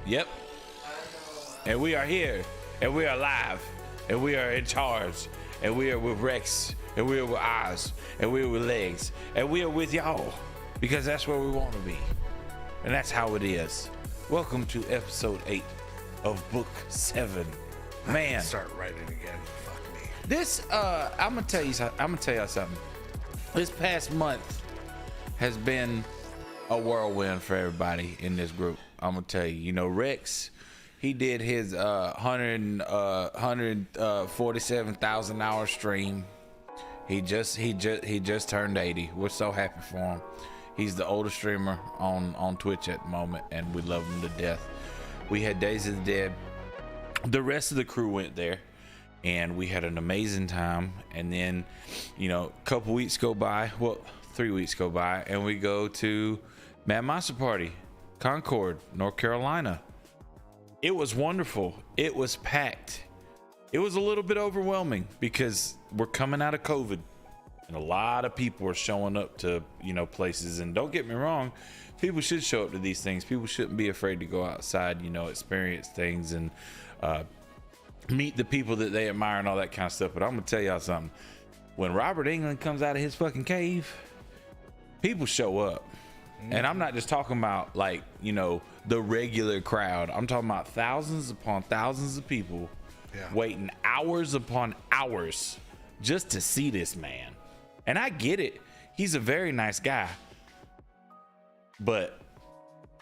Yep. And we are here, and we are live, and we are in charge, and we are with Rex, and we are with Oz, and we are with Legs, and we are with y'all, because that's where we want to be, and that's how it is. Welcome to episode 8 of book 7. Man, Start writing again. Fuck me. this I'm gonna tell y'all something. This past month has been a whirlwind for everybody in this group. I'm gonna tell you. You know, Rex, he did his 147,000 hour stream. He just turned 80. We're so happy for him. He's the oldest streamer on Twitch at the moment, and we love him to death. We had Days of the Dead. The rest of the crew went there, and we had an amazing time. And then, you know, a couple weeks go by. Well, 3 weeks go by, and we go to Mad Monster Party, Concord, North Carolina. It was wonderful. It was packed. It was a little bit overwhelming because we're coming out of COVID, and a lot of people are showing up to, you know, places. And don't get me wrong, people should show up to these things. People shouldn't be afraid to go outside, you know, experience things and meet the people that they admire and all that kind of stuff. But I'm gonna tell y'all something. When Robert Englund comes out of his fucking cave, people show up. And I'm not just talking about like, you know, the regular crowd. I'm talking about thousands upon thousands of people waiting hours upon hours just to see this man. And I get it. He's a very nice guy. But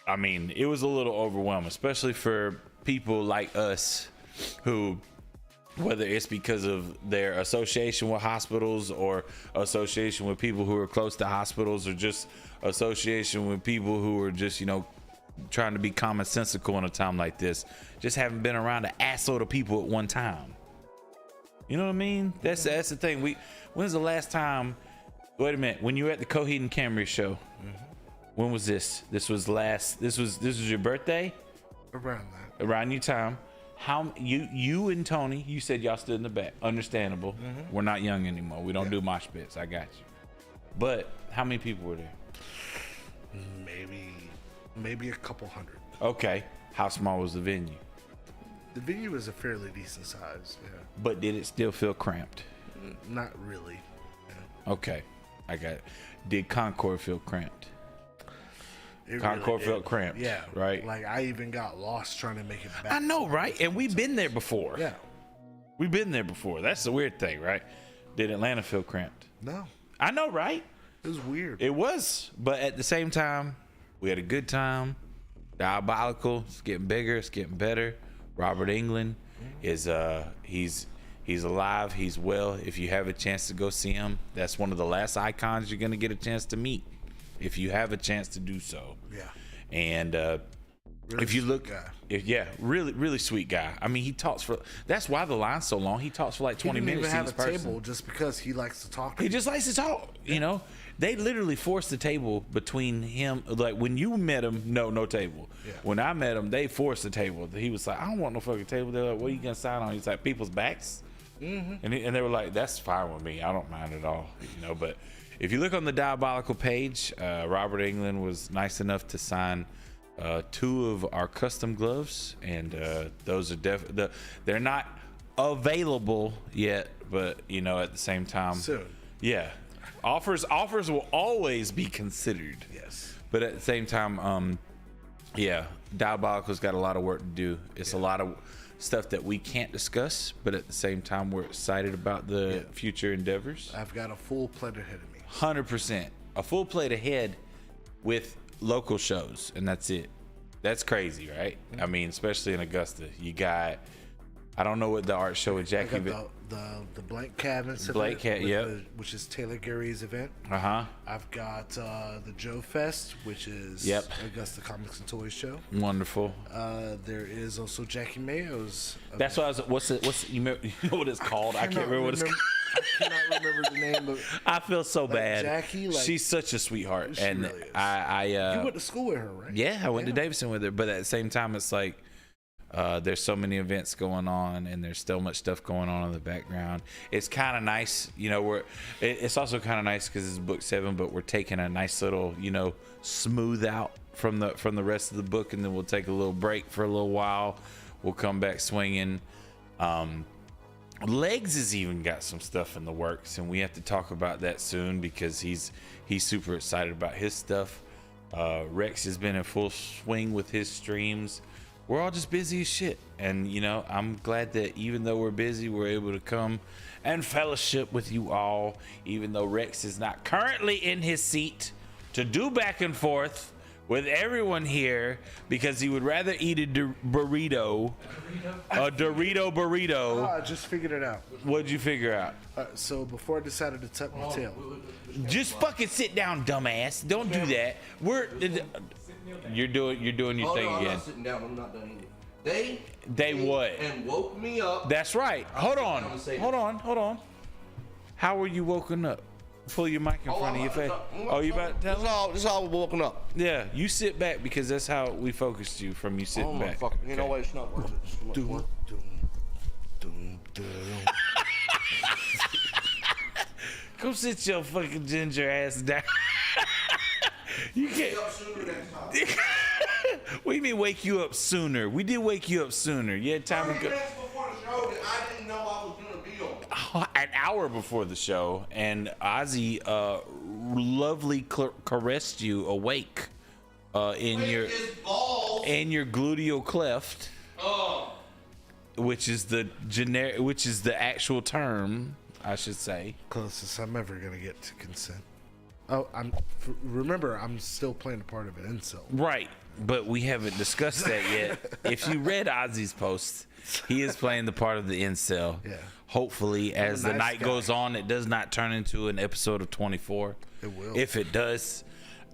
I mean, it was a little overwhelming, especially for people like us who, whether it's because of their association with hospitals or association with people who are close to hospitals or just association with people who are just, you know, trying to be commonsensical in a time like this, just haven't been around an assload of people at one time. You know what I mean? That's the thing. When's the last time? Wait a minute. When you were at the Coheed and Camry show, when was this? This was your birthday? Around that. Around your time. How you and Tony, you said y'all stood in the back. Understandable. We're not young anymore. We don't do mosh pits. I got you. But how many people were there? Maybe a couple hundred. Okay. How small was the venue? The venue was a fairly decent size, yeah. But did it still feel cramped? Not really. Yeah. Okay. I got it. Did Concord feel cramped? Concord really felt cramped. Yeah. Right? Like I even got lost trying to make it back. I know, right? And we've been there before. Yeah. We've been there before. That's the weird thing, right? Did Atlanta feel cramped? No. I know, right? It was weird. It was. But at the same time, we had a good time. Diabolical. It's getting bigger. It's getting better. Robert Englund is he's alive. He's well. If you have a chance to go see him, that's one of the last icons you're gonna get a chance to meet. If you have a chance to do so. Yeah. And Really if you look, guy. really sweet guy. I mean, he talks for. That's why the line's so long. He talks for like 20 he didn't minutes. even have a table just because he likes to talk. He just likes to talk. Yeah. You know, they literally forced the table between him. Like when you met him, no table. Yeah. When I met him, they forced the table. He was like, I don't want no fucking table. They're like, what are you gonna sign on? He's like, people's backs. And they were like, that's fine with me. I don't mind at all. You know, but if you look on the Diabolical page, Robert Englund was nice enough to sign 2 of our custom gloves, and those are they're not available yet, but you know, at the same time, soon. Yeah, offers will always be considered. Yes, but at the same time, Diabolical's got a lot of work to do. It's a lot of stuff that we can't discuss, but at the same time, we're excited about the future endeavors. I've got a full plate ahead of me. 100%, a full plate ahead with local shows, and that's it. That's crazy, right? I mean, especially in Augusta, you got, I don't know what the art show with Jackie. I got the Blank Cabinets Blank event, which is Taylor Gary's event. Uh-huh. I've got the Joe Fest, which is Augusta Comics and Toys show. Wonderful. There is also Jackie Mayo's event. That's what I was. You know what it's called? I can't remember what it's called. I cannot remember the name, but I feel so bad. Jackie, she's such a sweetheart, she and really is. You went to school with her, right? Yeah, I went to Davidson with her, but at the same time, it's like there's so many events going on, and there's so much stuff going on in the background. It's kind of nice, you know. It's also kind of nice because it's book 7, but we're taking a nice little, you know, smooth out from the rest of the book, and then we'll take a little break for a little while. We'll come back swinging. Legs has even got some stuff in the works, and we have to talk about that soon because he's super excited about his stuff. Rex has been in full swing with his streams. We're all just busy as shit, and you know, I'm glad that even though we're busy, we're able to come and fellowship with you all, even though Rex is not currently in his seat to do back and forth with everyone here because he would rather eat a burrito. A Dorito burrito. I just figured it out. What'd you figure out? So before I decided to tuck my tail. Just fucking sit down, dumbass. Don't do that. You're doing your thing I'm again. not sitting down. I'm not done eating. They what? And woke me up. That's right. Hold on. How were you woken up? Pull your mic in front of your face. Oh, you about to tell me? This is how we're woken up. Yeah, you sit back because that's how we focused you from you sitting back. You know what? It's not worth it. Go sit your fucking ginger ass down. You can't. What do you mean wake you up sooner? We did wake you up sooner. You had time to go. Before the show, an hour before the show, and Ozzy lovely caressed you awake in your gluteal cleft, which is the actual term, I should say. Closest I'm ever gonna get to consent. Oh, remember, I'm still playing a part of an incel. Right, but we haven't discussed that yet. If you read Ozzy's post, he is playing the part of the incel. Yeah. Hopefully, as the night goes on, it does not turn into an episode of 24. It will. If it does,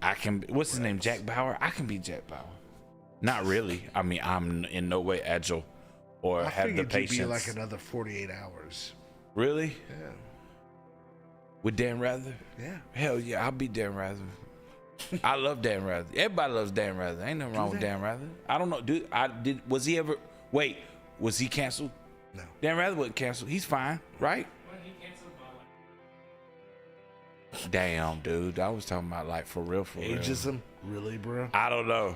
I can. What's his name? Jack Bauer. I can be Jack Bauer. Not really. I mean, I'm in no way agile or have the patience. You'd be like another 48 hours. Really? Yeah. With Dan Rather? Yeah. Hell yeah, I'll be Dan Rather. I love Dan Rather. Everybody loves Dan Rather. Ain't nothing wrong with Dan Rather. I don't know, dude. Was he ever? Wait, was he canceled? No. Dan Rather wasn't canceled. He's fine, right? When he canceled my life. Damn, dude. I was talking about like for real. Ageism? Really, bro? I don't know.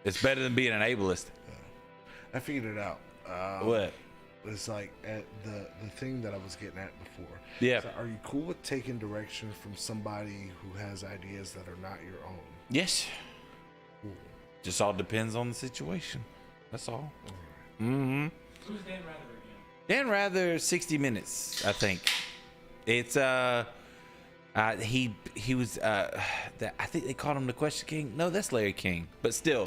It's better than being an ableist. I figured it out. What? It's like at the thing that I was getting at before. Yeah. So are you cool with taking direction from somebody who has ideas that are not your own? Yes. Cool. Just all depends on the situation. That's all. Mm-hmm. Who's Dan Rather again? Dan Rather, 60 Minutes, I think. It's he was I think they called him the Question King. No, that's Larry King, but still,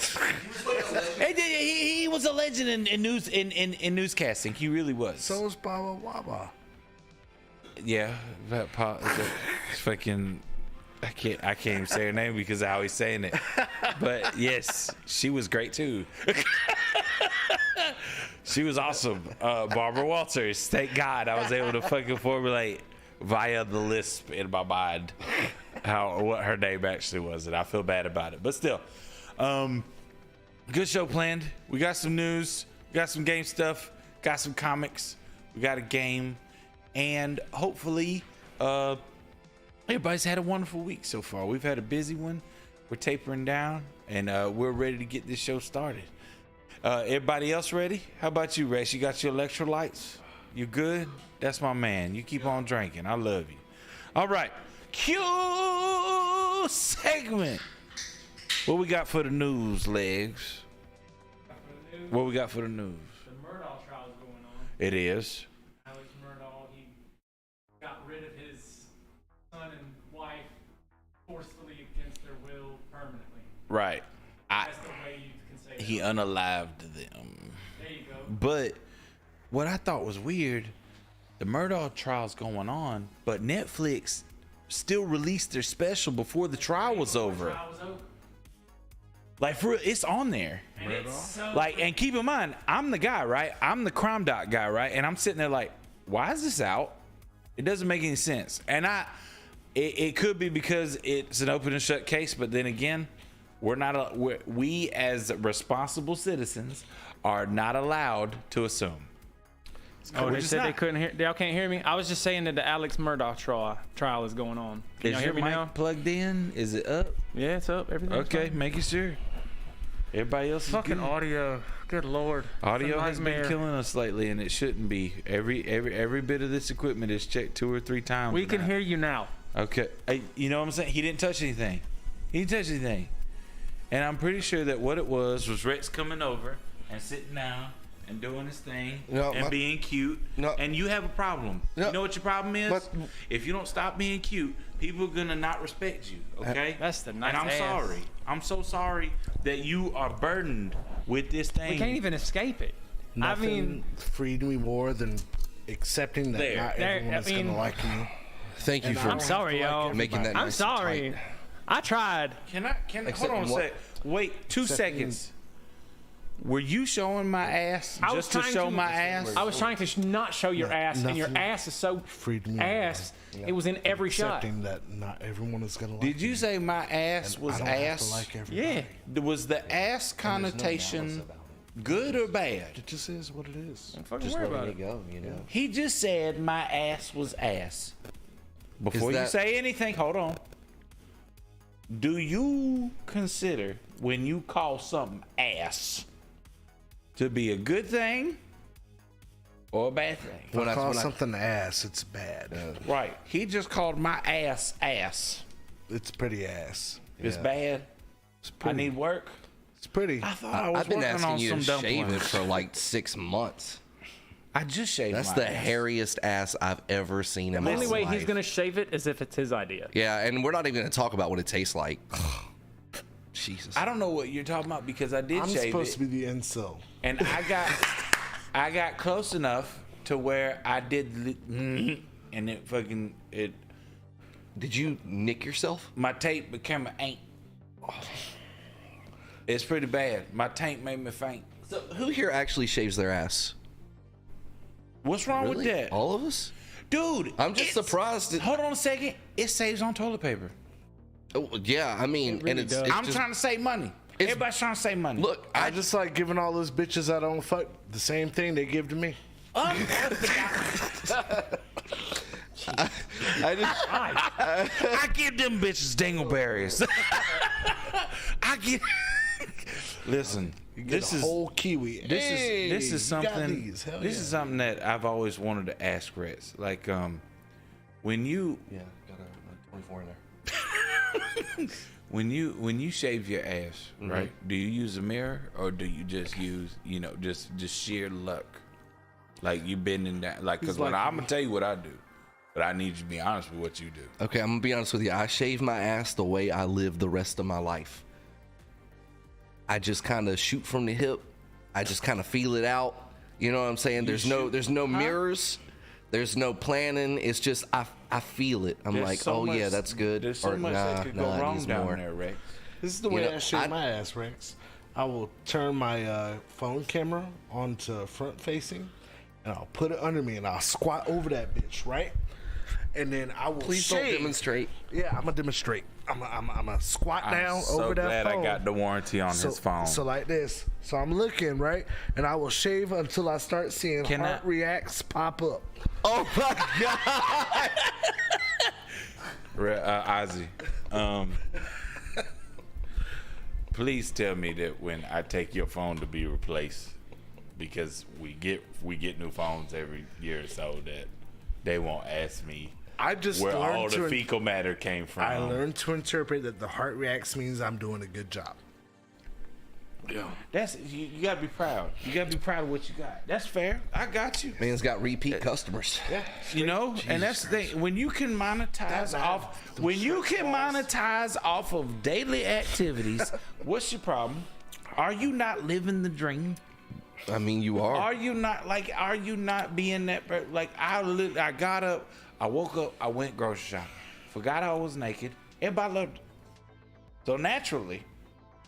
he was a legend in newscasting. He really was. So is Baba Waba. Yeah, that fucking. I can't even say her name because I always saying it. But yes, she was great too. She was awesome. Barbara Walters. Thank God I was able to fucking formulate via the lisp in my mind what her name actually was, and I feel bad about it. But still, good show planned. We got some news, we got some game stuff, got some comics, we got a game, and hopefully everybody's had a wonderful week so far. We've had a busy one. We're tapering down, and we're ready to get this show started. Everybody else ready? How about you, Rex? You got your electrolytes? You good? That's my man. You keep on drinking. I love you. All right. Q segment. What we got for the news, Legs? What we got for the news? The Murdaugh trial is going on. It is. Alex Murdaugh, he got rid of his son and wife forcefully against their will permanently. Right. That's the way you can say He that. unalived them. There you go. But what I thought was weird, the Murdaugh trial's going on, but Netflix still released their special before the trial was over. Trial was over. Like, for real, it's on there. And it's so Like, and keep in mind, I'm the guy, right? I'm the crime doc guy, right? And I'm sitting there like, why is this out? It doesn't make any sense. And it could be because it's an open and shut case, but then again, we as responsible citizens are not allowed to assume. Oh, We're they just said they not. couldn't hear. Y'all can't hear me. I was just saying that the Alex Murdaugh trial is going on. Can Is y'all your hear me mic now? plugged in? Is it up? Yeah, it's up. Everything's Okay, fine. making sure. Everybody else is Fucking good. audio. Good lord. Audio It's a has been nightmare. killing us lately, and it shouldn't be. Every bit of this equipment is checked 2 or 3 times. We can now. hear you now. Okay, you know what I'm saying? He didn't touch anything. And I'm pretty sure that what it was Rex coming over and sitting down and doing his thing and being cute. And you have a problem. You know what your problem is? If you don't stop being cute, people are gonna not respect you. Okay? That's the nice And I'm ass. sorry. I'm so sorry that you are burdened with this thing. We can't even escape it. Nothing I mean, freed me more than accepting that not everyone is going to like me. Thank you And for I'm sorry, y'all. making that I'm nice sorry. and tight. I tried. Can I hold Except on a what? sec? Wait, 2 seconds. Were you showing my ass I was just to trying show to- my ass? I was trying to not show your ass, and your nothing ass is so freed me ass. more. It was in every shot. Accepting that not everyone is going to like Did you me. say my ass And was I don't have ass? to like everybody. Yeah. Was the ass connotation good or bad? It just is what it is. Don't fucking Just worry letting about it it. go, you know. He just said my ass was ass. Before you that- say anything, hold on. Do you consider when you call something ass to be a good thing or a bad thing. If I call something ass, it's bad. Right. He just called my ass ass. It's pretty ass. It's bad. I need work. It's pretty. I thought I was I've been working asking on you some to shave it dumplings. for like 6 months. I just shaved That's my the ass. hairiest ass I've ever seen in The my only life. way he's gonna shave it is if it's his idea. Yeah, and we're not even gonna talk about what it tastes like. Jesus. I don't know what you're talking about because I did I'm shave supposed it, to be the incel. and I got close enough to where I did, and it Did you nick yourself? my tape became an ain't. It's pretty bad. My taint made me faint. So who here actually shaves their ass? What's wrong Really? with that, All of us? dude? I'm just surprised. Hold on a second. It saves on toilet paper. Oh, yeah, I mean, really and it's does. I'm just, trying to save money. Everybody's trying to save money. look. I just like giving all those bitches I don't fuck the same thing they give to me. I just, I give them bitches dingleberries. I give. Listen, this a is whole kiwi. this Hey, is you got something. these. Hell This yeah. is something that I've always wanted to ask Rex. Like, when you yeah, got a 24 in there. when you shave your ass, right? Do you use a mirror or do you just use just sheer luck? Like you bending down, like because like- I'm gonna tell you what I do, but I need you to be honest with what you do. Okay, I'm gonna be honest with you. I shave my ass the way I live the rest of my life. I just kind of shoot from the hip. I just kind of feel it out. You know what I'm saying? There's no mirrors. There's no planning. It's just I feel it. I'm There's like, so oh yeah, much- that's good. There's so Or much nah, that could go nah, it wrong needs down more. there, Rex. This is the way know, I shave I- my ass, Rex. I will turn my phone camera onto front facing, and I'll put it under me, and I'll squat over that bitch, right? And then I will Please shave. don't demonstrate. Yeah, I'm gonna demonstrate. I'm gonna squat down I'm so over that glad phone. I got the warranty on his phone. So like this. So I'm looking, right? And I will shave until I start seeing Can heart I- reacts pop up. Oh my god! Ozzy, please tell me that when I take your phone to be replaced, because we get new phones every year or so, that they won't ask me I just where all learned the to. fecal matter came from. I learned to interpret that the heart reacts means I'm doing a good job. That's you gotta be proud. You gotta be proud of what you got. That's fair. I got you. Man's got repeat customers. You know, and that's the thing. When you can monetize off of daily activities, what's your problem? Are you not living the dream? I mean, you are. Are you not being that like I got up, I woke up, I went grocery shopping, forgot I was naked. Everybody loved it. So naturally,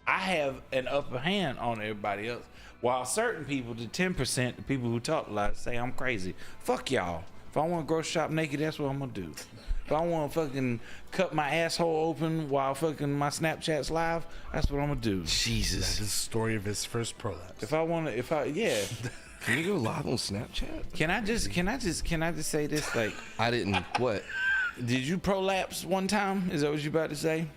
I have an upper hand on everybody else. While certain people, the 10%, the people who talk a lot, say I'm crazy. Fuck y'all. If I want to grocery shop naked, that's what I'm gonna do. If I want to fucking cut my asshole open while fucking my Snapchat's live, that's what I'm gonna do. Jesus. That's the story of his first prolapse. Yeah. Can you go live on Snapchat? Can I just say this? Like, I didn't. What? did you prolapse one time? Is that what you about to say?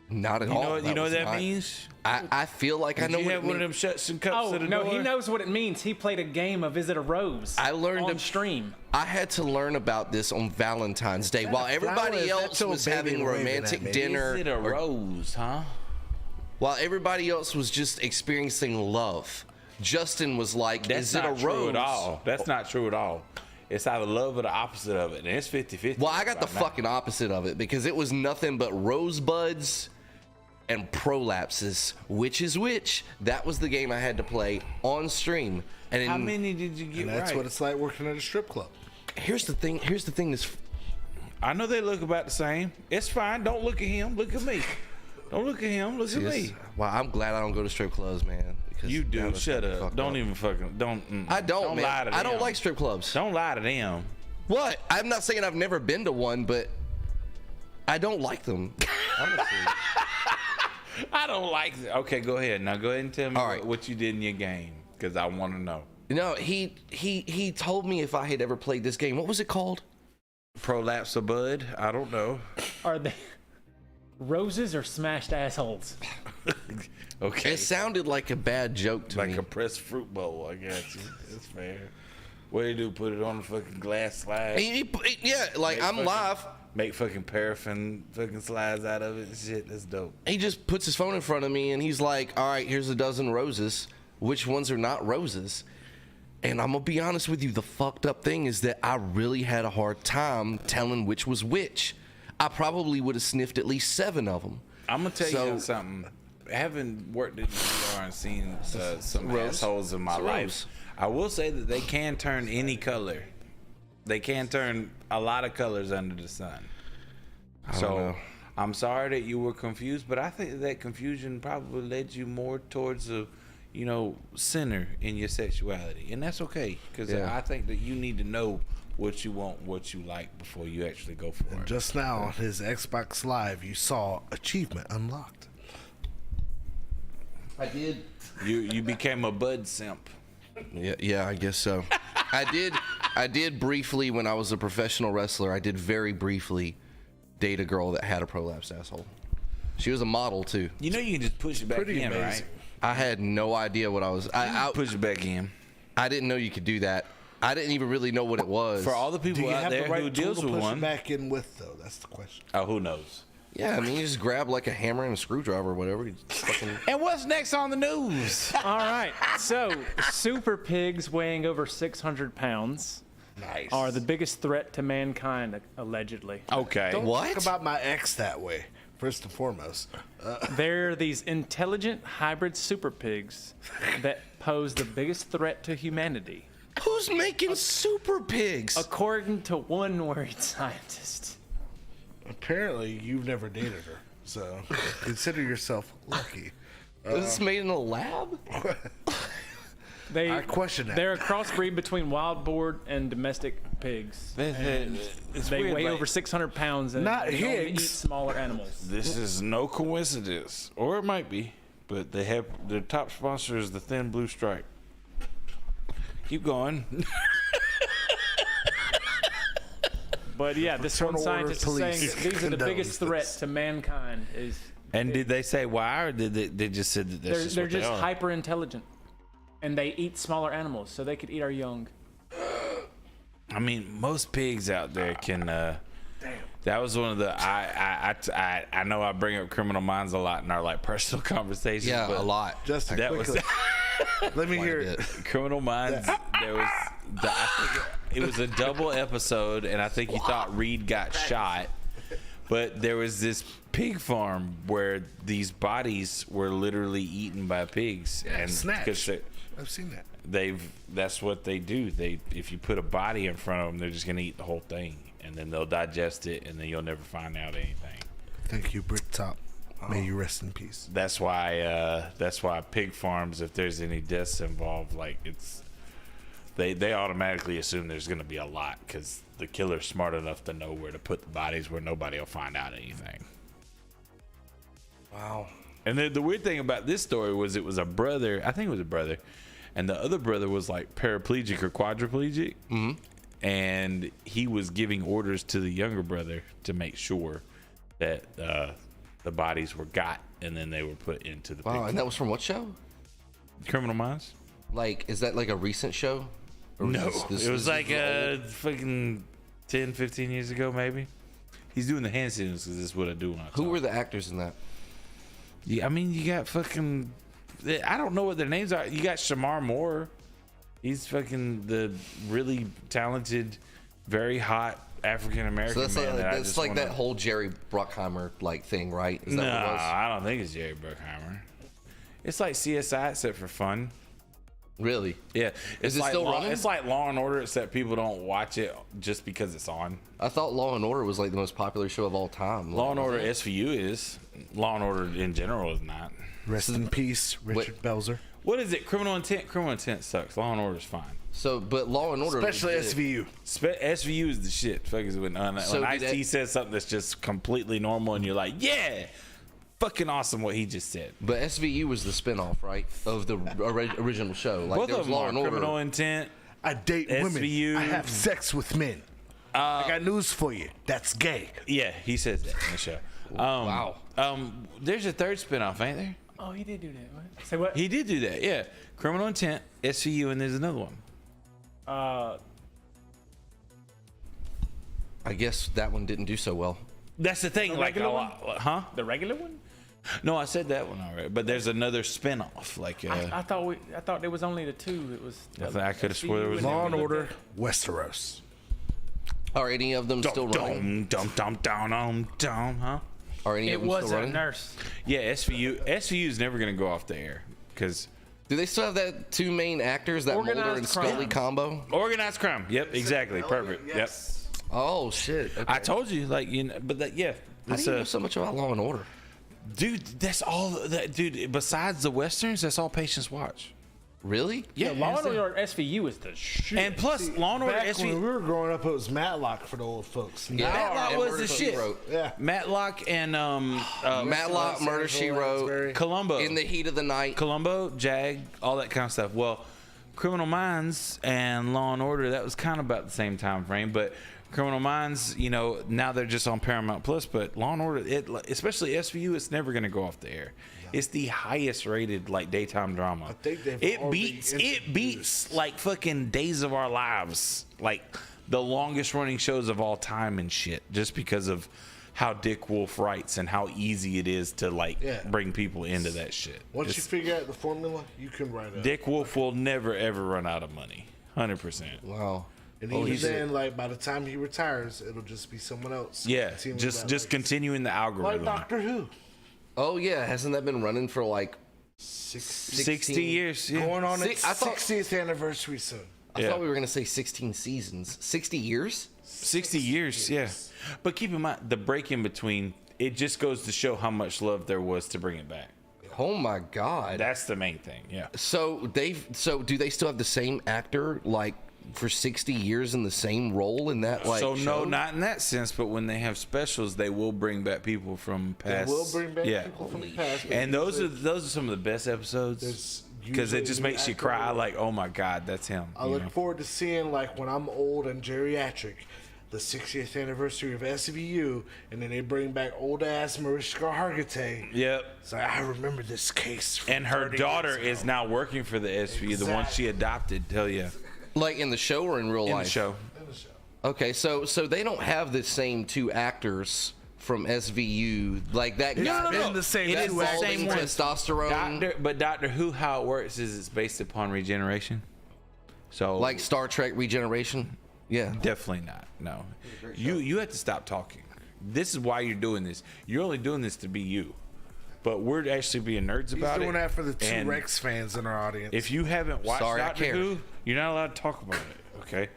Not at You all. know, you know what was that not- means? I feel like I Did know you what have it one of means. them shuts and cups Oh to the no, door? he knows what it means. He played a game of Is It a Rose? I learned on to- stream. I had to learn about this on Valentine's Day while everybody flower? else That's your was baby having waving romantic at me. dinner. Is it a or- rose, huh? While everybody else was just experiencing love, Justin was like, That's "Is it a not true rose?" at all. That's not true at all. It's either love or the opposite of it, and it's 50-50. Well, I got the right now. fucking opposite of it because it was nothing but rosebuds and prolapses. Which is which? That was the game I had to play on stream. And How in, many did you get And that's right? what it's like working at a strip club. here's the thing. Here's the thing. I know they look about the same. It's fine. Don't look at him. Look at me. Don't look at him. Look at me. Well, I'm glad I don't go to strip clubs, man. Because You that do. was Shut fucking up. fucked Don't up. even fucking don't. I don't, man. lie to I don't them. like strip clubs. Don't lie to them. What? I'm not saying I've never been to one, but I don't like them. Honestly. I don't like. Okay, go ahead. Now go ahead and tell me All right. what you did in your game, because I want to know. No, he told me if I had ever played this game. What was it called? Prolapse a bud? I don't know. Are they roses or smashed assholes? Okay. It sounded like a bad joke to like me. a pressed fruit bowl. I got you. It's fair. What do you do? Put it on the fucking glass slide? Yeah, like I'm live. Make fucking paraffin fucking slides out of it and shit. That's dope. He just puts his phone in front of me and he's like, all right, here's a dozen roses. Which ones are not roses? And I'm going to be honest with you. The fucked up thing is that I really had a hard time telling which was which. I probably would have sniffed at least 7 of them. I'm going to tell you something. Having worked in VR and seen some assholes in my life, I will say that they can turn any color. They can turn a lot of colors under the sun. So I'm sorry that you were confused, but I think that confusion probably led you more towards a, center in your sexuality, and that's okay because I think that you need to know what you want, what you like before you actually go for it. Just now on his Xbox Live, you saw achievement unlocked. I did. You became a bud simp. Yeah, I guess so. I did briefly when I was a professional wrestler. I did very briefly date a girl that had a prolapsed asshole. She was a model too. You can just push it back Pretty in, amazing. right? I had no idea what I was. I Push it back in. I didn't know you could do that. I didn't even really know what it was. For all the Do people you out have there the who right tool deals to with push one, it back in with, though? That's the question. oh, who knows? Yeah, I mean, you just grab like a hammer and a screwdriver or whatever. You just fucking... And what's next on the news? All right. So, super pigs weighing over 600 pounds Nice. are the biggest threat to mankind, allegedly. Okay. Don't What? talk about my ex that way, first and foremost. They're these intelligent hybrid super pigs that pose the biggest threat to humanity, Who's making super pigs? according to one worried scientist. Apparently, you've never dated her, so consider yourself lucky. Is this made in a lab? I question that. They're a crossbreed between wild boar and domestic pigs. It's They weird, weigh like, over 600 pounds and Not they only eat Higgs. smaller animals. This is no coincidence, or it might be, but they have their top sponsor is the Thin Blue Stripe. Keep going. But yeah, this one Fraternal Order scientist is of saying Police that these are the condones biggest threat this. to mankind. And did they say why, or did they just said that that's They're what they just are? hyper intelligent, and they eat smaller animals, so they could eat our young. I mean, most pigs out there can. That was one of the I know I bring up Criminal Minds a lot in our like personal conversations. Yeah, but a lot. Just That was quickly, let me hear it. Criminal Minds. There was I think it was a double episode, and I think you thought Reed got shot. But there was this pig farm where these bodies were literally eaten by pigs, and Snatched. I've seen that. that's what they do. If you put a body in front of them, they're just gonna eat the whole thing, and then they'll digest it, and then you'll never find out anything. Thank you, Bricktop. May you rest in peace. That's why pig farms, if there's any deaths involved, like they automatically assume there's gonna be a lot because the killer's smart enough to know where to put the bodies where nobody will find out anything. Wow. And the weird thing about this story was it was a brother. I think it was a brother, and the other brother was like paraplegic or quadriplegic, and he was giving orders to the younger brother to make sure that the bodies were got, and then they were put into the Wow, pig. and that was from what show? Criminal Minds? Like, is that like a recent show? Or No, this it was is like old? fucking 10, 15 years ago, maybe. He's doing the hand signals because this is what I do when I Who talk. were the actors in that? Yeah, I mean, you got fucking. I don't know what their names are. You got Shamar Moore. He's fucking the really talented, very hot African American So man. that I that's just like wanna- that whole Jerry Bruckheimer like thing, right? Is that No, what it was? I don't think it's Jerry Bruckheimer. It's like CSI except for fun. Really? Yeah, it's it like still running? It's like Law and Order, except people don't watch it just because it's on. I thought Law and Order was like the most popular show of all time. Law and Order SVU is. Law and Order in general is not. Rest in peace, Richard Belzer. What is it? Criminal Intent. Criminal Intent sucks. Law and Order is fine. So, but Law and Order, Especially legit. SVU. SVU is the shit. Fuck is when So when did Ice-T that- says something that's just completely normal, and you're like, yeah, fucking awesome what he just said. But SVU was the spinoff, right, of the original show. Like Both there of was them Law are and Order. Criminal Intent. I date SVU. women. I have sex with men. I got news for you. That's gay. Yeah, he says that in the show. Wow. There's a third spinoff, ain't there? Oh, he did do that. What? Say what? He did do that. Yeah, Criminal Intent, SVU, and there's another one. I guess that one didn't do so well. That's the thing. Like, regular one? huh? The regular one? No, I said that one already. But there's another spinoff. Like, I thought there was only the two. It was. I could have swore there was Law and Order, Westeros. Are any of them still running? Huh? Are any It of them was still a running? nurse. Yeah, SVU is never gonna go off the air because Do they still have that two main actors, that Mulder Organized and Scully crime. combo? organized crime. Yep, exactly, perfect. Yes. Oh shit! Okay. Yep. I told you, like, you know, but that, yeah, How do it's you know so much about Law and Order? dude. That's all. Dude, besides the westerns, that's all patients watch. Really? Yeah, Law and hands Order SVU is the shit. down. And plus, Law and Order Back when we SVU. were growing up, it was Matlock for the old folks. Yeah. Matlock And was Murder, the She shit. Wrote. Yeah. Matlock and Matlock, Murder, She Wrote, Columbo. In the Heat of the Night. Columbo, Jag, all that kind of stuff. Well, Criminal Minds and Law and Order, that was kind of about the same time frame, but Criminal Minds, you know, now they're just on Paramount Plus, but Law and Order, especially SVU, it's never going to go off the air. It's the highest rated like daytime drama. I think they've it already beats like fucking Days of Our Lives, like the longest running shows of all time and shit, just because of how Dick Wolf writes and how easy it is to like bring people into that shit. Once you figure out the formula, you can write it. Dick Wolf will never ever run out of money. 100%. Wow. And even then, like by the time he retires, it'll just be someone else. Yeah, continuing just that just legacy. continuing the Like algorithm. Doctor Who. Oh yeah, hasn't that been running for like 60 years. Yeah. Going on See, its I thought- 60th anniversary soon. I Yeah. thought we were gonna say 16 seasons. 60 years? 60 years, yeah. But keep in mind, the break in between, it just goes to show how much love there was to bring it back. Oh my god. That's the main thing, yeah. So do they still have the same actor like for 60 years in the same role in that like So no, show? not in that sense, but when they have specials, they will bring back people from past. They will bring back yeah. people from the past. but And those usually- are some of the best episodes There's because it usually just a new makes you actor. cry. Like, oh my god, that's him. I you look know? forward to seeing, like, when I'm old and geriatric, the 60th anniversary of SVU, and then they bring back old ass Mariska Hargitay. Yep. So I remember this case. From And her 30 daughter years ago. is now working for the SVU, the one she adopted. Tell you, Like in the show or in real in life? the show. in the show. Okay, so they don't have the same two actors from SVU like that guy. been the same It is two the actors. same one. Testosterone. But Doctor Who, how it works is it's based upon regeneration. So Like Star Trek Regeneration. Yeah. definitely not. No, you have to stop talking. This is why you're doing this. You're only doing this to be you. But we're actually being nerds He's about doing it. that for the two And Rex fans in our audience. If you haven't watched Sorry, I Doctor care. Who, you're not allowed to talk about it. Okay,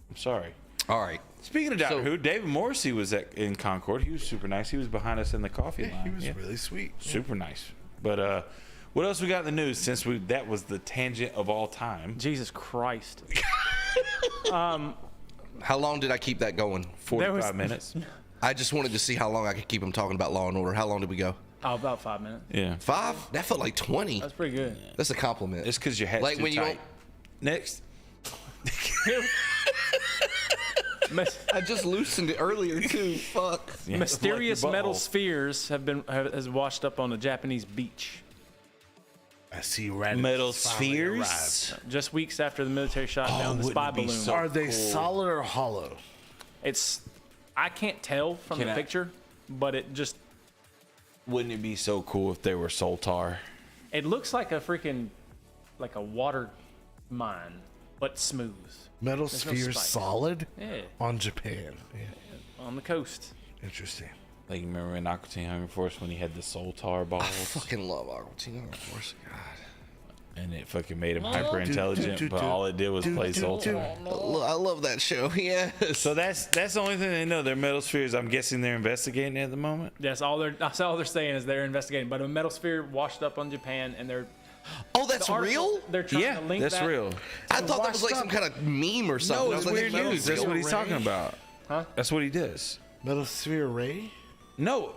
I'm sorry. All right. Speaking of Doctor So- Who, David Morrissey was in Concord. He was super nice. He was behind us in the coffee line. he was Yeah. really sweet. Super nice. But what else we got in the news since that was the tangent of all time? Jesus Christ. How long did I keep that going? 45 minutes. I just wanted to see how long I could keep them talking about Law and Order. How long did we go? Oh, about 5 minutes. Yeah. 5? That felt like 20. That's pretty good. That's a compliment. It's because your hat's Like too when you tight. Next. I just loosened it earlier too. Fuck. Yeah. Mysterious Like your metal butthole. spheres has washed up on a Japanese beach. I see Raditz Metal finally arrived. spheres. Just weeks after the military shot down the wouldn't spy it be balloon. so- Are they cool. solid or hollow? I can't tell from Can the I- picture, but it just Wouldn't it be so cool if they were Soltar? it looks like a freaking like a water mine, but smooth Metal no spheres spikes. solid Yeah. on Japan. Yeah. on the coast. Interesting. Like, you remember in Aqua Teen Hunger Force when he had the Soltar balls? Fucking love Aqua Teen Hunger Force. God. And it fucking made him hyper intelligent, but all it did was play Soltar. I love that show. Yes. So that's the only thing they know. They're metal spheres. I'm guessing they're investigating at the moment. That's all they're saying is they're investigating. But a metal sphere washed up on Japan, and they're Oh, that's the article- real? They're trying Yeah, to link that's that. real. I thought that was like some kind of meme or something. No, I it's was like, weird no, news. That's real. what he's talking about. Huh? That's what he does. Metal sphere ray? No.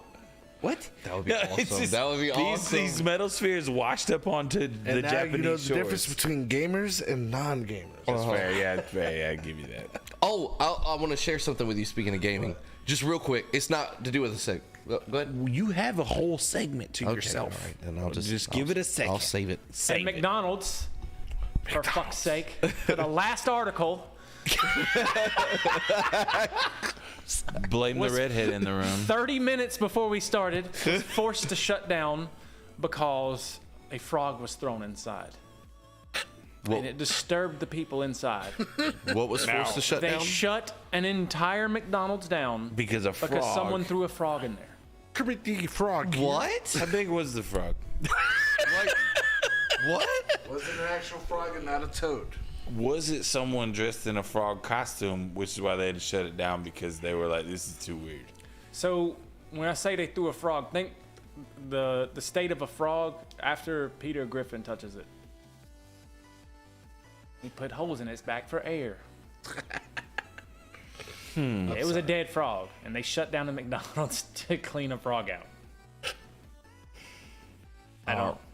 What? That would be No, it's awesome. just That would be awesome. These metal spheres washed up onto And the now Japanese you know the shores. difference between gamers and non-gamers. That's fair. Yeah, it's fair. Yeah, I give you that. Oh, I want to share something with you. Speaking of gaming, just real quick. It's not to do with the sec. Go ahead. You have a whole segment to yourself. All right, then I'll Give it a second. I'll save it. And McDonald's For fuck's sake. For the last article, Blame the redhead in the room. 30 minutes before we started, was forced to shut down because a frog was thrown inside. And it disturbed the people inside. What was forced to shut They down? shut an entire McDonald's down Because a frog. because someone threw a frog in there. Kermit the Frog. What? I think it was the frog. What? Was it an actual frog and not a toad? Was it someone dressed in a frog costume, which is why they had to shut it down because they were like, this is too weird. So when I say they threw a frog, think the state of a frog after Peter Griffin touches it. He put holes in its back for air. It was a dead frog, and they shut down the McDonald's to clean a frog out.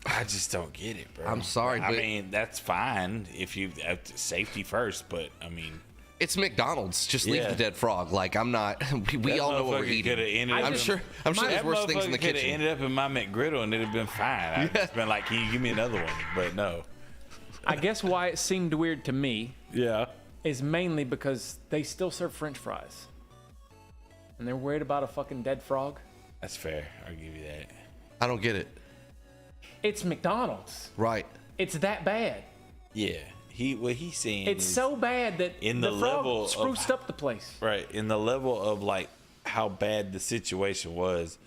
I just don't get it, bro. I'm sorry, I but- mean, that's fine if you safety first, but I mean, It's McDonald's. Just leave Yeah. the dead frog. Like, I'm not. We all know what we're eating. I'm sure there's worse things in the could have kitchen. ended up in my McGriddle and it'd have been fine. I'd just been like, can you give me another one? But no. I guess why it seemed weird to me Yeah. is mainly because they still serve French fries, and they're worried about a fucking dead frog. That's fair. I'll give you that. I don't get it. It's McDonald's. Right. It's that bad. Yeah. What he's saying It's is, so bad that in the the frog level of- spruced up the place. right, in the level of like how bad the situation was,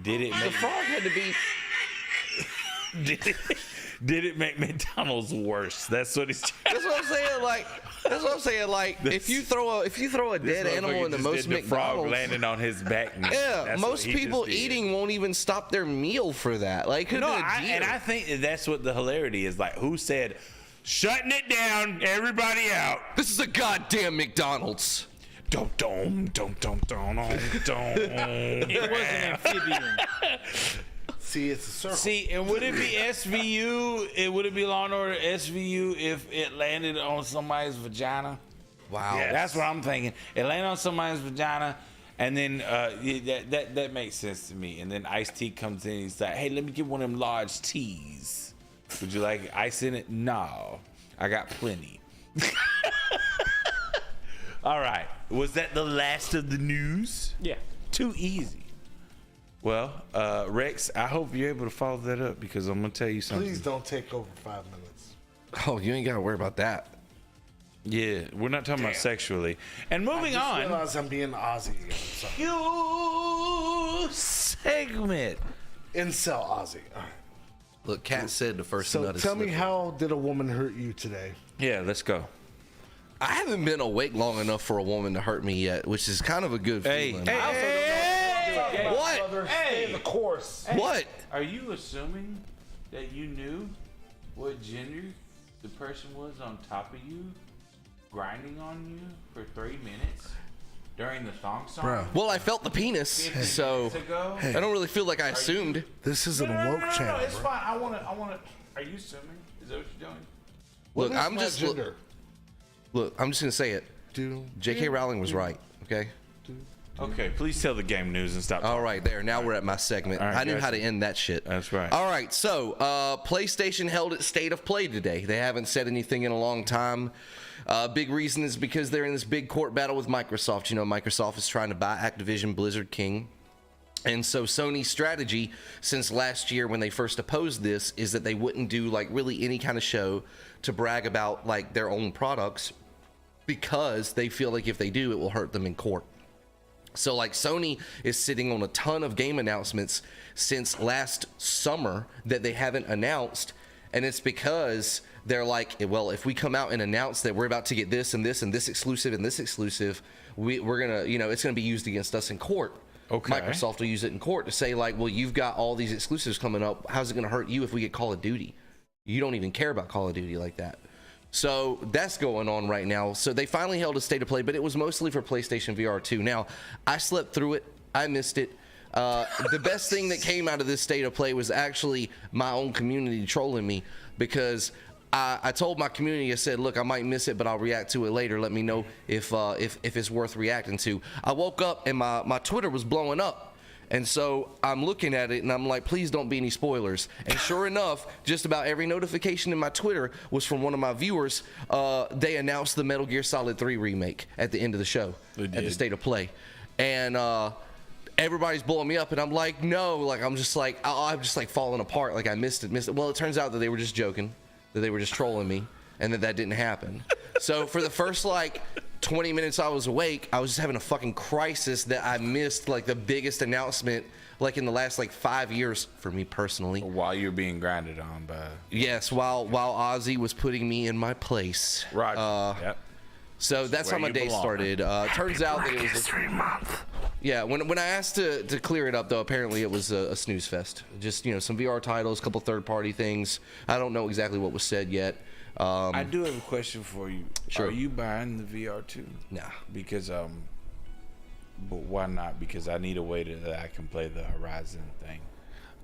did it The make frog had to be. did it make McDonald's worse? That's what he's That's what I'm saying. Like, if you throw a dead animal into most the frog McDonald's, landing on his back. yeah, That's most what he people just did. eating won't even stop their meal for that. Like, could No, have been a deer. and I think that's what the hilarity is. Like, who said, shutting it down, everybody out. This is a goddamn McDonald's. Don't. It was an amphibian. See, it's a circle. See, and would it be SVU? Would it be Law and Order SVU if it landed on somebody's vagina? Wow. Yeah, that's what I'm thinking. It landed on somebody's vagina, and then that makes sense to me. And then Ice-T comes in and he's like, hey, let me get one of them large teas. Would you like ice in it? No. I got plenty. All right. Was that the last of the news? Yeah. Too easy. Well, Rex, I hope you're able to follow that up because I'm going to tell you something. Please don't take over 5 minutes. Oh, you ain't got to worry about that. Yeah, we're not talking about sexually. And moving I just on. realize I'm being Aussie again. So. You segment. Incel Aussie. All right. Look, Kat said the first So nut is tell me, slippery. how did a woman hurt you today? Yeah, let's go. I haven't been awake long enough for a woman to hurt me yet, which is kind of a good feeling. What? Stay the course. What? Are you assuming that you knew what gender the person was on top of you, grinding on you for 3 minutes during the thong song? Bro. Well, I felt the penis, so Ago? I don't really feel like I assumed. This is an woke channel, it's bro. fine. I want to. Are you assuming? Is that what you're doing? What Look, is I'm my just gender. look. I'm just gonna say it. J.K. Rowling was right. Okay. Okay, please tell the game news and stop. All right, there. Now we're at my segment. All right, I knew how gotcha. to end that shit. That's right. All right, so PlayStation held its State of Play today. They haven't said anything in a long time. Big reason is because they're in this big court battle with Microsoft. You know, Microsoft is trying to buy Activision Blizzard King. And so Sony's strategy since last year when they first opposed this is that they wouldn't do like really any kind of show to brag about like their own products because they feel like if they do, it will hurt them in court. So like Sony is sitting on a ton of game announcements since last summer that they haven't announced. And it's because they're like, well, if we come out and announce that we're about to get this and this and this exclusive and this exclusive, we're going to, you know, it's going to be used against us in court. Okay. Microsoft will use it in court to say like, well, you've got all these exclusives coming up. How's it going to hurt you if we get Call of Duty? You don't even care about Call of Duty like that. So that's going on right now. So they finally held a State of Play, but it was mostly for PlayStation VR 2. Now, I slept through it. I missed it. The best thing that came out of this State of Play was actually my own community trolling me because I told my community, I said, look, I might miss it, but I'll react to it later. Let me know if it's worth reacting to. I woke up and my Twitter was blowing up. And so I'm looking at it and I'm like, please don't be any spoilers. And sure enough, just about every notification in my Twitter was from one of my viewers. They announced the Metal Gear Solid 3 remake at the end of the show at the State of Play. And everybody's blowing me up and I'm like, no, like I'm just like falling apart. Like I missed it. Well, it turns out that they were just joking, that they were just trolling me, and that didn't happen. So for the first like 20 minutes I was awake, I was just having a fucking crisis that I missed like the biggest announcement like in the last like 5 years for me personally. While you're being grinded on by... Yes, while Ozzy was putting me in my place. Roger. Yep. So that's how my day started. Turns out that it was History Month. Yeah, when I asked to clear it up though, apparently it was a snooze fest. Just, some VR titles, a couple third-party things. I don't know exactly what was said yet. I do have a question for you. Sure. Are you buying the VR too? Nah. Because but why not? Because I need a way that I can play the Horizon thing.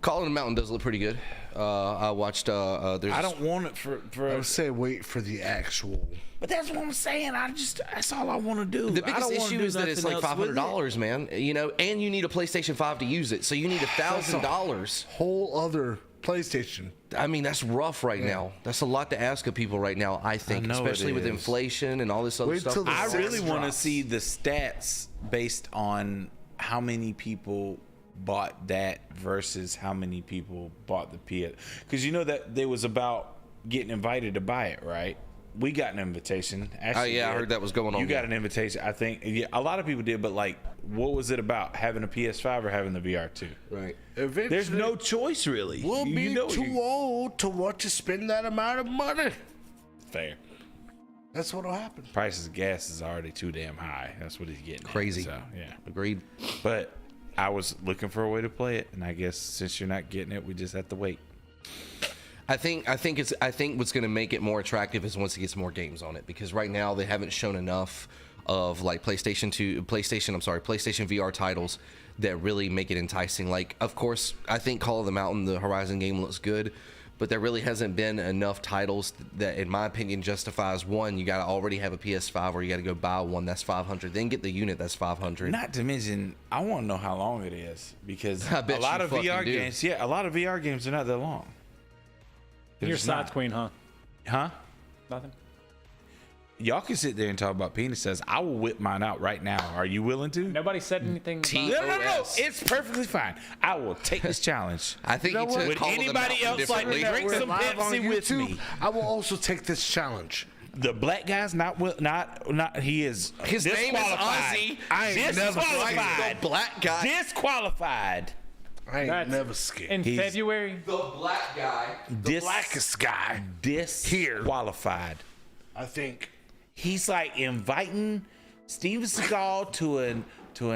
Call of the Mountain does look pretty good. I watched. There's. I don't want it for. I would say wait for the actual. But that's what I'm saying. That's all I want to do. The biggest issue is that it's like $500, man. And you need a PlayStation 5 to use it, so you need $1,000. Whole other PlayStation. I mean, that's rough right now. That's a lot to ask of people right now, I think, especially with inflation and all this other stuff. I really want to see the stats based on how many people bought that versus how many people bought the PS. Because that there was about getting invited to buy it, right? We got an invitation. Actually, I heard that was going on. You got an invitation. I think a lot of people did, but like, what was it about? Having a PS5 or having the VR2? Right. Eventually, There's no choice, really. We'll be too old to want to spend that amount of money. Fair. That's what'll happen. Prices of gas is already too damn high. That's what he's getting. Crazy. So, yeah. Agreed. But I was looking for a way to play it, and I guess since you're not getting it, we just have to wait. I think what's going to make it more attractive is once it gets more games on it, because right now they haven't shown enough of like PlayStation VR titles that really make it enticing. Like, of course, I think Call of the Mountain, the Horizon game, looks good, but there really hasn't been enough titles that, in my opinion, justifies one. You got to already have a PS5, or you got to go buy one that's $500, then get the unit that's $500. Not to mention, I want to know how long it is, because I bet a lot you of fucking VR do. games, a lot of VR games are not that long. You're It's side not. queen, huh? Huh? Nothing. Y'all can sit there and talk about penises. I will whip mine out right now. Are you willing to? Nobody said anything. No. It's perfectly fine. I will take this challenge. I think you took Would Call of the anybody Mountain else like to differently. drink We're some live on Pepsi with YouTube. me? I will also take this challenge. The black guy's not. He is. His name is disqualified. Ozzy. I ain't never Disqualified. The black guy. Disqualified. I ain't That's never scared. In He's- February, The black guy. Blackest guy. Disqualified. I think. He's like inviting Steven Seagal to an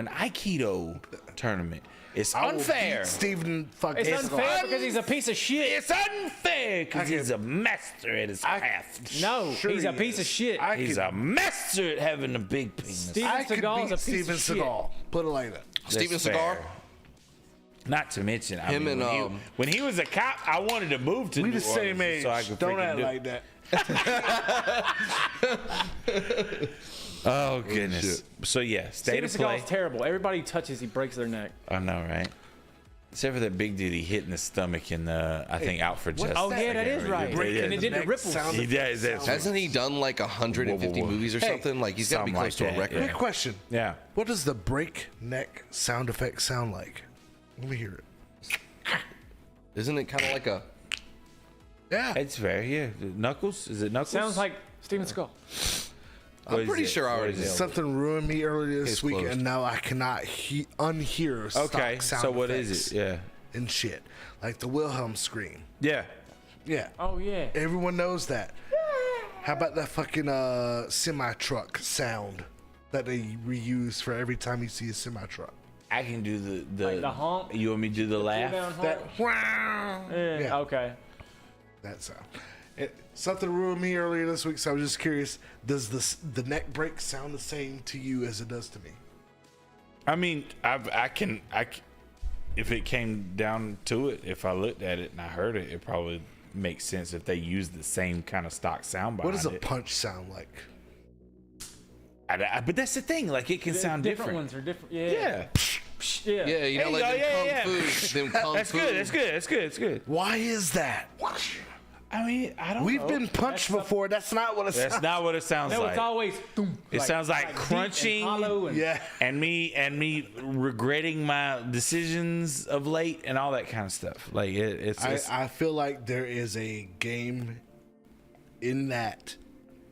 Aikido tournament. It's I will unfair. beat Steven fucking. it's unfair because he's a piece of shit. It's unfair because he's a master at his craft. No, Sure he's a he piece is. of shit. He's a master at having a big penis. Steven I could Seagal's a beat piece Steven of shit. Seagal. Put it like that. Steven That's Seagal. fair. Not to mention, Him and, when he was a cop, I wanted to move to We New the same Orleans age. so I could Don't freaking act do it. like that. Oh goodness! So yeah, state Steven of play. Seagal's terrible. Everybody he touches, he breaks their neck. I know, right? Except for that big dude he hit in the stomach in the, I think, Out for Justice. Oh yeah, that is right. Yeah, And it did the ripples. sound He does. That's Hasn't he done like 150 Whoa. movies or Hey, something? Like he's got to be something close like to a that, record. yeah. Quick question. Yeah. What does the breakneck sound effect sound like? Let me hear it. Isn't it kind of like a? Yeah. It's fair. Yeah. Knuckles? Is it Knuckles? Sounds like Steven Seagal. What I'm is pretty it? sure I What already is it? know. Something ruined me earlier this It's week, closed. and now I cannot unhear stock Okay. sound So what effects is it? Yeah. and shit. Like the Wilhelm scream. Yeah. Yeah. Oh yeah. Everyone knows that. How about that fucking semi-truck sound that they reuse for every time you see a semi-truck? I can do the Like the honk? You want me to do the laugh? Pull down honk? That wow. Yeah. Okay. That sound. Something ruined me earlier this week, so I was just curious. Does the neck break sound the same to you as it does to me? I mean, I can. If it came down to it, if I looked at it and I heard it, it probably makes sense if they use the same kind of stock sound behind What does a it. punch sound like? But that's the thing. Like, it can sound different. Ones are different. Yeah. Yeah. Yeah. Yeah, you know, There like you go, them kung fu. Them kung That's fu. good. That's good. That's good. That's good. Why is that? I mean, I don't We've know. been punched before. That's not what it That's sounds not what it sounds No, like. it's always. It sounds like deep and crunching. hollow and- Yeah. And me regretting my decisions of late and all that kind of stuff. Like it's I feel like there is a game in that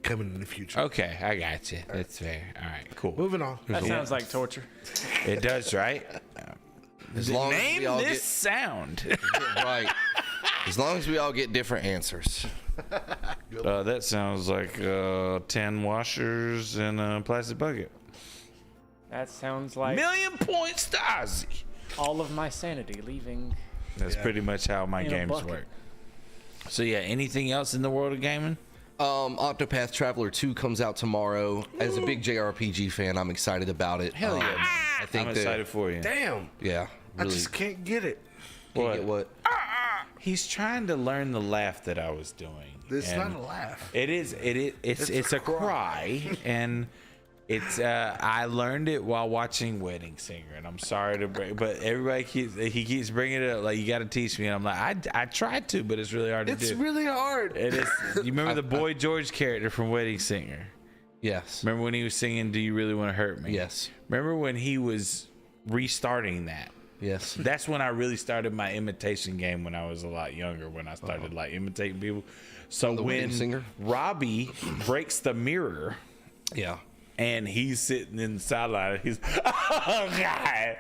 coming in the future. okay. I got you. That's fair. All right, cool. Moving on. That sounds like torture. It does, right? As long as Name we all this get sound. right. As long as we all get different answers. That sounds like 10 washers and a plastic bucket. That sounds like Million points to Ozzy. all of my sanity leaving. That's pretty much how my In a games bucket. work. So yeah, anything else in the world of gaming? Octopath Traveler 2 comes out tomorrow. As a big JRPG fan, I'm excited about it. Hell yeah. I think I'm that, excited for you. Damn. Yeah, I really. just can't get it. Can't get what? He's trying to learn the laugh that I was doing. This is and not a laugh. It is. It's a cry, and it's. I learned it while watching Wedding Singer, and I'm sorry to bring, but everybody keeps bringing it up. Like, you got to teach me, and I'm like, I tried to, but it's really hard to do. It's really hard. It is. You remember the Boy George character from Wedding Singer? Yes. Remember when he was singing "Do You Really Want to Hurt Me"? Yes. Remember when he was restarting that? Yes. That's when I really started my imitation game when I was a lot younger, when I started like imitating people. So The when Wedding Singer? Robbie breaks the mirror Yeah. and he's sitting in the sideline, he's oh god.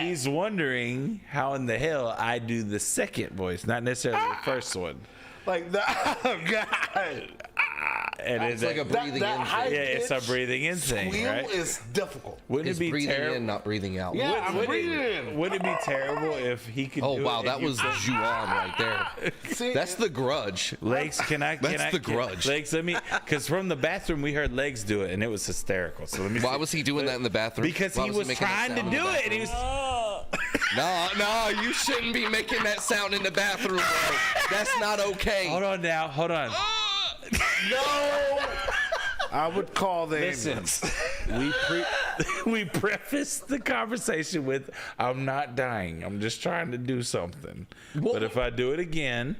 He's wondering how in the hell I do the second voice, not necessarily the first one. Like that. Oh God. And It's like a breathing that in high- thing. yeah, it's a breathing in thing, Squeal right? is difficult. Wouldn't It's it be breathing terrible? in, not breathing out. Yeah, I'm breathing in. Wouldn't it be terrible if he could? Oh do wow, it that and you was could- Juan right there. See, That's the Grudge. Legs, That's the Grudge. Legs, let me, because from the bathroom we heard Legs do it and it was hysterical. So let me. Why see. was he doing that in the bathroom? Because Why he was making that trying to sound in do the it and he was. No, you shouldn't be making that sound in the bathroom, bro. That's not okay. Hold on now, hold on. no. I would call the Listen, ambulance. we prefaced the conversation with, "I'm not dying. I'm just trying to do something. But if I do it again,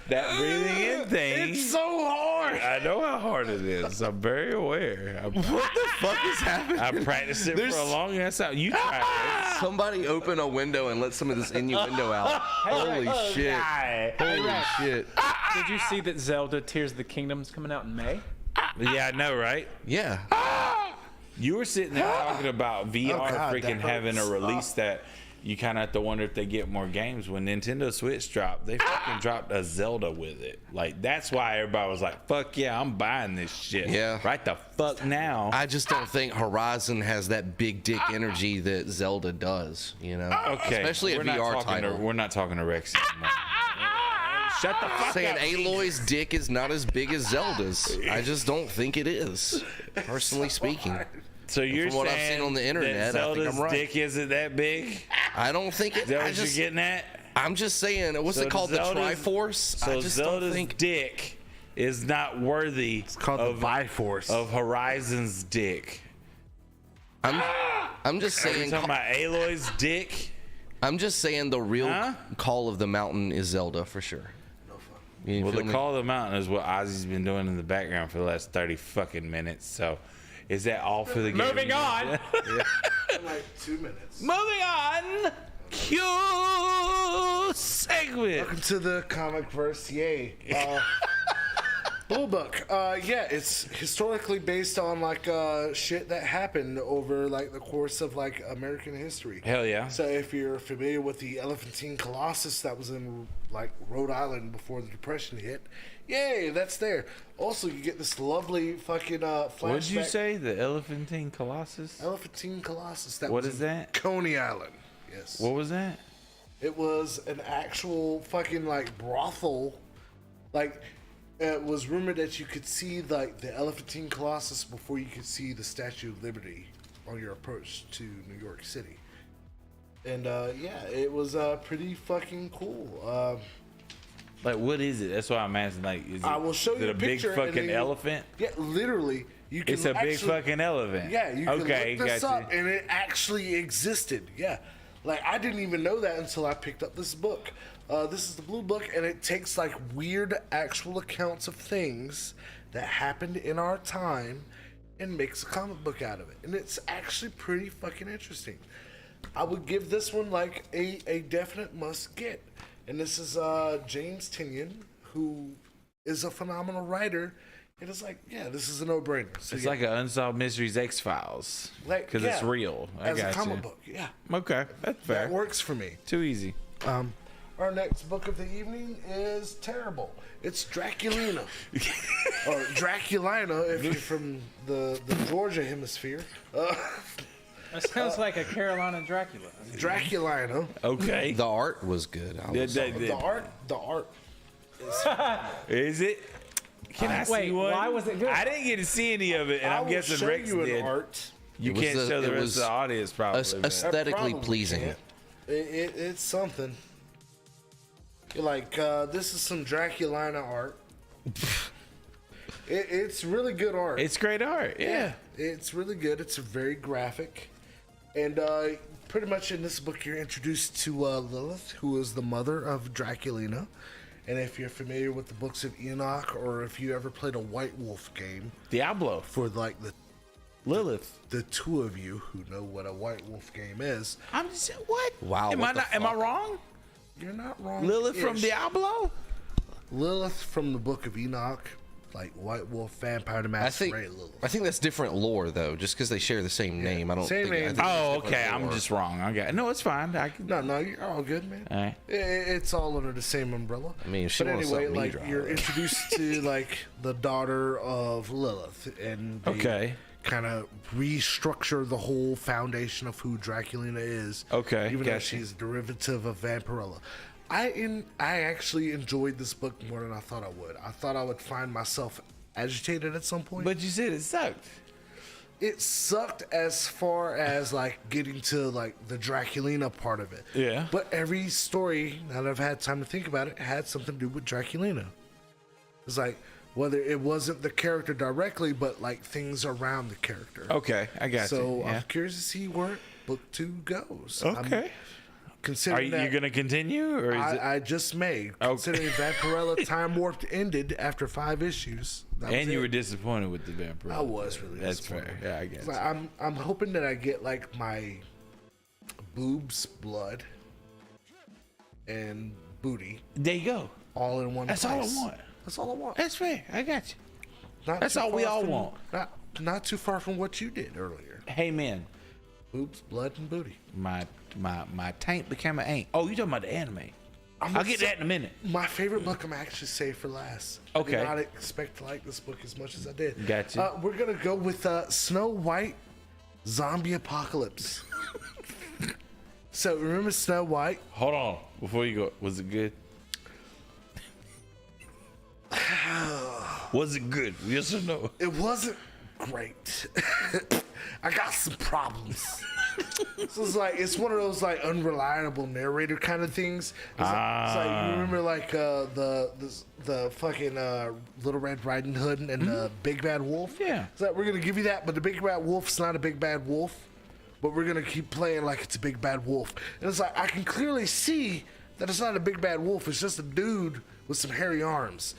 that breathing in thing." It's so hard. I know how hard it is. I'm very aware. What the fuck is happening? I practiced it for a long ass time. You tried Somebody open a window and let some of this innuendo out. Holy shit. Holy shit. Did you see that Zelda Tears of the Kingdom's coming out in May? it. Yeah, I know, right? Yeah. You were sitting there talking about VR God, freaking that having a hurts. release that you kind of have to wonder if they get more games. When Nintendo Switch dropped, they fucking dropped a Zelda with it. Like, that's why everybody was like, fuck yeah, I'm buying this shit. Yeah. Right the fuck now. I just don't think Horizon has that big dick energy that Zelda does, you know? Okay. Especially a we're not VR talking title. we're not talking to Rex anymore. Shut the fuck Saying up. Aloy's dick is not as big as Zelda's. I just don't think it is, personally speaking. So you're From what I've saying seen on the internet, that I think Zelda's I'm right. dick isn't that big? I don't think it. Is that I what just, you're getting at? I'm just saying, what's So it called? Zelda's- The Triforce? So I just don't Zelda's think. dick is not worthy It's called of, the Biforce. of Horizon's dick. I'm just Are you saying. talking about Aloy's dick? I'm just saying the real Huh? Call of the Mountain is Zelda for sure. You Well, feel the me? Call of the Mountain is what Ozzy's been doing in the background for the last 30 fucking minutes. So, is that all for the game? Moving on. Like 2 minutes. Moving on. Q segment. Welcome to the comic verse. Yay. Blue Book. Yeah, it's historically based on like shit that happened over like the course of like American history. Hell yeah. So if you're familiar with the Elephantine Colossus that was in like Rhode Island before the Depression hit, yay, that's there. Also, you get this lovely fucking flashback. What did you say? The Elephantine Colossus? Elephantine Colossus. That What was is in that? Coney Island. Yes. What was that? It was an actual fucking like brothel. Like it was rumored that you could see like the Elephantine Colossus before you could see the Statue of Liberty on your approach to New York City. And yeah, it was pretty fucking cool. Like, what is it? That's why I'm asking. Like, is it, I will show is you it a a big picture and fucking then you- elephant? Yeah, literally, You can It's a big actually- fucking elephant. Yeah, you can okay, look this gotcha. up, and it actually existed. Yeah, like I didn't even know that until I picked up this book. This is the Blue Book, and it takes like weird actual accounts of things that happened in our time and makes a comic book out of it. And it's actually pretty fucking interesting. I would give this one like a definite must get. And this is James Tynion, who is a phenomenal writer. And it's like, yeah, this is a no-brainer. So, It's yeah, like an Unsolved Mysteries X-Files. Because it's yeah, real. I as a got comic you. book, yeah. Okay, that's fair. That works for me. Too easy. Our next book of the evening is terrible. It's Draculina. Or Draculina, if you're from the Georgia hemisphere. That sounds like a Carolina Dracula. Draculina. Okay. The art was good. The art. Is it? Can I Wait, see one? why was it good? I didn't get to see any of it, and I I'm will guessing show Rex you an did. art. You It was can't a- show the it rest was of the audience, probably. man. aesthetically Probably pleasing. can't. It's something. Like, this is some Draculina art. It's really good art. It's great art. Yeah. It's really good. It's very graphic. And pretty much in this book, you're introduced to Lilith, who is the mother of Draculina. And if you're familiar with the books of Enoch, or if you ever played a White Wolf game, Diablo. for like Lilith. the two of you who know what a White Wolf game is, I'm just what? Wow, Am what I the not? Am I fuck? wrong? you're not wrong. Lilith from Diablo. Lilith from the book of Enoch, like White Wolf, Vampire the Masquerade Lilith. I think that's different lore though. Just because they share the same name, I don't Same think. name. I think Oh, it's different okay. I'm lore. just wrong. Okay. No, it's fine. I can. No, you're all good, man. All right. It's all under the same umbrella. I mean, if she but wants anyway, something, me like draw you're it. introduced to like the daughter of Lilith, and they Okay. kind of restructure the whole foundation of who Draculina is. Okay, even though gotcha. she's a derivative of Vampirella. I actually enjoyed this book more than I thought I would. I thought I would find myself agitated at some point. But you said it sucked. It sucked as far as like getting to like the Draculina part of it. Yeah. But every story, now that I've had time to think about it, had something to do with Draculina. It's like whether it wasn't the character directly, but like things around the character. Okay, I got So you. Yeah. I'm curious to see where book 2 goes. Okay. Are Considering you that gonna continue, or is it? I just made, Okay. considering Vampirella Time Warped ended after 5 issues. That was And you it. were disappointed with the vampire. I was really That's disappointed. fair. Yeah, I guess. Like, I'm hoping that I get like my boobs, blood, and booty There you go. all in one That's place. all I want. That's all I want. That's fair. I got you. Not that's too all we far all from- want. Not too far from what you did earlier. Hey man, Boobs, blood, and booty. my taint became an ain't. Oh, you talking about the anime? I'll get to that in a minute. My favorite book I'm actually saved for last. Okay. I did not expect to like this book as much as I did. Gotcha. We're gonna go with Snow White Zombie Apocalypse. So remember Snow White? Hold on, before you go, was it good? Was it good? Yes or no? It wasn't great. I got some problems. So it's one of those like unreliable narrator kind of things. It's like you remember like the fucking Little Red Riding Hood and the Big Bad Wolf. Yeah. It's like we're gonna give you that, but the Big Bad Wolf's not a big bad wolf. But we're gonna keep playing like it's a big bad wolf. And it's like I can clearly see that it's not a big bad wolf. It's just a dude with some hairy arms.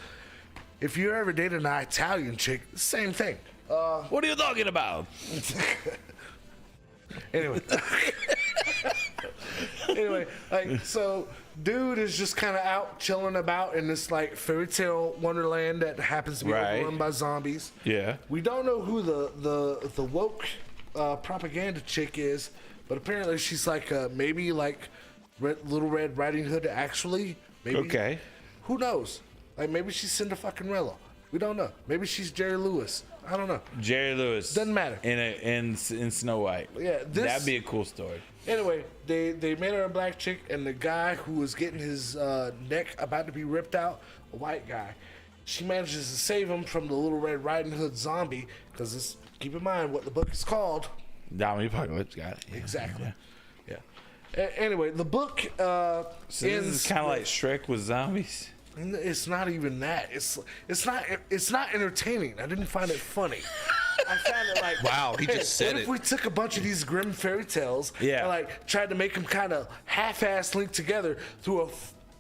If you ever dated an Italian chick, same thing. What are you talking about? Anyway. Anyway, like, so dude is just kind of out chilling about in this like fairy tale wonderland that happens to be Right. overrun by zombies. Yeah. We don't know who the woke propaganda chick is, but apparently she's like maybe like Little Red Riding Hood actually. Maybe. Okay. Who knows? Like maybe she's Cinda fucking Rella. We don't know. Maybe she's Jerry Lewis. I don't know. Jerry Lewis. Doesn't matter. In Snow White. Yeah, That'd be a cool story. Anyway, they made her a black chick, and the guy who was getting his neck about to be ripped out, a white guy, she manages to save him from the Little Red Riding Hood zombie, because keep in mind what the book is called. Zombie Apocalypse got it. Yeah. Exactly. Yeah. Anyway, the book So this ends. is kind of like Shrek with zombies. It's not even that. It's not entertaining. I didn't find it funny. I found it like, Wow, he just said what it. if we took a bunch of these grim fairy tales and like tried to make them kind of half-ass linked together through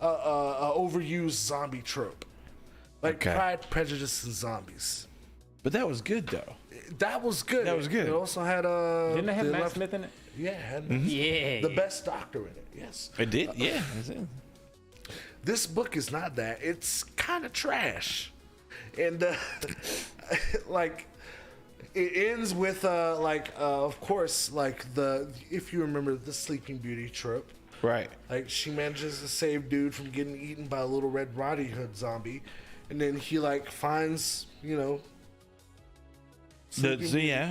a overused zombie trope, like Pride, Prejudice, and Zombies. But that was good though. That was good. That was good. It also had Didn't they have Matt Smith in it? Yeah, it had Yeah. the best doctor in it. Yes. It did. Yeah. That's it. This book is not that. It's kind of trash, and like it ends with of course, like if you remember the Sleeping Beauty trope. Right. Like she manages to save dude from getting eaten by a little Red Riding Hood zombie, and then he like finds Yeah,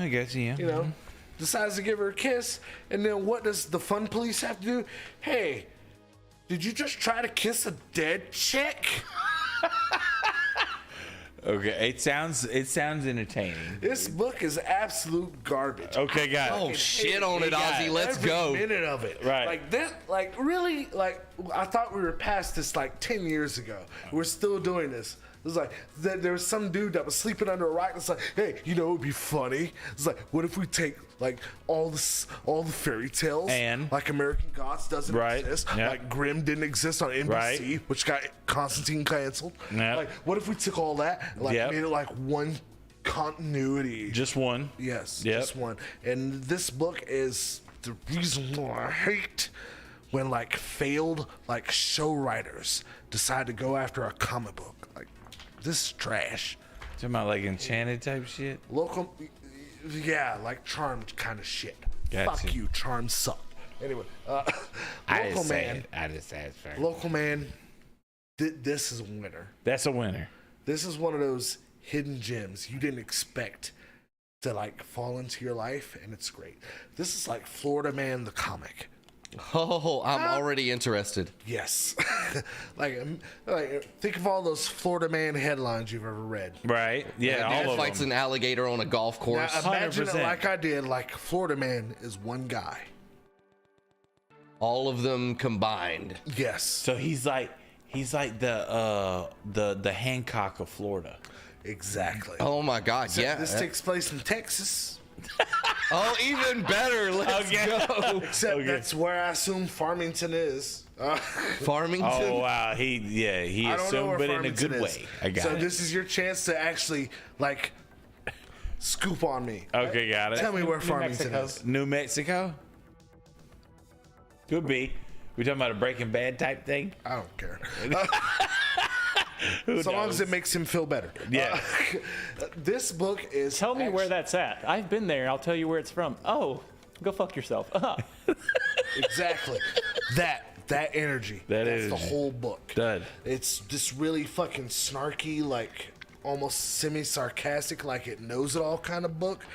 I guess. Yeah. Decides to give her a kiss, and then what does the fun police have to do? Hey, did you just try to kiss a dead chick? Okay. It sounds entertaining. This book is absolute garbage. Okay, got it. Oh, shit on it, Ozzy. Let's Every go. minute of it. Right. Like this, like really, like I thought we were past this like 10 years ago. We're still doing this. It was like there was some dude that was sleeping under a rock. It's like, hey, it would be funny. It's like, what if we take like all the fairy tales And like American Gods doesn't exist, Yep. like Grimm didn't exist on NBC, which got Constantine canceled. Yep. Like, what if we took all that and like made it like one continuity? Just one. Yes, Yep. just one. And this book is the reason why I hate when like failed like show writers decide to go after a comic book. Like, this is trash. Talking about like enchanted type shit. Local, yeah, like Charmed kind of shit. Gotcha. Fuck you, Charmed suck. Anyway, Local Man. I just said it's fair. Local Man. This is a winner. That's a winner. This is one of those hidden gems you didn't expect to like fall into your life, and it's great. This is like Florida Man the comic. Oh, I'm already interested. Yes. like think of all those Florida Man headlines you've ever read. Right. Yeah. Dude All of fights them. an alligator on a golf Now course. imagine it 100%. like I did. Like Florida Man is one guy. All of them combined. Yes. So he's like the Hancock of Florida. Exactly. Oh my God! Except yeah. This takes place in Texas. Oh, even better. Let's go. Except that's where I assume Farmington is. Farmington. Oh wow. He I don't know where assumed, but in a Farmington good is. way. I got so it. this is your chance to actually like scoop on me. Okay, got it. Tell me where New Farmington Mexico. is. New Mexico. Could be. We talking about a Breaking Bad type thing? I don't care. Who So long knows? as it makes him feel better. Yeah. This book is. Tell me where that's at. I've been there. I'll tell you where it's from. Oh, go fuck yourself. Exactly. That energy. That That's the energy. whole book. Done. It's just really fucking snarky, like almost semi-sarcastic, like it knows it all kind of book,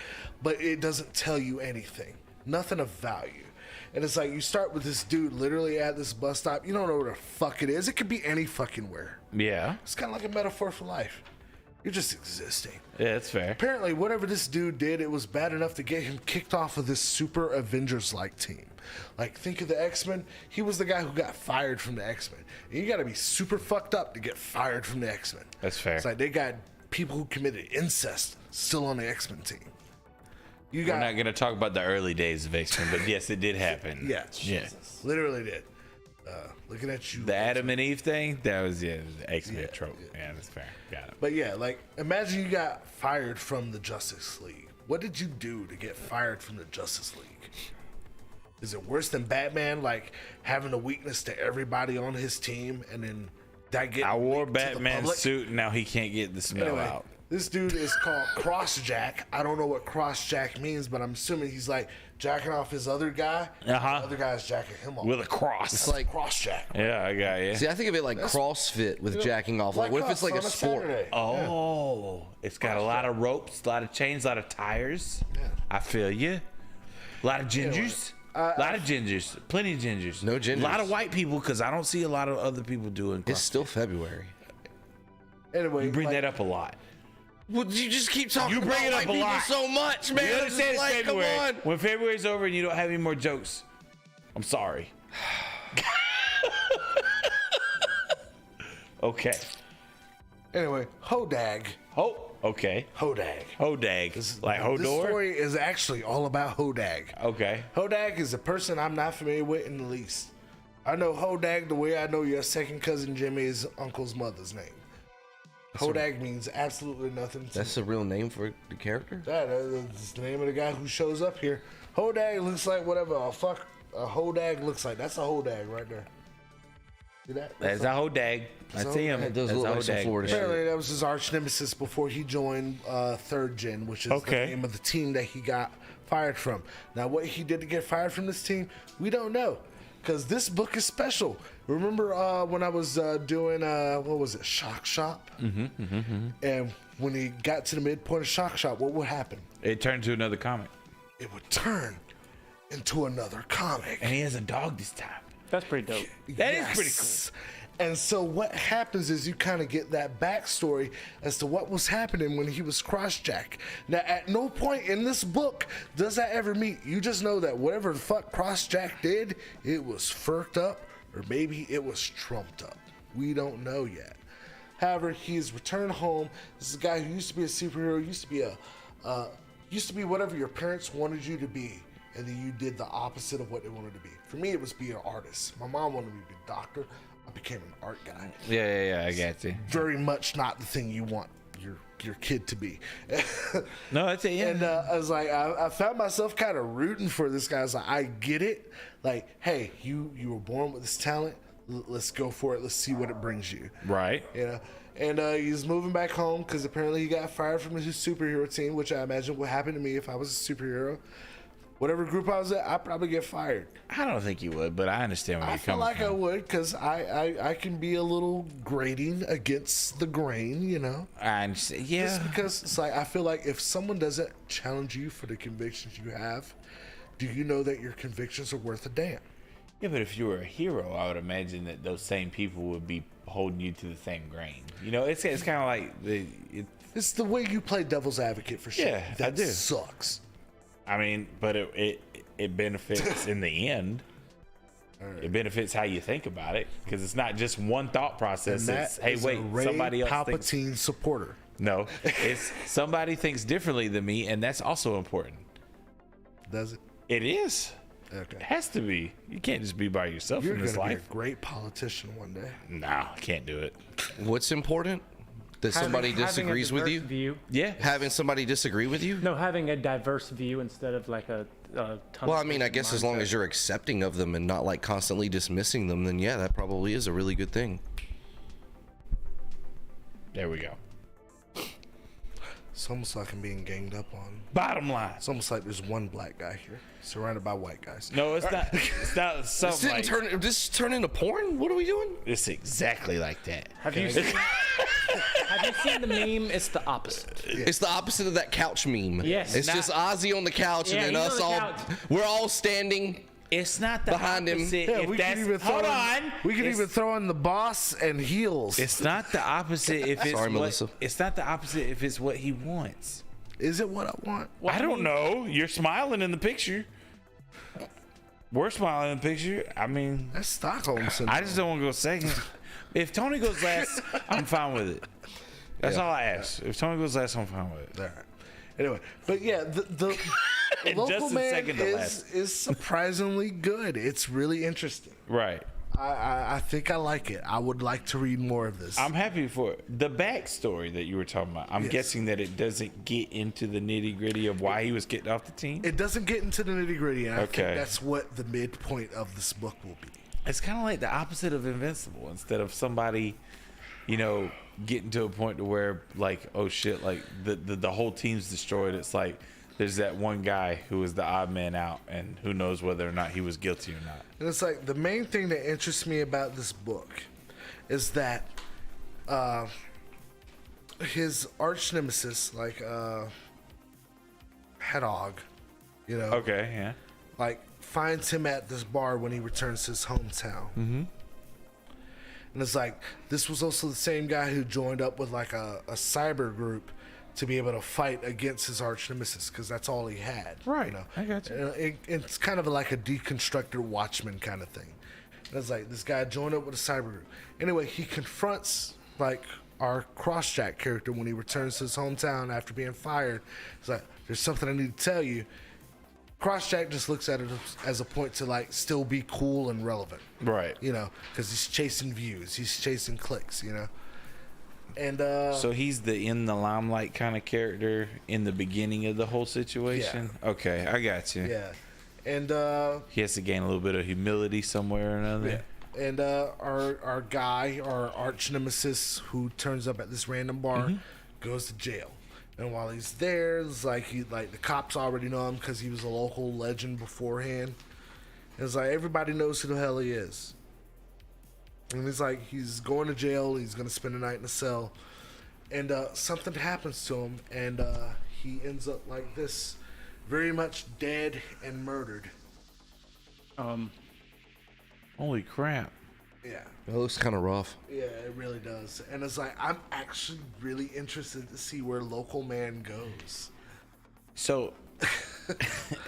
but it doesn't tell you anything. Nothing of value. And it's like you start with this dude literally at this bus stop. You don't know where the fuck it is. It could be any fucking where. Yeah. It's kind of like a metaphor for life. You're just existing. Yeah, that's fair. Apparently, whatever this dude did, it was bad enough to get him kicked off of this super Avengers-like team. Like, think of the X-Men. He was the guy who got fired from the X-Men. And you gotta be super fucked up to get fired from the X-Men. That's fair. It's like they got people who committed incest still on the X-Men team. You We're got, not gonna talk about the early days of X-Men, but yes, it did happen. yeah, Yeah. literally did. Looking at you. The Adam and Eve thing, that was the X-Men trope. Yeah, that's fair. Got it. But yeah, like, imagine you got fired from the Justice League. What did you do to get fired from the Justice League? Is it worse than Batman, like, having a weakness to everybody on his team, and then that get I wore leaked to the Batman's public? suit, and now he can't get the smell Anyway, out. this dude is called Crossjack. I don't know what Crossjack means, but I'm assuming he's, like, jacking off his other guy. Uh-huh. The other guy's jacking him off. With a cross. It's like Crossjack. Yeah, I got you. See, I think of it like CrossFit with jacking off. Like, what if it's like a us on sport? Saturday. Oh, it's got a lot of ropes, a lot of chains, a lot of tires. Yeah. I feel you. A lot of gingers. A lot of gingers. Plenty of gingers. No gingers. A lot of white people, because I don't see a lot of other people doing It's CrossFit. still February. Anyway, You bring like, that up a lot. Well, you just keep talking You bring about it up white a people lot. so much, man. You It's understand it's like, February. Come on. When February's over and you don't have any more jokes, I'm sorry. Okay. Anyway, Hodag. Oh, Okay. Hodag. Hodag. Like This Hodor? story is actually all about Hodag. Okay. Hodag is a person I'm not familiar with in the least. I know Hodag the way I know your second cousin Jimmy's uncle's mother's name. Hodag means absolutely nothing to That's me. the real name for the character? That's the name of the guy who shows up here. Hodag looks like whatever a Hodag looks like. That's a Hodag right there. See that? That's a Hodag. I see him. It does That's look a like some Hodag. Florida shit. Apparently that was his arch nemesis before he joined Third Gen, which is Okay. the name of the team that he got fired from. Now, what he did to get fired from this team, we don't know, because this book is special. Remember when I was doing what was it, Shock Shop? And when he got to the midpoint of Shock Shop, what would happen? It turned to another comic. It would turn into another comic. And he has a dog this time. That's pretty dope. That is pretty cool. And so what happens is you kind of get that backstory as to what was happening when he was cross-jacked. Now, at no point in this book does that ever meet. You just know that whatever the fuck cross-jack did, it was furked up, or maybe it was trumped up. We don't know yet. However, he has returned home. This is a guy who used to be a superhero, used to be whatever your parents wanted you to be, and then you did the opposite of what they wanted to be. For me, it was being an artist. My mom wanted me to be a doctor. I became an art guy. Yeah, I got you. Very much not the thing you want your kid to be. No, that's it. Yeah. And I was like, I found myself kind of rooting for this guy. I was like, I get it. Like, hey, you were born with this talent. Let's go for it. Let's see what it brings you. Right. You know? And he's moving back home because apparently he got fired from his superhero team, which I imagine would happen to me if I was a superhero. Whatever group I was at, I'd probably get fired. I don't think you would, but I understand where I you're feel coming like from. I would because I can be a little grating against the grain, you know? I understand. Yeah. Just because it's like I feel like if someone doesn't challenge you for the convictions you have, do you know that your convictions are worth a damn? Yeah, but if you were a hero, I would imagine that those same people would be holding you to the same grain. You know, it's kind of like It's the way you play devil's advocate for shit. Yeah, that I do. Sucks. I mean, but it benefits in the end. Right. It benefits how you think about it because it's not just one thought process. And It's that hey, is wait, a Ray somebody else thinks. Palpatine supporter. No, it's somebody thinks differently than me, and that's also important. Does it? It is. Okay. It has to be. You can't just be by yourself You're in gonna this be life. a great politician one day. No, I can't do it. What's important? That somebody Having a disagrees with diverse you? View. Yeah. Having somebody disagree with you? No, having a diverse view instead of like a ton Well, I of mean, I fixed guess as long mindset. as you're accepting of them and not like constantly dismissing them, then yeah, that probably is a really good thing. There we go. It's almost like I'm being ganged up on. Bottom line. It's almost like there's one black guy here, surrounded by white guys. No, it's not. It's not This something didn't like. turn. This turn into porn. What are we doing? It's exactly like that. Have you seen the meme? It's the opposite. It's the opposite of that couch meme. Yes. It's just Ozzy on the couch Yeah, and then he's us on the all. couch. We're all standing. It's not the Behind him. opposite. Yeah, if we that's, could even throw hold in, on. We could It's- even throw in the boss and heels. It's not the opposite if it's Sorry, what, Melissa. It's not the opposite if it's what he wants. Is it what I want? I don't know. You're smiling in the picture. We're smiling in the picture. I mean, That's Stockholm syndrome. I just don't want to go second. If Tony goes last, I'm fine with it. That's all I ask. If Tony goes last, I'm fine with it. All right. Anyway, but yeah, the local Justin man second to last. is surprisingly good. It's really interesting. Right. I think I like it. I would like to read more of this. I'm happy for it. The backstory that you were talking about. I'm Yes. guessing that it doesn't get into the nitty gritty of why he was getting off the team. It doesn't get into the nitty gritty, and I Okay. think that's what the midpoint of this book will be. It's kind of like the opposite of Invincible. Instead of somebody, getting to a point to where like, oh shit, like the whole team's destroyed. It's like there's that one guy who was the odd man out, and who knows whether or not he was guilty or not. And it's like the main thing that interests me about this book is that his arch nemesis, like Hedog, Okay, yeah. like finds him at this bar when he returns to his hometown. Mm-hmm. And it's like this was also the same guy who joined up with like a cyber group to be able to fight against his arch nemesis because that's all he had. Right. I got you. It's kind of like a deconstructed Watchmen kind of thing. And it's like this guy joined up with a cyber group. Anyway, he confronts like our Crossjack character, when he returns to his hometown after being fired, it's like, there's something I need to tell you. Crossjack just looks at it as a point to like still be cool and relevant, Right. you know, because he's chasing views, he's chasing clicks, you know. And So he's the in the limelight kind of character in the beginning of the whole situation. Yeah. Okay, I got you. yeah, and He has to gain a little bit of humility somewhere or another. yeah. And our guy, our arch nemesis, who turns up at this random bar, goes to jail. And while he's there, it's like the cops already know him because he was a local legend beforehand. And it's like everybody knows who the hell he is. And he's like, he's going to jail. He's gonna spend the night in a cell, and something happens to him, and he ends up like this, very much dead and murdered. Holy crap. Yeah. It looks kind of rough. Yeah, it really does. And it's like, I'm actually really interested to see where Local Man goes. So,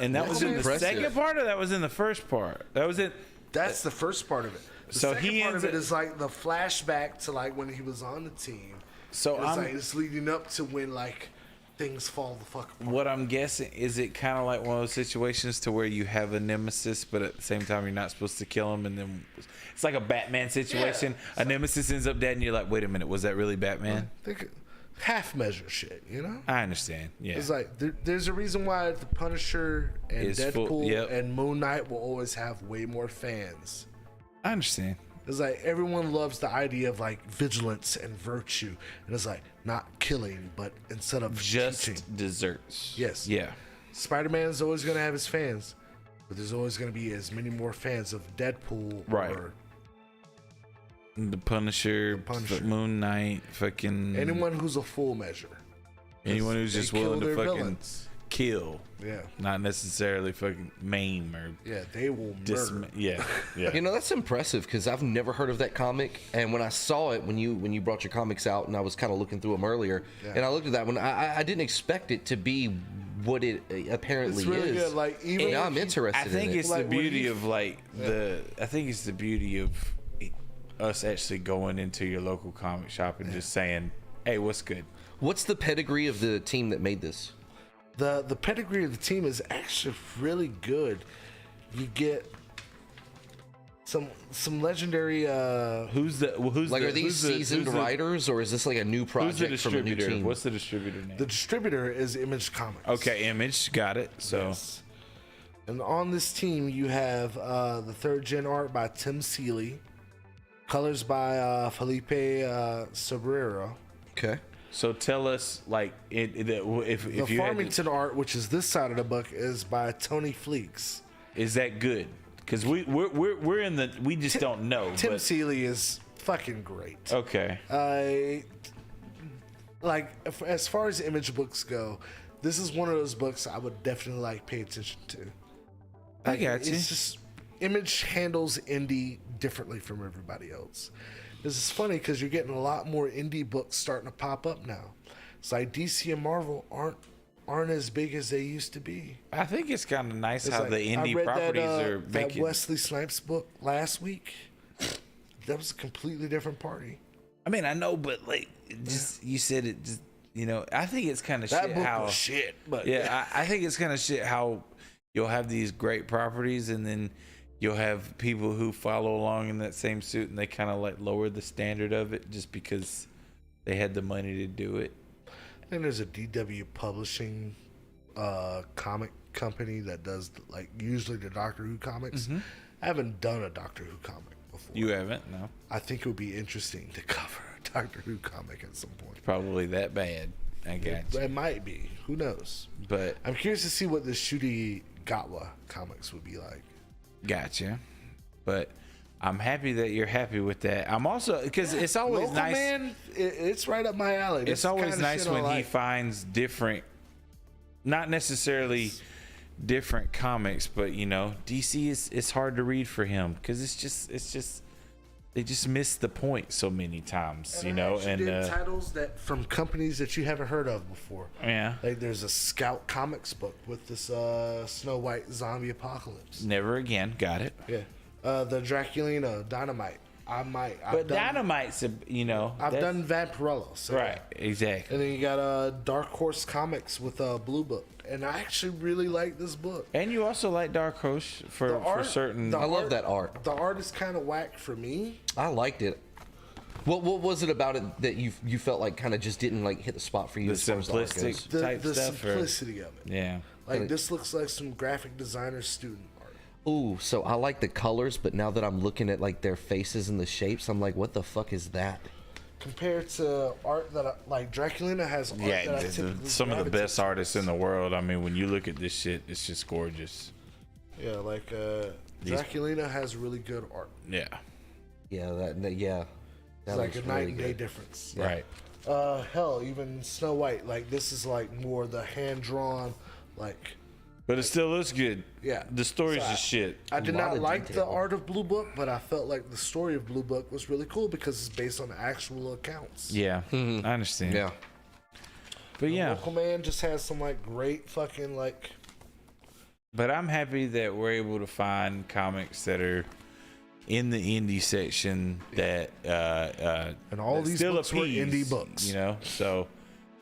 and that was in the impressive. second part, or that was in the first part? That was it. That's the first part of it. The So second he part of ends it up- is like the flashback to like when he was on the team. So It's like it's leading up to when like things fall the fuck apart. what I'm guessing is it kind of like one of those situations to where you have a nemesis, but at the same time you're not supposed to kill him, and then it's like a Batman situation. A nemesis ends up dead, and you're like, wait a minute, was that really Batman? Think half measure shit, you know? I understand. Yeah. It's like there's a reason why the Punisher and Is Deadpool full- yep. and Moon Knight will always have way more fans. I understand. It's like everyone loves the idea of like vigilance and virtue, and it's like not killing, but instead of Just teaching. desserts. Yes. Yeah. Spider-Man is always gonna have his fans, but there's always gonna be as many more fans of Deadpool Right. or The Punisher, Punisher. Moon Knight, fucking anyone who's a full measure. anyone who's They just kill willing to their fucking villains. kill, Yeah, not necessarily fucking maim or yeah, they will murder. yeah, yeah. You know, that's impressive because I've never heard of that comic. And when I saw it, when you brought your comics out, and I was kind of looking through them earlier, Yeah. and I looked at that one, I didn't expect it to be what it apparently It's really is. good. Like even Now I'm if you- interested I think in it. it's Like, the when beauty you- of like I think it's the beauty of us actually going into your local comic shop and just saying, "Hey, what's good?" What's the pedigree of the team that made this? the pedigree of the team is actually really good. You get some legendary. Who's Like, the, are these who's the- seasoned who's the- writers, or is this like a new Who's the project from a new distributor? team? What's the distributor name? The distributor is Image Comics. Okay, Image, got it. So Yes. And on this team, you have the third gen art by Tim Seeley, colors by Felipe Sobrero. Okay. so tell us like if The you had to, Farmington art, which is this side of the book, is by Tony Fleeks. is that good? Because we're in the we just don't know. Tim but, Seeley is fucking great. okay. Like as far as Image books go, this is one of those books I would definitely like pay attention to. I got you. It's just Image handles indie differently from everybody else. This is funny because you're getting a lot more indie books starting to pop up now. It's like DC and Marvel aren't as big as they used to be. I think it's kind of nice It's how like, the I indie read properties that, are that making. Wesley Snipes book last week. That was a completely different party. I mean, I know, but like, it just you said it. Just I think it's kind of That shit book how. was shit, but Yeah, I think it's kind of shit how you'll have these great properties and then you'll have people who follow along in that same suit and they kind of like lower the standard of it just because they had the money to do it. And there's a DW Publishing comic company that does like usually the Doctor Who comics. I haven't done a Doctor Who comic before. You haven't? No. I think it would be interesting to cover a Doctor Who comic at some point. Probably that bad. I got you. It might be. Who knows? But I'm curious to see what the Shuti Gatwa comics would be like. gotcha. But I'm happy that you're happy with that. I'm also because it's always Local nice. Man, it's right up my alley. It's That's the always kind of nice shit I when he like. finds different, not necessarily different comics, but DC it's hard to read for him because it's just they just miss the point so many times, I actually did and titles that from companies that you haven't heard of before. yeah, Like there's a Scout Comics book with this Snow White zombie apocalypse. never again. Got it. Yeah. The Draculino Dynamite I might. But Dynamite's, I've done Vampirella. So right, exactly. And then you got Dark Horse Comics with Blue Book, and I actually really like this book. And you also like Dark Horse for certain. I love that art. The art is kind of whack for me. I liked it. What was it about it that you felt like kind of just didn't like hit the spot for you? The as far as the art simplistic goes? type The stuff. simplicity of it. Yeah. Like this looks like some graphic designer student art. Ooh, so I like the colors, but now that I'm looking at like their faces and the shapes, I'm like, what the fuck is that? Compared to art that Draculina has art that I typically some of the gravitate best artists in the world. I mean, when you look at this shit, it's just gorgeous. Yeah, like Draculina has really good art. Yeah. Yeah, It's like a night and day difference. Right. Hell, even Snow White, like this is like more the hand drawn, like. But it still looks good. Yeah. The story's So just shit. I did lot not of like detail. the art of Blue Book, but I felt like the story of Blue Book was really cool because it's based on actual accounts. Yeah. I understand. Yeah. But yeah. Local Man just has some like great fucking like. But I'm happy that we're able to find comics that are in the indie section that And all that these still books were appease, indie books. So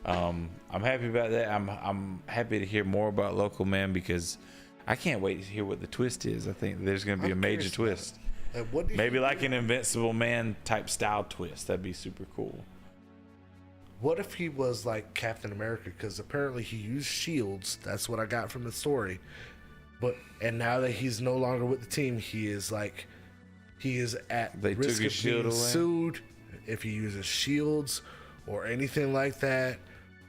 I'm happy about that. I'm happy to hear more about Local Man because I can't wait to hear what the twist is. I think there's going to be I'm a major curious about twist. And what do you Maybe think- like an Invincible Man type style twist. That'd be super cool. What if he was like Captain America? Because apparently he used shields. That's what I got from the story. And now that he's no longer with the team, he is at They risk took his of shield being away? sued if he uses shields or anything like that,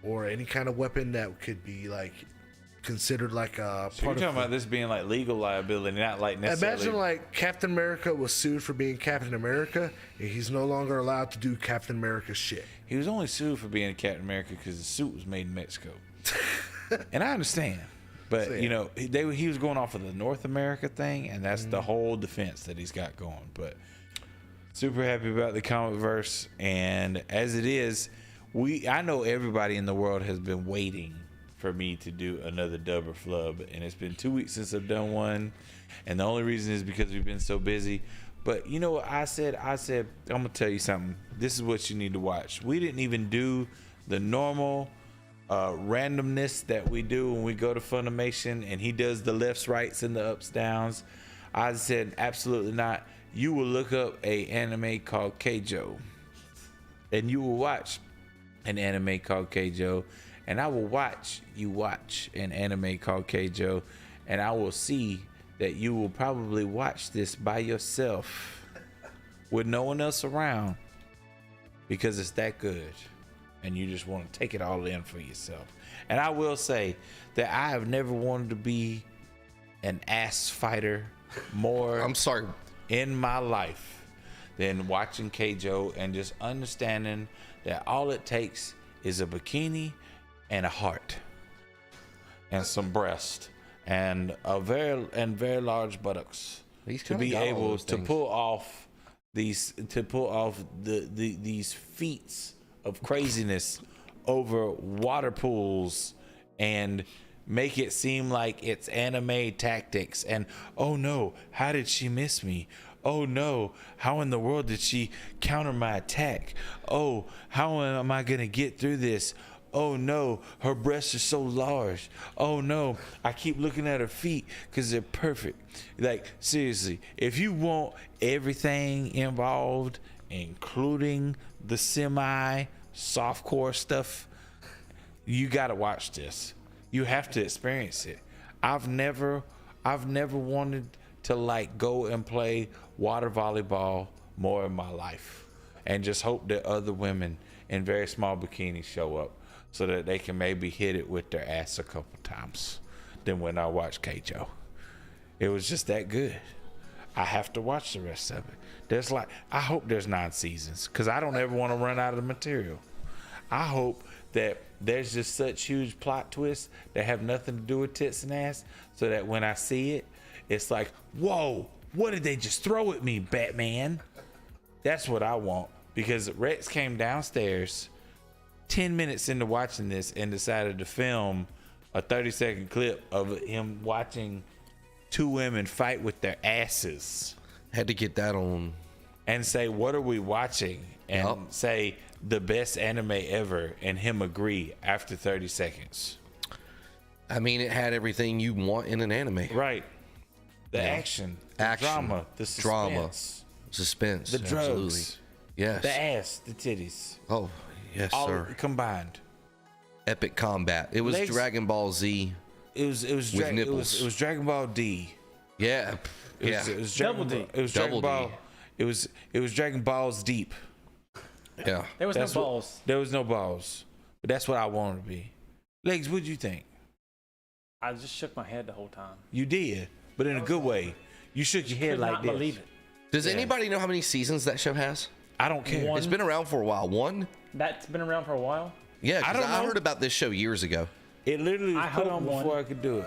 or any kind of weapon that could be like considered like a So you're part talking of. about this being like legal liability, not like necessarily. Imagine like Captain America was sued for being Captain America, and he's no longer allowed to do Captain America shit. He was only sued for being Captain America because the suit was made in Mexico. And I understand. But, he was going off of the North America thing, and that's the whole defense that he's got going. But super happy about the comic verse. And as it is, I know everybody in the world has been waiting for me to do another dub or flub. And it's been 2 weeks since I've done one. And the only reason is because we've been so busy. But you know what I said? I'm going to tell you something. This is what you need to watch. We didn't even do the normal randomness that we do when we go to Funimation and he does the lefts, rights, and the ups, downs. I said, absolutely not. You will look up a anime called Keijo. And you will watch an anime called Keijo. And I will watch you watch an anime called Keijo. And I will see that you will probably watch this by yourself with no one else around because it's that good and you just want to take it all in for yourself. And I will say that I have never wanted to be an ass fighter more I'm sorry. in my life than watching Keijo and just understanding that all it takes is a bikini and a heart and some breast and very large buttocks He's to kinda be got all able those to things. pull off these feats of craziness over water pools and make it seem like it's anime tactics and oh no, how did she miss me? Oh no, how in the world did she counter my attack? Oh, how am I gonna get through this? Oh no, her breasts are so large. Oh no, I keep looking at her feet because they're perfect. Like, seriously, if you want everything involved, including the semi-softcore stuff, you gotta watch this. You have to experience it. I've never wanted to like go and play water volleyball more in my life and just hope that other women in very small bikinis show up so that they can maybe hit it with their ass a couple times than when I watched Keijo. It was just that good. I have to watch the rest of it. I hope there's 9 seasons because I don't ever want to run out of the material. I hope that there's just such huge plot twists that have nothing to do with tits and ass so that when I see it, it's like, whoa, what did they just throw at me, Batman? That's what I want because Rex came downstairs 10 minutes into watching this and decided to film a 30-second clip of him watching 2 women fight with their asses. Had to get that on and say, what are we watching? And Yup. say the best anime ever, and him agree after 30 seconds. I mean, it had everything you want in an anime. Right. The action, the drama, the suspense, suspense, the drugs, absolutely. Yes. the ass, the titties, Oh, yes, all sir. combined. Epic combat. It was Legs- Dragon Ball Z. It was nipples. it was Dragon Ball D. Yeah. Yeah. It was Dragon Double D. Ball, it was Double Dragon D. Ball. It was Dragon Balls Deep. Yeah. There was That's no what- balls. There was no balls, but that's what I wanted to be. Legs, what'd you think? I just shook my head the whole time. You did, but in a good way. You shook your head Could like not this. believe it. Does anybody know how many seasons that show has? I don't care. One. It's been around for a while. One? That's been around for a while. Yeah, I 'cause don't I know. heard about this show years ago. It literally was I put hope on one. before I could do it.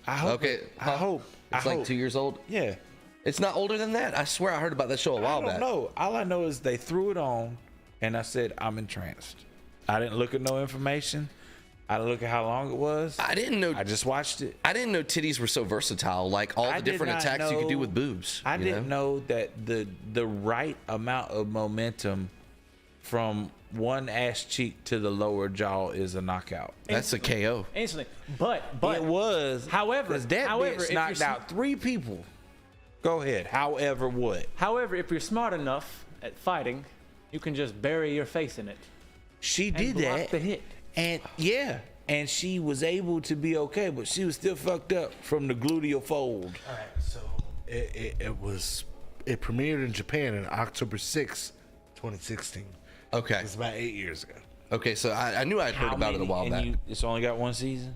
I hope. Okay. I hope. It's I like hope. 2 years old. Yeah. It's not older than that. I swear I heard about that show a while I don't back. know. All I know is they threw it on, and I said I'm entranced. I didn't look at no information. I didn't look at how long it was. I didn't know. I just watched it. I didn't know titties were so versatile. Like all I the did different not attacks you could do know- with boobs. I you didn't know that the right amount of momentum from one ass cheek to the lower jaw is a knockout. That's a KO. Instantly. But It was. However- 'cause that however, bitch if knocked you're out 3 people. Go ahead. However, what? However, if you're smart enough at fighting, you can just bury your face in it She and did block that. the hit. And yeah, and she was able to be okay, but she was still fucked up from the gluteal fold. All right, so it premiered in Japan on October 6th, 2016. Okay. It's about 8 years ago. Okay. So I knew I'd heard about it a while back. It's only got 1 season.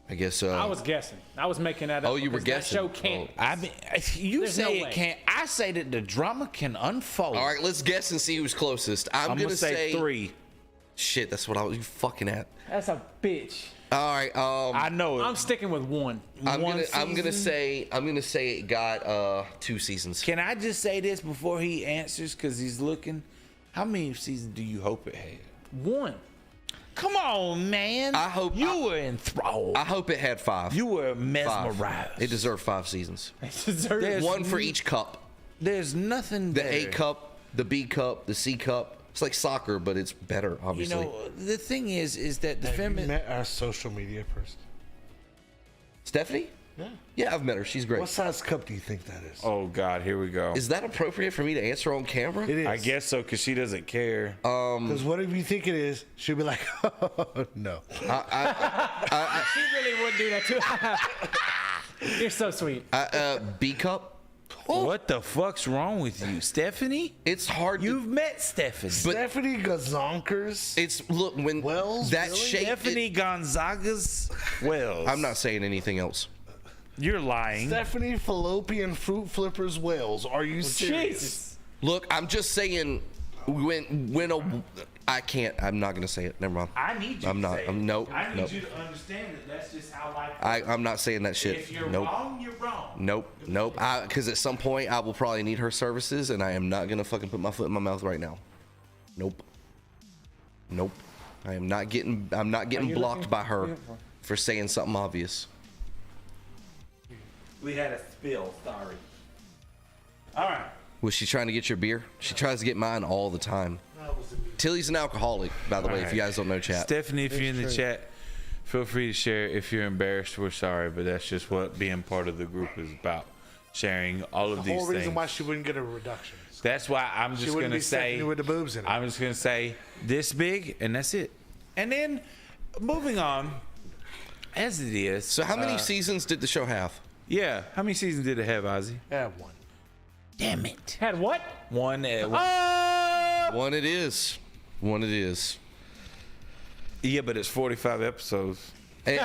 I guess. I was guessing. I was making that up. Oh, you were because guessing. That show can't. I mean, you There's say no it way. can't. I say that the drama can unfold. All right. Let's guess and see who's closest. I'm I'm gonna say 3. Shit. That's what I was. You fucking at. That's a bitch. All right. I know it. I'm sticking with 1. I'm one gonna season? say it got 2 seasons. Can I just say this before he answers? Because he's looking. How many seasons do you hope it had? 1. Come on, man. I hope- you were enthralled. I hope it had 5. You were 5. mesmerized. It deserved 5 seasons. There's One for each cup. There's nothing The better. A cup, the B cup, the C cup. It's like soccer, but it's better, You obviously. know, the thing is that the Have you feminine. met our social media person? Stephanie? Yeah. Yeah, I've met her. She's great. What size cup do you think that is? Oh God, here we go. Is that appropriate for me to answer on camera? It is. I guess so, because she doesn't care. Because whatever you think it is, she'll be like, oh, no. She really would do that too. You're so sweet. B cup? What the fuck's wrong with you, Stephanie? It's hard You've met Stephanie. Stephanie Gazonkers. It's look when Wells, that really? shape. Stephanie Gonzaga's Wells. I'm not saying anything else. You're lying. Stephanie Fallopian Fruit Flippers Wells. Are you serious? Jesus. Look, I'm just saying when a I can't. I'm not gonna say it. Never mind. I need you I'm to not. say I'm it. nope. I need Nope. you to understand that that's just how life I'm not saying that shit. If you're Nope. wrong, you're wrong. Nope. Nope. Because at some point I will probably need her services, and I am not gonna fucking put my foot in my mouth right now. Nope. Nope. I'm not getting you blocked looking by her beautiful? for saying something obvious. We had a spill. Sorry. All right. Was she trying to get your beer? She tries to get mine all the time. Tilly's an alcoholic, by the way, if you guys don't know, chat. Stephanie, if you're in the chat, feel free to share. If you're embarrassed, we're sorry, but that's just what being part of the group is about. Sharing all of The these whole things. reason why she wouldn't get a reduction. That's why I'm She just wouldn't gonna be say Stephanie with the boobs in it. I'm just gonna say this big, and that's it. And then moving on, as it is. So how many seasons did the show have? Yeah, how many seasons did it have, Ozzy? Yeah, one. Damn it. Had what? One. One it is. One it is. Yeah, but it's 45 episodes. There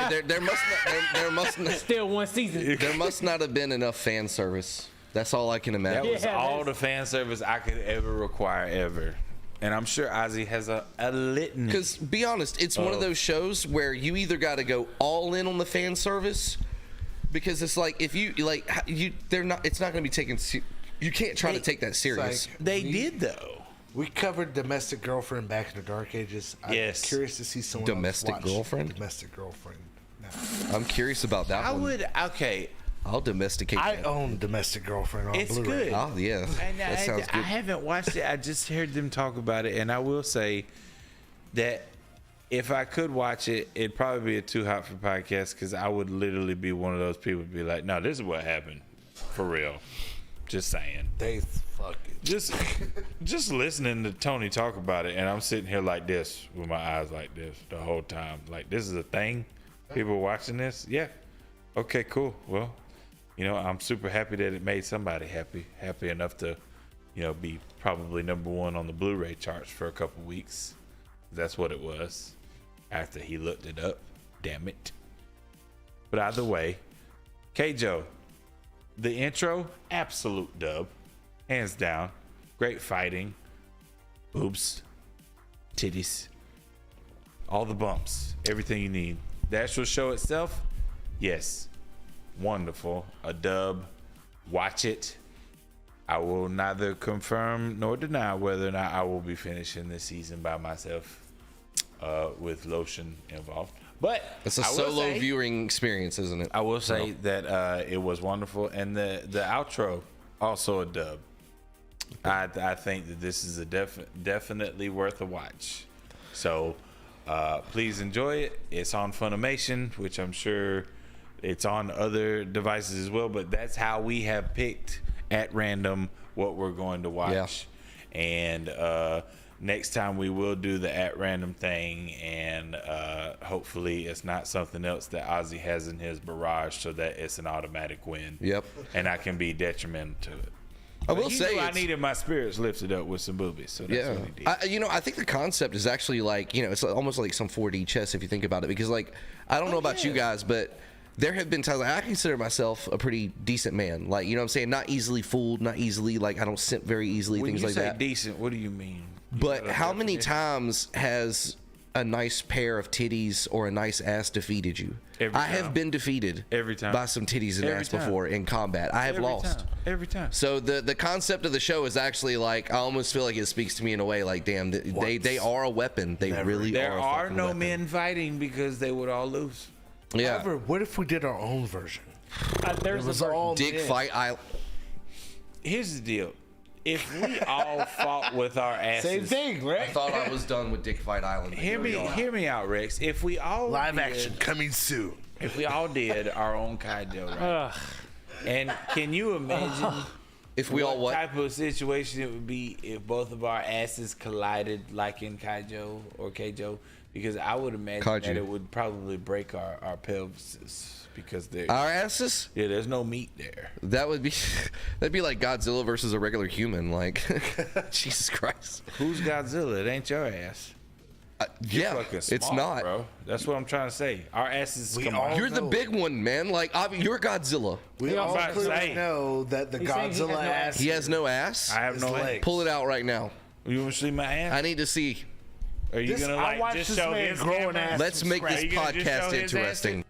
Still 1 season. must not have been enough fan service. That's all I can That imagine. was all the fan service I could ever require ever. And I'm sure Ozzy has a litany. Because be honest, it's one of those shows where you either got to go all in on the fan service, because it's like if you like they're not. It's not going to be taken. You can't try to take that serious. like- They did though. We covered Domestic Girlfriend back in the Dark Ages. I'm Yes. curious to see someone Domestic else watch Girlfriend? Domestic Girlfriend. No. I'm curious about that I one. would. Okay, I'll domesticate I that. own Domestic Girlfriend on It's Blu-ray. good. Oh, yeah. And That sounds I good. haven't watched it. I just heard them talk about it, and I will say that if I could watch it, it'd probably be a Too Hot for Podcast because I would literally be one of those people to be like, no, this is what happened. For real. Just saying. They fucking. Just listening to Tony talk about it, and I'm sitting here like this with my eyes like this the whole time. Like, this is a thing? People watching this? Yeah. Okay, cool. Well, I'm super happy that it made somebody happy enough to, be probably number one on the Blu-ray charts for a couple weeks. That's what it was after he looked it up. Damn it. But either way, K-Joe, the intro, absolute dub. Hands down. Great fighting. Boobs. Titties. All the bumps. Everything you need. The actual show itself, yes. Wonderful. A dub. Watch it. I will neither confirm nor deny whether or not I will be finishing this season by myself with lotion involved. But It's a I will solo say- viewing experience, isn't it? I will say that it was wonderful, and the outro also a dub. I think that this is a definitely worth a watch. So please enjoy it. It's on Funimation, which I'm sure it's on other devices as well. But that's how we have picked at random what we're going to watch. Yeah. And next time we will do the at random thing, and hopefully it's not something else that Ozzy has in his barrage, so that it's an automatic win. Yep. And I can be detrimental to it. I will He say knew I it's- needed my spirits lifted up with some boobies, so that's what he did. I think the concept is actually like, it's almost like some 4D chess if you think about it, because like, I don't know about you guys, but there have been times, like, I consider myself a pretty decent man. Like, you know what I'm saying? Not easily fooled, not easily, like, I don't simp very easily, When things you like say that. decent, what do you mean? You But got a how many definition? times has a nice pair of titties or a nice ass defeated you? Every I have time. been defeated Every time. by some titties and Every ass time. before in combat. I have Every lost. time. Every time. So the concept of the show is actually like, I almost feel like it speaks to me in a way like, damn, they are a weapon. They really There are a are fucking no weapon. men fighting because they would all lose. Yeah. However, what if we did our own version? There's It was a version. all Dick men. fight. Here's the deal. If we all fought with our asses, Same thing, I right? thought I was done with Dick Fight Island. Hear me out, Rex. If we all Live did- action coming soon. If we all did our own Kaido, right? And can you imagine If we all what? type of situation it would be if both of our asses collided, like in Kaijo or Keijo? Because I would imagine Kaiju. that it would probably break our pelvises because Our asses? there's no meat there. That'd be like Godzilla versus a regular human. Like, Jesus Christ. Who's Godzilla? It ain't your ass. You're Yeah, fucking it's smart, not. bro. That's what I'm trying to say. Our asses We come all- on. You're the know. big one, man. Like, you're Godzilla. We all about to clearly say. know that the He's saying he has Godzilla no ass. He has no ass. I have his no legs. legs. Pull it out right now. You want to see my ass? I need to see. Are you This- gonna I like watched just this show man his grow an camera? ass. Let's make Are this you gonna just show podcast his ass? interesting.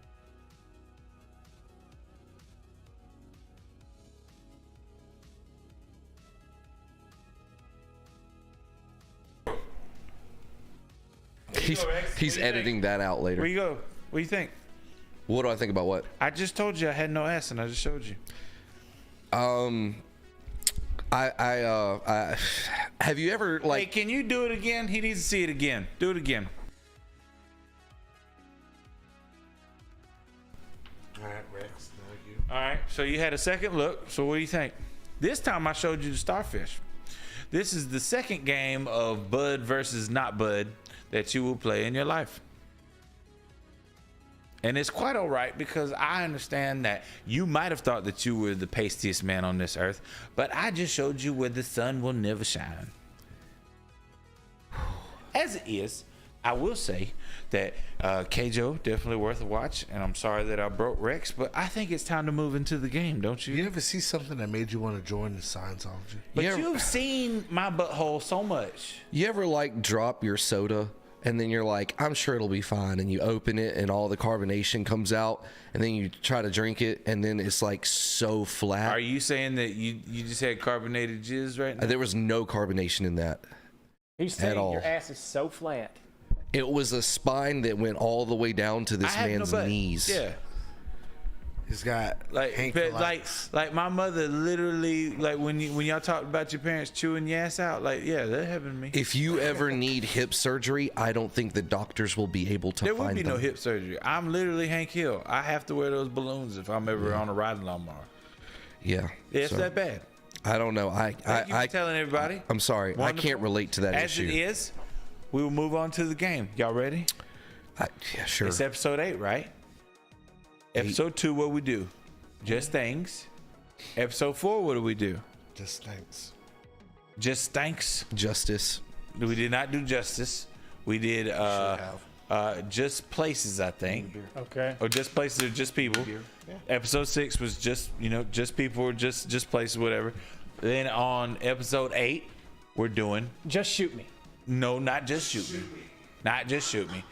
He's, go, Rex? he's What do you editing that out Where later. you go? What do you think? What do I think about what? I just told you I had no ass, and I just showed you. I have you ever Hey, like? can you do it again? He needs to see it again. Do it again. All right, Rex. Now you. All right. So you had a second look. So what do you think? This time I showed you the starfish. This is the second game of Bud versus not Bud that you will play in your life. And it's quite all right because I understand that you might have thought that you were the pastiest man on this earth, but I just showed you where the sun will never shine. As it is, I will say that Keijo definitely worth a watch, and I'm sorry that I broke Rex, but I think it's time to move into the game, don't you? You ever see something that made you want to join the Scientology? But You ever- you've seen my butthole so much. You ever like drop your soda and then you're like, I'm sure it'll be fine, and you open it and all the carbonation comes out, and then you try to drink it and then it's like so flat. Are you saying that you just had carbonated jizz right now? There was no carbonation in that. He's saying all. your ass is so flat. It was a spine that went all the way down to this I have no man's butt. knees. Yeah. He's got Hank lights. like my mother literally, like when y'all talked about your parents chewing your ass out, like yeah, that happened to me. If you ever need hip surgery, I don't think the doctors will be able to There find would be them. no hip surgery. I'm literally Hank Hill. I have to wear those balloons if I'm ever on a riding lawnmower. Yeah. It's so, that bad. I don't know. Thank you for telling everybody. I'm sorry. Wonderful. I can't relate to that As issue. it is, we will move on to the game. Y'all ready? Yeah, sure. It's episode 8, right? Episode 2, what we do? Just things. Episode 4, what do we do? Just thanks. Just thanks. Justice. We did not do justice. We did just places, I think. Okay. Or just places or just people. Episode 6 was just, just people or just places, whatever. Then on episode 8, we're doing Just shoot me. no, not just shoot me. Not just shoot me.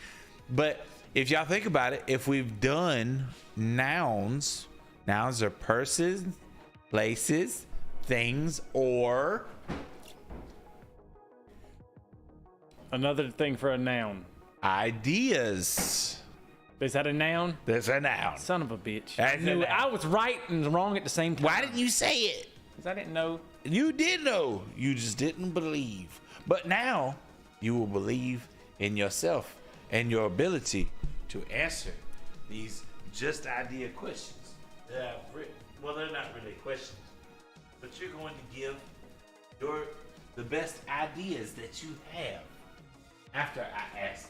But if y'all think about it, if we've done nouns are persons, places, things, or Another thing for a noun. ideas. Is that a noun? That's a noun. Son of a bitch. That's a noun. I was right and wrong at the same time. Why didn't you say it? Because I didn't know. You did know. You just didn't believe. But now you will believe in yourself and your ability to answer these just idea questions. Well, they're not really questions, but you're going to give the best ideas that you have after I ask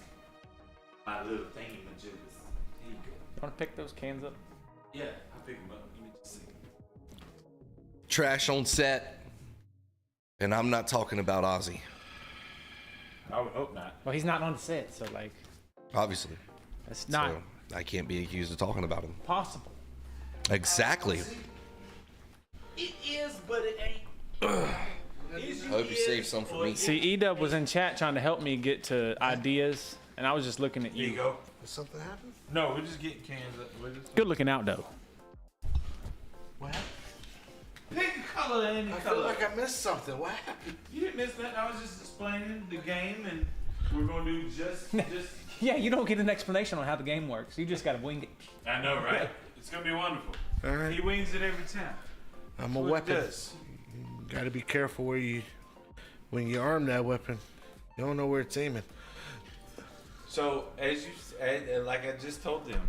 my little thingy-majiggers. Here you go. You want to pick those cans up? Yeah, I'll pick them up. Give me just a second. Trash on set. And I'm not talking about Ozzy. I would hope not. Well, he's not on the set, so like, Obviously. it's not So I can't be accused of talking about him. possible. Exactly. It is, but it ain't. I hope you save some for me. See, E-Dub was in chat trying to help me get to ideas, and I was just looking at There you you. go. Did something happen? No, we're just getting cans up. We're just... Good looking out, though. What happened? Pick a color, any I feel color. like I missed something. What happened? You didn't miss that. I was just explaining the game, and we're gonna do just. Yeah, you don't get an explanation on how the game works. You just got to wing it. I know, right? It's gonna be wonderful. All right. He wings it every time. I'm a What it weapon. does. Got to be careful when you arm that weapon. You don't know where it's aiming. So like I just told them,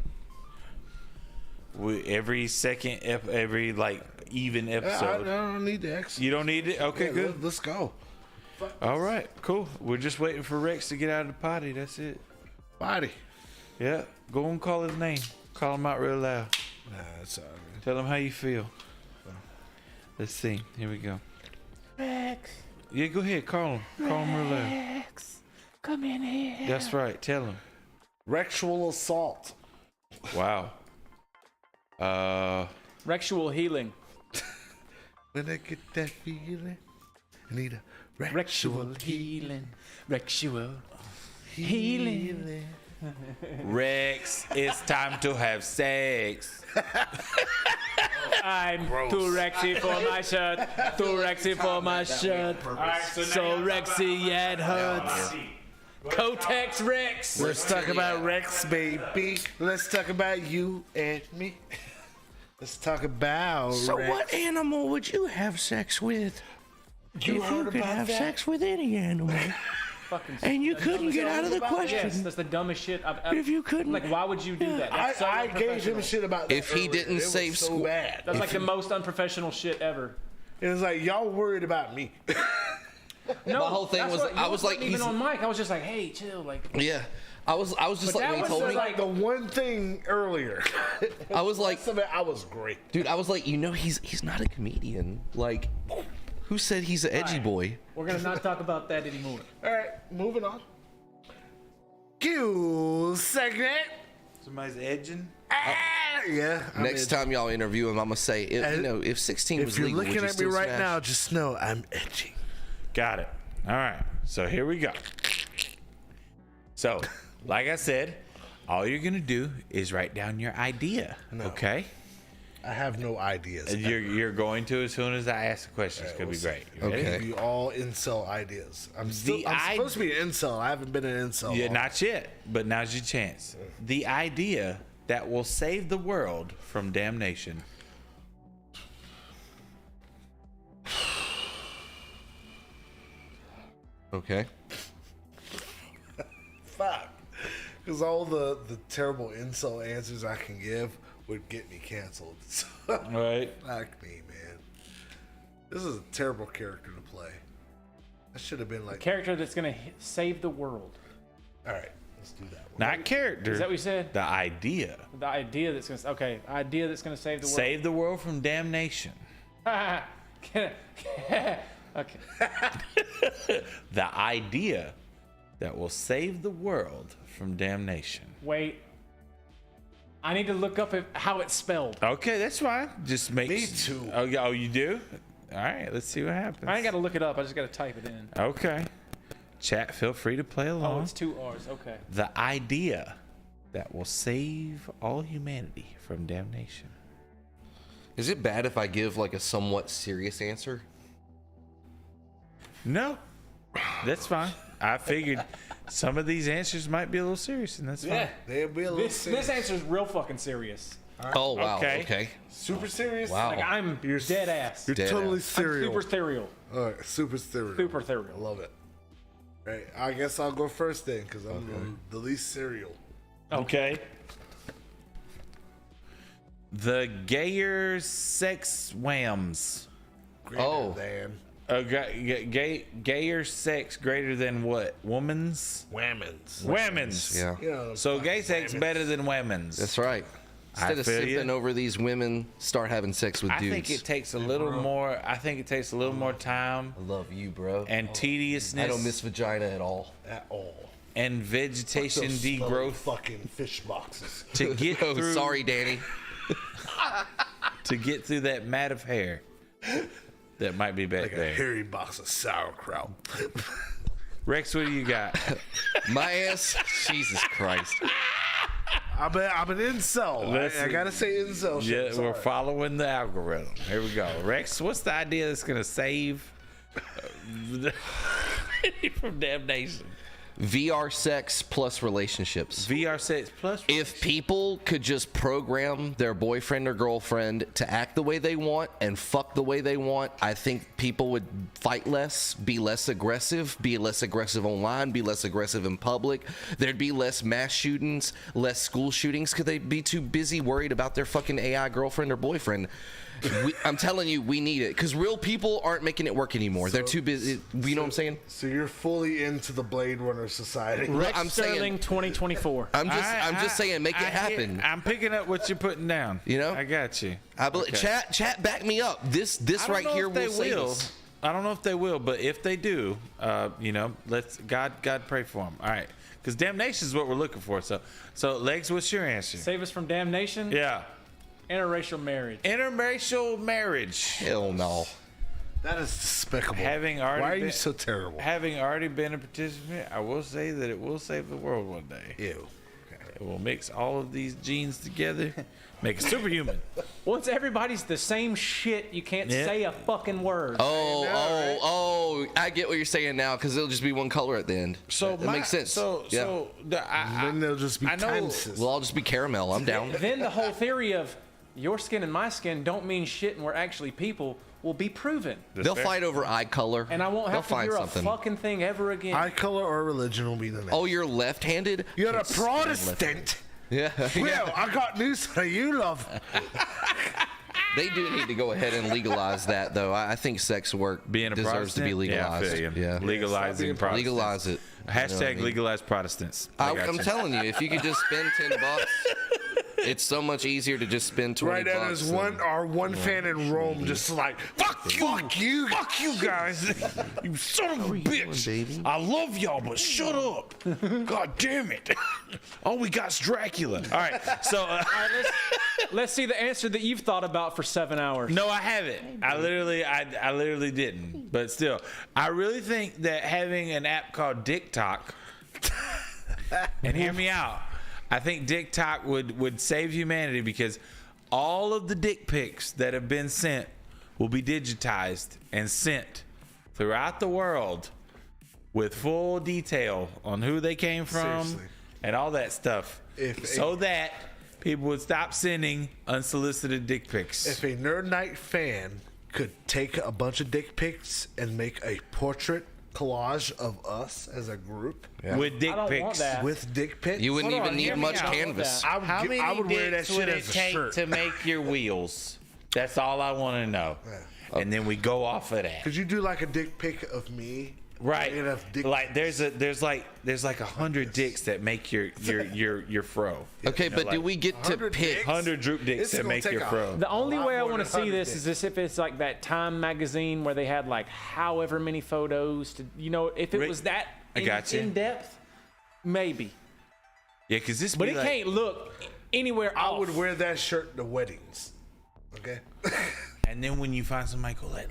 every second, every like even I episode. don't need the X. You don't need it. Okay, Yeah, good. Let's go. All right, cool. We're just waiting for Rex to get out of the potty. That's it. Body. Yeah, go and call his name. Call him out real loud. Nah, it's all right. Tell him how you feel. Let's see. Here we go. Rex, Yeah, go ahead. Call him. Call him real loud. Rex, come in here. That's right. Tell him. Rexual assault. Wow. Rexual healing. When I get that feeling, I need a Rexual healing. Rexual healing. Rex, it's time to have sex. I'm too Rexy for my shirt. Too Rexy for my shirt. So Rexy it hurts. Kotex Rex. Let's talk about Rex, baby. Let's talk about you and me. Let's talk about So Rex. what animal would you have sex with? If you could have sex with any animal. And you couldn't get out of the Yes, question. that's the dumbest shit I've ever. If you couldn't. Like, why would you do that? That's so I gave him unprofessional. shit about that If he earlier. didn't It was save so school- bad. That's like the most unprofessional shit ever. It was like y'all worried about me. No, My whole thing that's was- what- I you was like, wasn't even he's- on mic. I was just like, hey, chill, like. Yeah. I was just But like that when he was told the, me. like- The one thing earlier. I was like, Some of it, I was great. dude, I was like, he's not a comedian. Like, who said he's an edgy boy? We're gonna not talk about that anymore. All right, moving on. Q segment. Somebody's edging. Yeah. Next time y'all interview him, I'm gonna say, if 16 was if you're legal, would looking you at me still right smash? now, just know I'm edging. Got it. All right. So here we go. So, like I said, all you're gonna do is write down your idea. Okay. I have no ideas. And you're going to as soon as I ask the question. It's gonna be great. You ready? Okay. Give you all incel ideas. I'm supposed to be an incel. I haven't been an incel. Yeah, not yet, but now's your chance. The idea that will save the world from damnation? Okay. Fuck. Because all the terrible insult answers I can give would get me canceled. So, Right. fuck me, man. This is a terrible character to play. I should have been like, Character that's gonna save the world. all right, let's do that one. Not character. Is that what you said? The idea. The idea that's gonna idea that's gonna save the world. Save the world from damnation. okay. The idea that will save the world from damnation. Wait. I need to look up how it's spelled. Okay, that's fine. Just make. Me too. Oh, you do? All right, let's see what happens. I ain't gotta look it up. I just gotta type it in. Okay. Chat, feel free to play Oh, along. it's 2 R's. Okay. The idea that will save all humanity from damnation. Is it bad if I give like a somewhat serious answer? No, that's fine. I figured some of these answers might be a little serious, and that's fine. Yeah. They'll be a little This answer is real fucking serious. Oh wow. Okay. Okay. super serious. Wow. Like I'm dead ass. You're Dead totally ass. I'm serial. super ethereal. All right, super serial. Super I ethereal. love it. Right, I guess I'll go first then, because I'm the least serial. Okay. The gayer sex whams. Greater Oh. than Gayer sex greater than what? Woman's? Whammons. Women's. Yeah. You know, So fuck gay sex whammons. better than women's. That's right. Instead of feel ya. sipping over these women, start having sex with I dudes. think it takes a little more. I think it takes a little more time I love you, bro. and tediousness I don't miss vagina at all. At all. and vegetation Those smelly degrowth fucking fish boxes. to get Oh, through. sorry, Danny. To get through that mat of hair that might be back Like a there. hairy box of sauerkraut. Rex, what do you got? My ass. Jesus Christ. I'm an incel. I Listen. gotta say incel shit. Yeah, we're Sorry. following the algorithm. Here we go. Rex, what's the idea that's gonna save from damnation? VR sex plus relationships. VR sex plus. If people could just program their boyfriend or girlfriend to act the way they want and fuck the way they want, I think people would fight less, be less aggressive online, be less aggressive in public. There'd be less mass shootings, less school shootings because they'd be too busy worried about their fucking AI girlfriend or boyfriend. I'm telling you, we need it because real people aren't making it work anymore. They're too busy. You know what I'm saying? So you're fully into the Blade Runner society. Rex I'm saying- Sterling 2024. I'm just saying, make it happen. I'm picking up what you're putting down. You know? I got you. I believe chat back me up. This I don't right know here if they will save will. us. I don't know if they will, but if they do, let's God pray for them. All right, because damnation is what we're looking for. So Legs, what's your answer? Save us from damnation. Yeah, Interracial marriage. interracial marriage. Hell no. That is despicable. Having already Why are been, you so terrible? Having already been a participant, I will say that it will save the world one day. Ew. It will mix all of these genes together, make a superhuman. Once everybody's the same shit, you can't Yeah. say a fucking word. Oh, I get what you're saying now because it'll just be one color at the end. So that makes sense. Then they'll just be I know- timesys. We'll all just be caramel. I'm down. Then the whole theory of your skin and my skin don't mean shit and we're actually people will be proven. They'll fight over eye color. And I won't They'll have to find hear something. a fucking thing ever again. Eye color or religion will be the next. Oh, you're left-handed? You're a Can't stand Protestant. Yeah. Well, I got news for you, love. They do need to go ahead and legalize that, though. I think sex work Being a deserves to be Protestant? legalized. Yeah, I feel you. Yeah. Legalizing Protestants. Legalize it. Hashtag legalize Protestants. I'm telling you, if you could just spend $10, it's so much easier to just spend 20 Right now, bucks. there's one fan in Rome just like, fuck you guys. You son of a bitch. baby? I love y'all, but shut up. God damn it. All we got's Dracula. All right, so Let's see the answer that you've thought about for 7 hours. no, I haven't. I literally didn't. But still, I really think that having an app called DickTok, and hear me out, I think DickTok would save humanity because all of the dick pics that have been sent will be digitized and sent throughout the world with full detail on who they came from Seriously. and all that stuff, If so that people would stop sending unsolicited dick pics. If a Nerd Night fan could take a bunch of dick pics and make a portrait collage of us as a group With dick I don't pics. want that. with dick pics, You wouldn't Hold even on, hear need me much out. canvas. I would, How many I would wear that dicks shit would as it a take shirt. to make your wheels? That's all I want to know. And then we go off of that. Could you do like a dick pic of me? Right. And have dick Like there's like 100 dicks that make your fro. Okay, but do we get to 100 pick? dicks? 100 droop dicks This is that gonna make take your a- fro. The only lot way I more want to than see 100 this is this if it's like that Time magazine where they had like however many photos to, if it Rick, was that I got you. in depth, maybe. Yeah, because this But be it like, can't look anywhere I off. would wear that shirt to weddings. Okay. And then when you find somebody go like,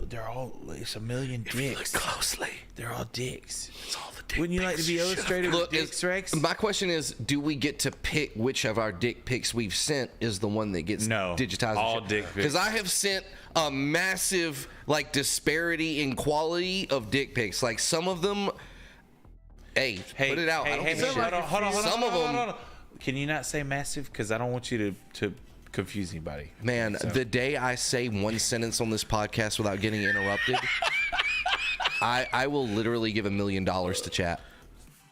they're all, it's 1 million dicks. closely. They're all dicks. It's all the dick Wouldn't you like to be pics. illustrated Look, with dicks, Rex? my question is, do we get to pick which of our dick pics we've sent is the one that gets No, digitized? all dick pics. Because I have sent a massive disparity in quality of dick pics. Like some of them, hey, put it out. I don't give a shit. hold on. Some of them, Can you not say massive? Because I don't want you to confuse anybody. man, the day I say one sentence on this podcast without getting interrupted, I will literally give $1 million to chat.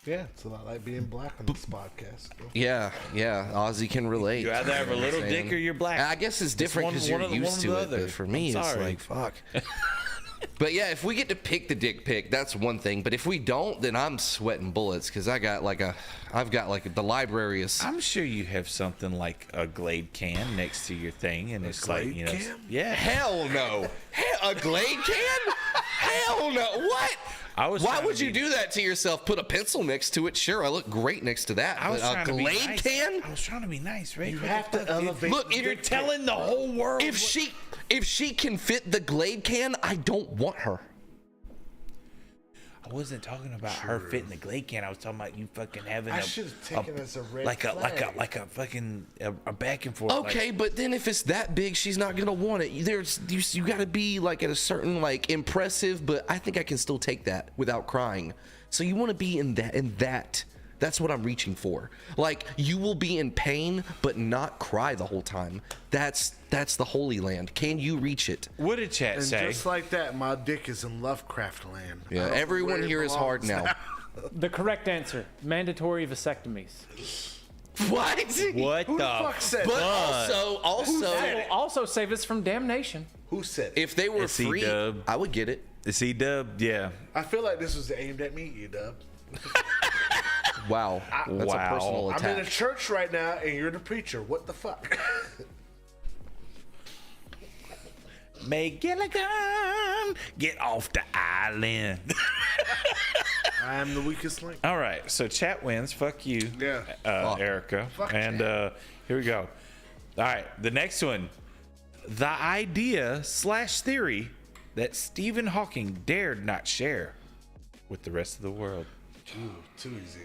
Yeah, it's a lot like being black on this podcast. Yeah, Ozzy can relate. You either have a little Saying- dick or you're black. I guess it's different one- because one you're of the- one used or to the it. other. But for me, I'm it's sorry. like fuck. But yeah, if we get to pick the dick pic, that's one thing. But if we don't, then I'm sweating bullets because I've got like the library is. I'm sure you have something like a Glade can next to your thing, and it's like, Glade can? yeah. Hell no. A Glade can? Hell no. What? Why trying would to you be- do that to yourself? Put a pencil next to it. Sure, I look great next to that. I was But trying a to be Glade nice. can? I was trying to be nice, right? You have to elevate. Look, the if You're dick telling the whole world. If she can fit the Glade can, I don't want her. I wasn't talking about her fitting the Glade can. I was talking about you fucking having I should have taken it as a red like flag. a fucking a back and forth. Okay, but then if it's that big, she's not gonna want it. You got to be like at a certain like impressive, but I think I can still take that without crying. So you want to be in that. That's what I'm reaching for. Like you will be in pain, but not cry the whole time. That's the Holy Land. Can you reach it? What did chat And say? just like that, my dick is in Lovecraft land. I Yeah, don't know everyone where it here is hard belongs now. The correct answer: mandatory vasectomies. What? What Who the fuck said But that? also, That will also save us from damnation. Who said it? if they were It's free, C-dub. I would get it. C Dub, yeah. I feel like this was aimed at me, E-Dub. Wow, that's Wow. a personal I'm attack. in a church right now, and you're the preacher. What the fuck? Make Gilligan get off the island. I am the weakest link. All right, so chat wins. Fuck you, Yeah. Erica. Fuck and chat. Here we go. All right, the next one. The idea / theory that Stephen Hawking dared not share with the rest of the world. Ooh, too easy.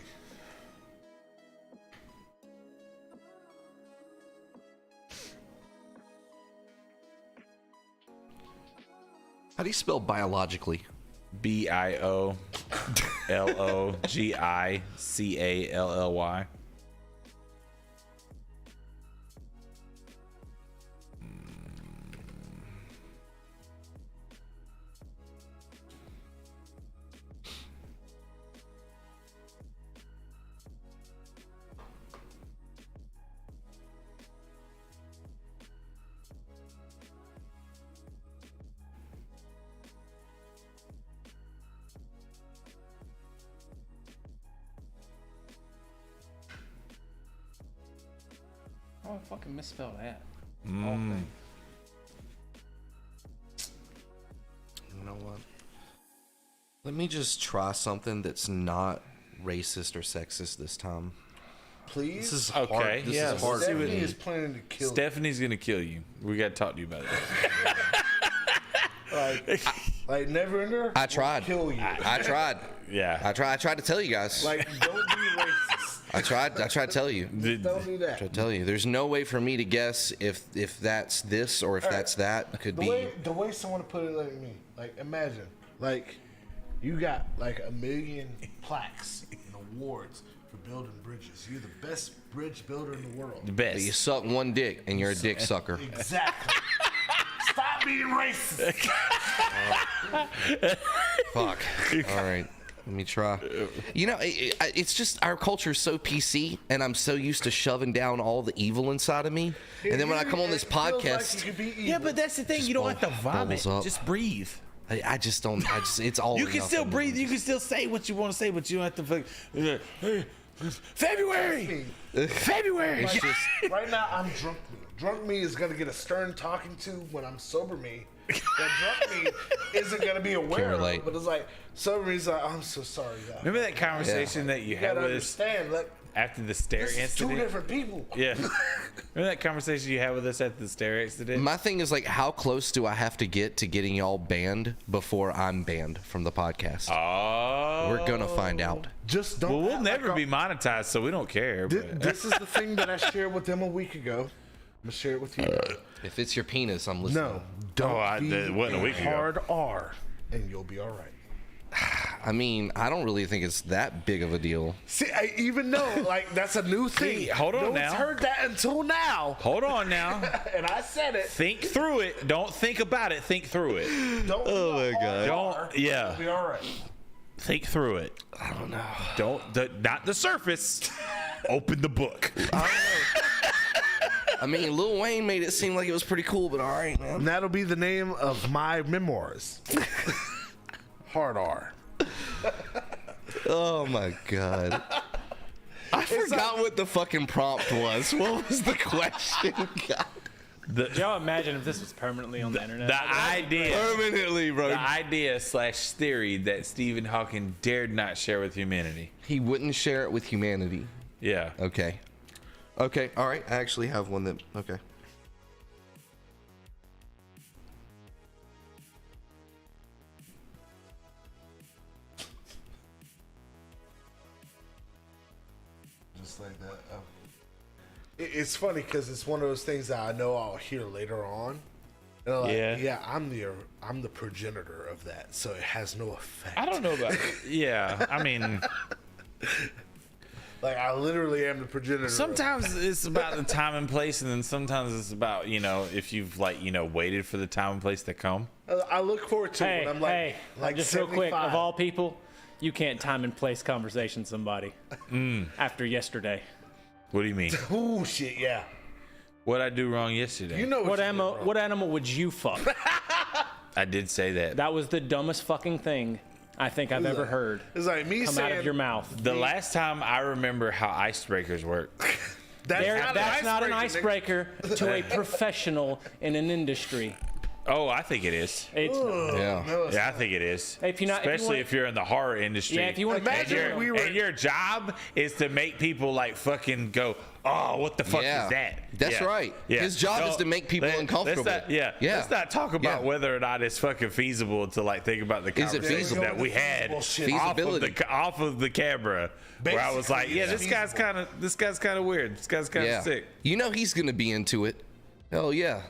How do you spell biologically? BIOLOGICALLY. Oh, I fucking misspelled that. You know what? Let me just try something that's not racist or sexist this time. Please? This is Okay, hard. This yeah, is hard. Stephanie is planning to kill Stephanie's gonna kill you. We gotta talk to you about it. Like Neverender. I tried. Kill you. I tried. Yeah. I tried to tell you guys. Like, don't be racist. I tried to tell you. Don't do that. I tell you, there's no way for me to guess if that's this or if that's that. It could be. The way someone put it like me, like imagine, like you got like 1 million plaques and awards for building bridges. You're the best bridge builder in the world. The But you best. suck one dick and you're a dick sucker. Exactly. Stop being racist. Fuck. All right. Let me try. You know, it's just our culture is so PC, and I'm so used to shoving down all the evil inside of me. And then when I come on this podcast, Yeah, but that's the thing. You don't have to vomit. bubbles up. Just breathe. I just don't. It's all. You or can still nothing. breathe. You can still say what you want to say, but you don't have to. February. February. It's just Right now, I'm drunk me. Drunk me is gonna get a stern talking to when I'm sober me. That drunk me isn't gonna be aware of relate. it, but it's like sober me's like, I'm so sorry. That Remember that conversation that you you had gotta with us understand, like after the stair this is two incident? different people. Yeah. Remember that conversation you had with us after the stair incident? my thing is like, how close do I have to get to getting y'all banned before I'm banned from the podcast? Oh. We're gonna find out. Just don't. Well, we'll act never like be monetized, so we don't care. but- This is the thing that I shared with them a week ago. I'm gonna share it with you. If it's your penis, I'm listening. No, don't be that wasn't a week ago. hard R, and you'll be all right. I mean, I don't really think it's that big of a deal. See, I even know like that's a new thing. See, hold on no now. one's heard that until now, Hold on now. and I said it. Think through it. Don't think about it. Think through it. Don't. Oh my God. Don't. Yeah. You'll be all right. Think through it. I don't know. Not the surface. Open the book. I mean, Lil Wayne made it seem like it was pretty cool, but all right, man. And that'll be the name of my memoirs. Hard R. Oh my God. I forgot what the fucking prompt was. What was the question? God. Could y'all imagine if this was permanently on the internet? The idea. Permanently, bro. The idea / theory that Stephen Hawking dared not share with humanity. He wouldn't share it with humanity. Yeah. Okay. Okay. All right. I actually have one that. Okay. Just like that. It's funny because it's one of those things that I know I'll hear later on. And I'm like, Yeah. I'm the progenitor of that, so it has no effect. I don't know about. Yeah. I mean, Like I literally am the progenitor. sometimes it's about the time and place, and then sometimes it's about if you've waited for the time and place to come. I look forward to it Hey, when I'm like, hey, like just real quick, 75. of all people, you can't time and place conversation somebody after yesterday. What do you mean? Ooh, shit, yeah. What I do wrong yesterday? You know What you did wrong. animal would you fuck? I did say that. That was the dumbest fucking thing I think I've ever heard It's like me come saying out of your mouth. The last time I remember how icebreakers work. That's not an icebreaker to a professional in an industry. Oh, I think it is. It's not. Yeah. Yeah, I think it is. If you're not- if you Especially wanna- if you're in the horror industry. Yeah, if you want to Imagine catch we it, were- And your job is to make people like fucking go, oh, what the fuck Yeah. is that? That's right. His job is to make people uncomfortable. Let's not talk about Yeah. whether or not it's fucking feasible to like think about the Is it conversation feasible? that we had Feasibility. off of the camera, where I was like, Basically, yeah, it's this guy's kind of weird. This guy's kind of Yeah. sick. You know he's gonna be into it. Hell yeah.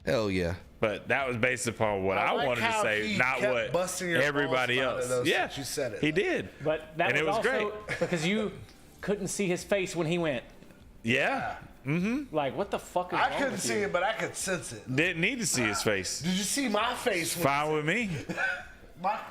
Hell yeah. But that was based upon what I like wanted to how say, he not kept what busting your everybody balls out of else. those Yeah, since you said it. he did. but that And was, it was also great. because you couldn't see his face when he went. Yeah, Like, what the fuck is I wrong couldn't with see you? it, but I could sense it. didn't need to see his face. Did you see my face? when- Fine with me.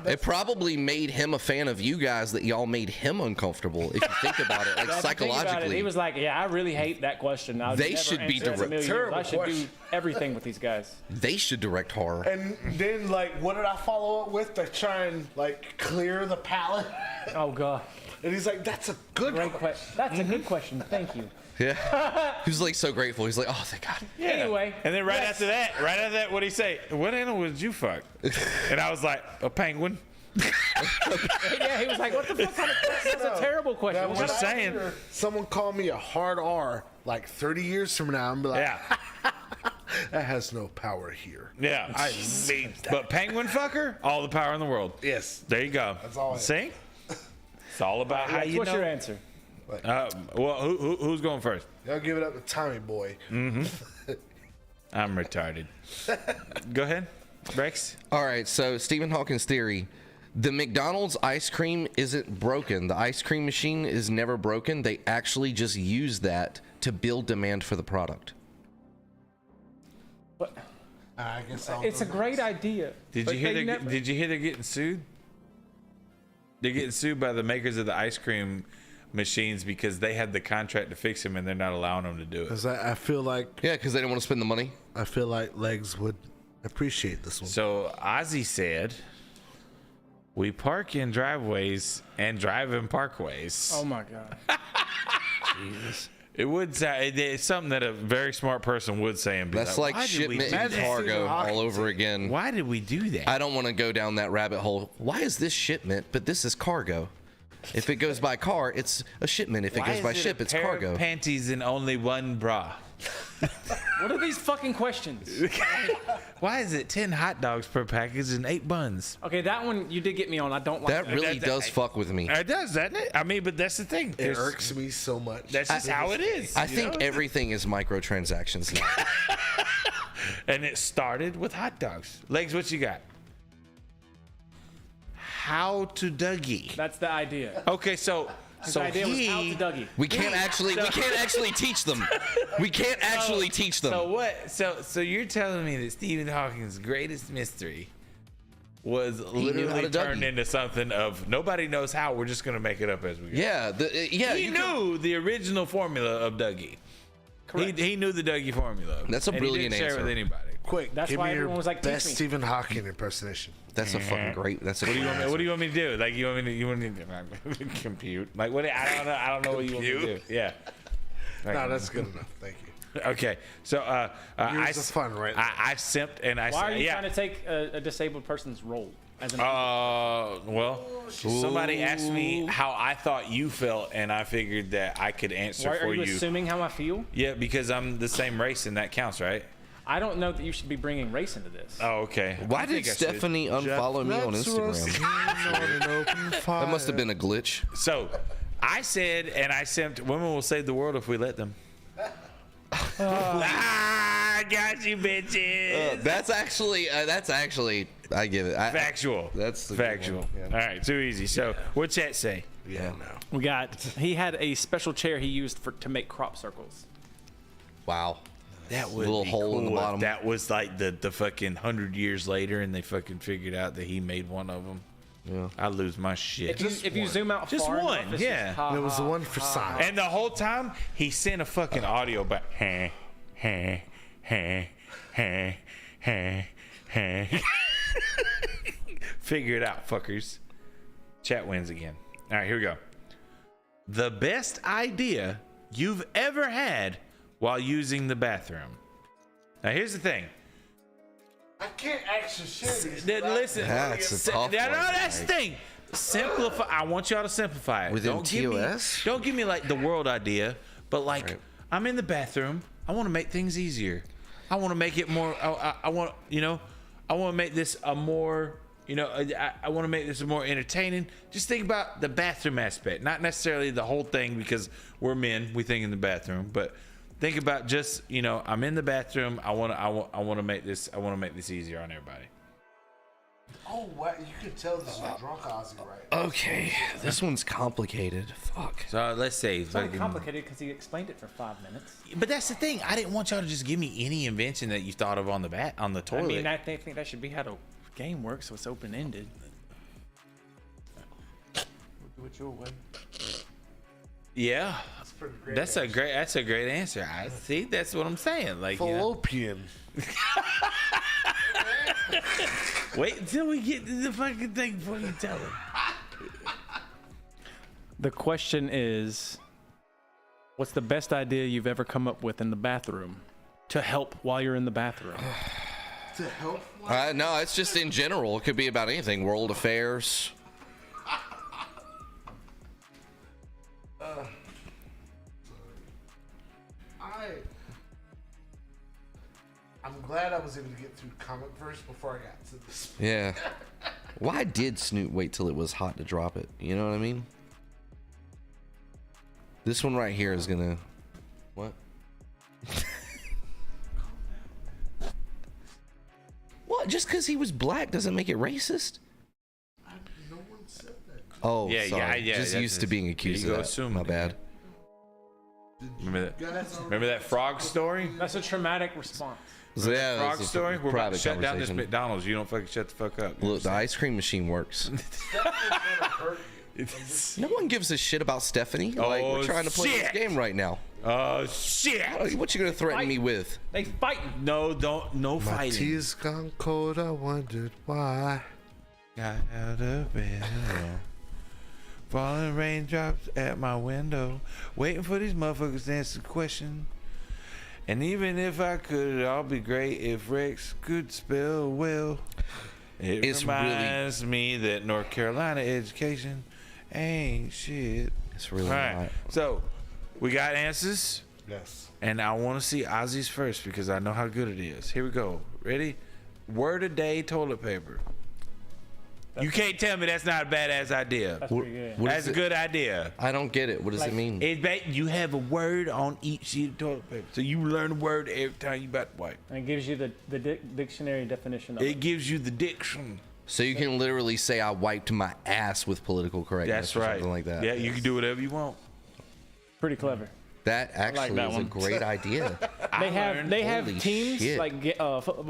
It probably made him a fan of you guys that y'all made him uncomfortable, if you think about it, like If you think about it, psychologically. he was like, "Yeah, I really hate that question. I would They never should be answer it in a direct- million years. Terrible I should do question. everything with these guys." They should direct horror. And then, like, what did I follow up with to try and like clear the palate? Oh god, And he's like, "That's a good great question." question. That's a good question. Thank you. Yeah. He was like so grateful. He's like, oh, thank God. Anyway, And then right yes. after that, what'd he say? What animal did you fuck? And I was like, a penguin. Yeah, he was like, "What the fuck kind of question? That's a terrible question." Now, What when Just I saying. hear someone call me a hard R like 30 years from now, I'm be like, Yeah, that has no power here. yeah. I made that. But penguin fucker, all the power in the world. Yes. There you go. That's all I have. See? It's all about how you What's know. your answer? Well, who's going first? Y'all give it up to Tommy Boy. I'm retarded. Go ahead, Rex. All right, so Stephen Hawking's theory The McDonald's ice cream isn't broken. The ice cream machine is never broken. They actually just use that to build demand for the product. But I guess it's a great idea. Did you hear? Did you hear they're getting sued? They're getting sued by the makers of the ice cream machines because they had the contract to fix them and they're not allowing them to do it. Because I feel like Yeah, because they didn't want to spend the money. I feel like Legs would appreciate this one. So Ozzy said, "We park in driveways and drive in parkways." Oh my God. Jesus. It would say it's something that a very smart person would say and be That's like, like "Why did we shipment do and that? cargo all over again. Why did we do that?" I don't want to go down that rabbit hole. Why is this shipment, but this is cargo? If it goes by car, it's a shipment. If it Why goes is by it ship, a it's pair cargo. of panties and only one bra? What are these fucking questions? Why is it 10 hot dogs per package and 8 buns? Okay, that one you did get me on. I don't like That really That- does fuck with me. It does, doesn't it? I mean, but that's the thing. It There's- irks me so much. That's just how it is. I you think know? everything is microtransactions now. And it started with hot dogs. Legs, what you got? How to Dougie. That's the idea. Okay, so The idea was how to Dougie. We can't actually teach them. We can't actually teach them. So what? So you're telling me that Stephen Hawking's greatest mystery was knew how literally to turned Dougie. into something of nobody knows how. We're just gonna make it up as we go. Yeah, He knew the original formula of Dougie. He knew the Dougie formula. That's a and brilliant he didn't share it with answer. anybody. Quick, That's give why me your everyone was like, "Teach best me." Stephen Hawking impersonation. That's a fucking great. That's a What do great you want me? answer. What do you want me to do? Like you want me to compute? Like what? I don't know. I don't know what you want me to do. Yeah. No, that's good enough. Thank you. Okay. So Here's the fun, right? I simped and I Why said, are you yeah. trying to take a disabled person's role as an? Well, somebody asked me how I thought you felt, and I figured that I could answer Why for are you you. assuming how I feel? Yeah, because I'm the same race, and that counts, right? I don't know that you should be bringing race into this. Oh, okay. Why I did think I should. Stephanie unfollow me on Instagram? That That must have been a glitch. So, I said, and I simped, women will save the world if we let them. I got you, bitches. That's actually. I give it. Factual. That's a good factual. one, yeah. All right, too easy. So, what's that say? Yeah, no. We got. He had a special chair he used to make crop circles. Wow. That would Little be hole in the cool if bottom. That was like the fucking 100 years later, and they fucking figured out that he made one of them. Yeah. I lose my shit. If you zoom out Just far one, enough, it's yeah. just, ha, It was the ha, one for ha. science. And the whole time he sent a fucking audio back. Figure it out, fuckers. Chat wins again. All right, here we go. The best idea you've ever had while using the bathroom. Now, here's the thing. I can't actually share these. Listen, That's a tough no, one, that's the Mike. thing. Simplify. I want y'all to simplify it. Within give me, TOS? don't give me like the world idea, but like Right. I'm in the bathroom. I want to make things easier. I want to make it more. I want I want to make this a more. I want to make this more entertaining. Just think about the bathroom aspect, not necessarily the whole thing, because we're men. We think in the bathroom, but think about just I'm in the bathroom. I want to make this. I want to make this easier on everybody. Oh, what? You could tell this is a drunk Ozzy, right? Okay. This one's complicated. Fuck. So let's say, It's not complicated because he explained it for 5 minutes. but that's the thing. I didn't want y'all to just give me any invention that you thought of on the toilet. I mean, I think that should be how the game works, so it's open ended. We'll do it your way. yeah, That's pretty great. that's a great answer. I see. That's what I'm saying. Like, Fallopian. wait until we get to the fucking thing before you tell him. The question is, what's the best idea you've ever come up with in the bathroom to help while you're in the bathroom? To help? No, it's just in general. It could be about anything. World affairs. I'm glad I was able to get through comic verse before I got to this. Yeah. Why did Snoot wait till it was hot to drop it? You know what I mean? This one right here is gonna. What? What? Just because he was black doesn't make it racist? Oh, Yeah, sorry. yeah. Just used to being accused of that. Assuming My bad. Remember that frog story? That's a traumatic response. So, yeah, Frog that's a story? We're about to private shut down this conversation. McDonald's. You don't fucking shut the fuck up. Look, the ice cream machine works. No one gives a shit about Stephanie. Like, we're trying to play this shit. game right now. Oh, shit. What you gonna threaten me with? They fighting. No, no My fighting. tea's gone cold, I wondered why. Got out of bed alone. Falling raindrops at my window. Waiting for these motherfuckers to answer the question. And even if I could, it'd all be great if Rex could spell well. It reminds me that North Carolina education ain't shit. It's really All right, not. so we got answers, Yes. and I want to see Ozzy's first because I know how good it is. Here we go. Ready? Word a day toilet paper. You can't tell me that's not a badass idea. That's pretty good. What That's is a it? good idea. I don't get it. What does Like, it mean? You have a word on each sheet of toilet paper, so you learn a word every time you about to wipe. And it gives you the dictionary definition of It it. gives you the diction. So you can literally say I wiped my ass with political correctness That's or right. something like that. Yeah, you can do whatever you want. Pretty clever. That actually that is a one. great idea. They have Holy teams shit. like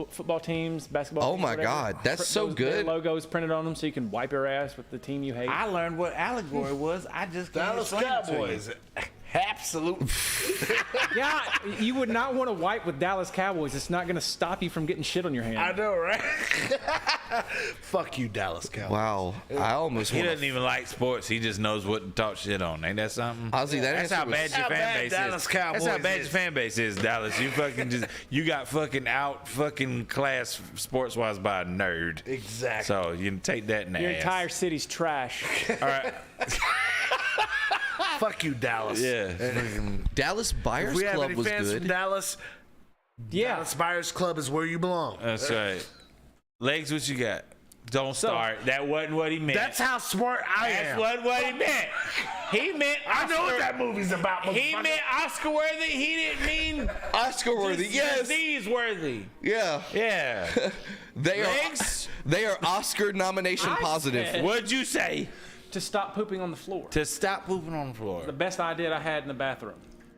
football teams, basketball. Oh teams, my whatever. God, that's so Their good. logos printed on them, so you can wipe your ass with the team you hate. I learned what allegory was. I just can't Dallas explain it to you. Cowboys. Absolute. Yeah, you would not want to wipe with Dallas Cowboys. It's not going to stop you from getting shit on your hand. I know, right? Fuck you, Dallas Cowboys. Wow. I almost He want doesn't even like sports. He just knows what to talk shit on. Ain't that something? Ozzy, that That's answer how was- bad your How fan bad base Dallas is. Cowboys That's how bad is. your fan base is, Dallas. You fucking you got fucking out fucking class sports wise by a nerd. Exactly. So you can take that in the Your ass. entire city's trash. All right. Fuck you, Dallas. Yeah. Dallas Buyers If we have Club any was fans good. from Dallas, Yeah. Dallas Buyers Club is where you belong. That's right. Legs, what you got? Don't start. That wasn't what he meant. That's how smart I That's am. what he meant. He meant I know what that movie's about. He motherfucker. meant Oscar worthy. He didn't mean Oscar worthy, yes. disease worthy. Yeah. Yeah. They are Oscar nomination I positive. said- What'd you say? To stop pooping on the floor. To stop pooping on the floor. The best idea I had in the bathroom.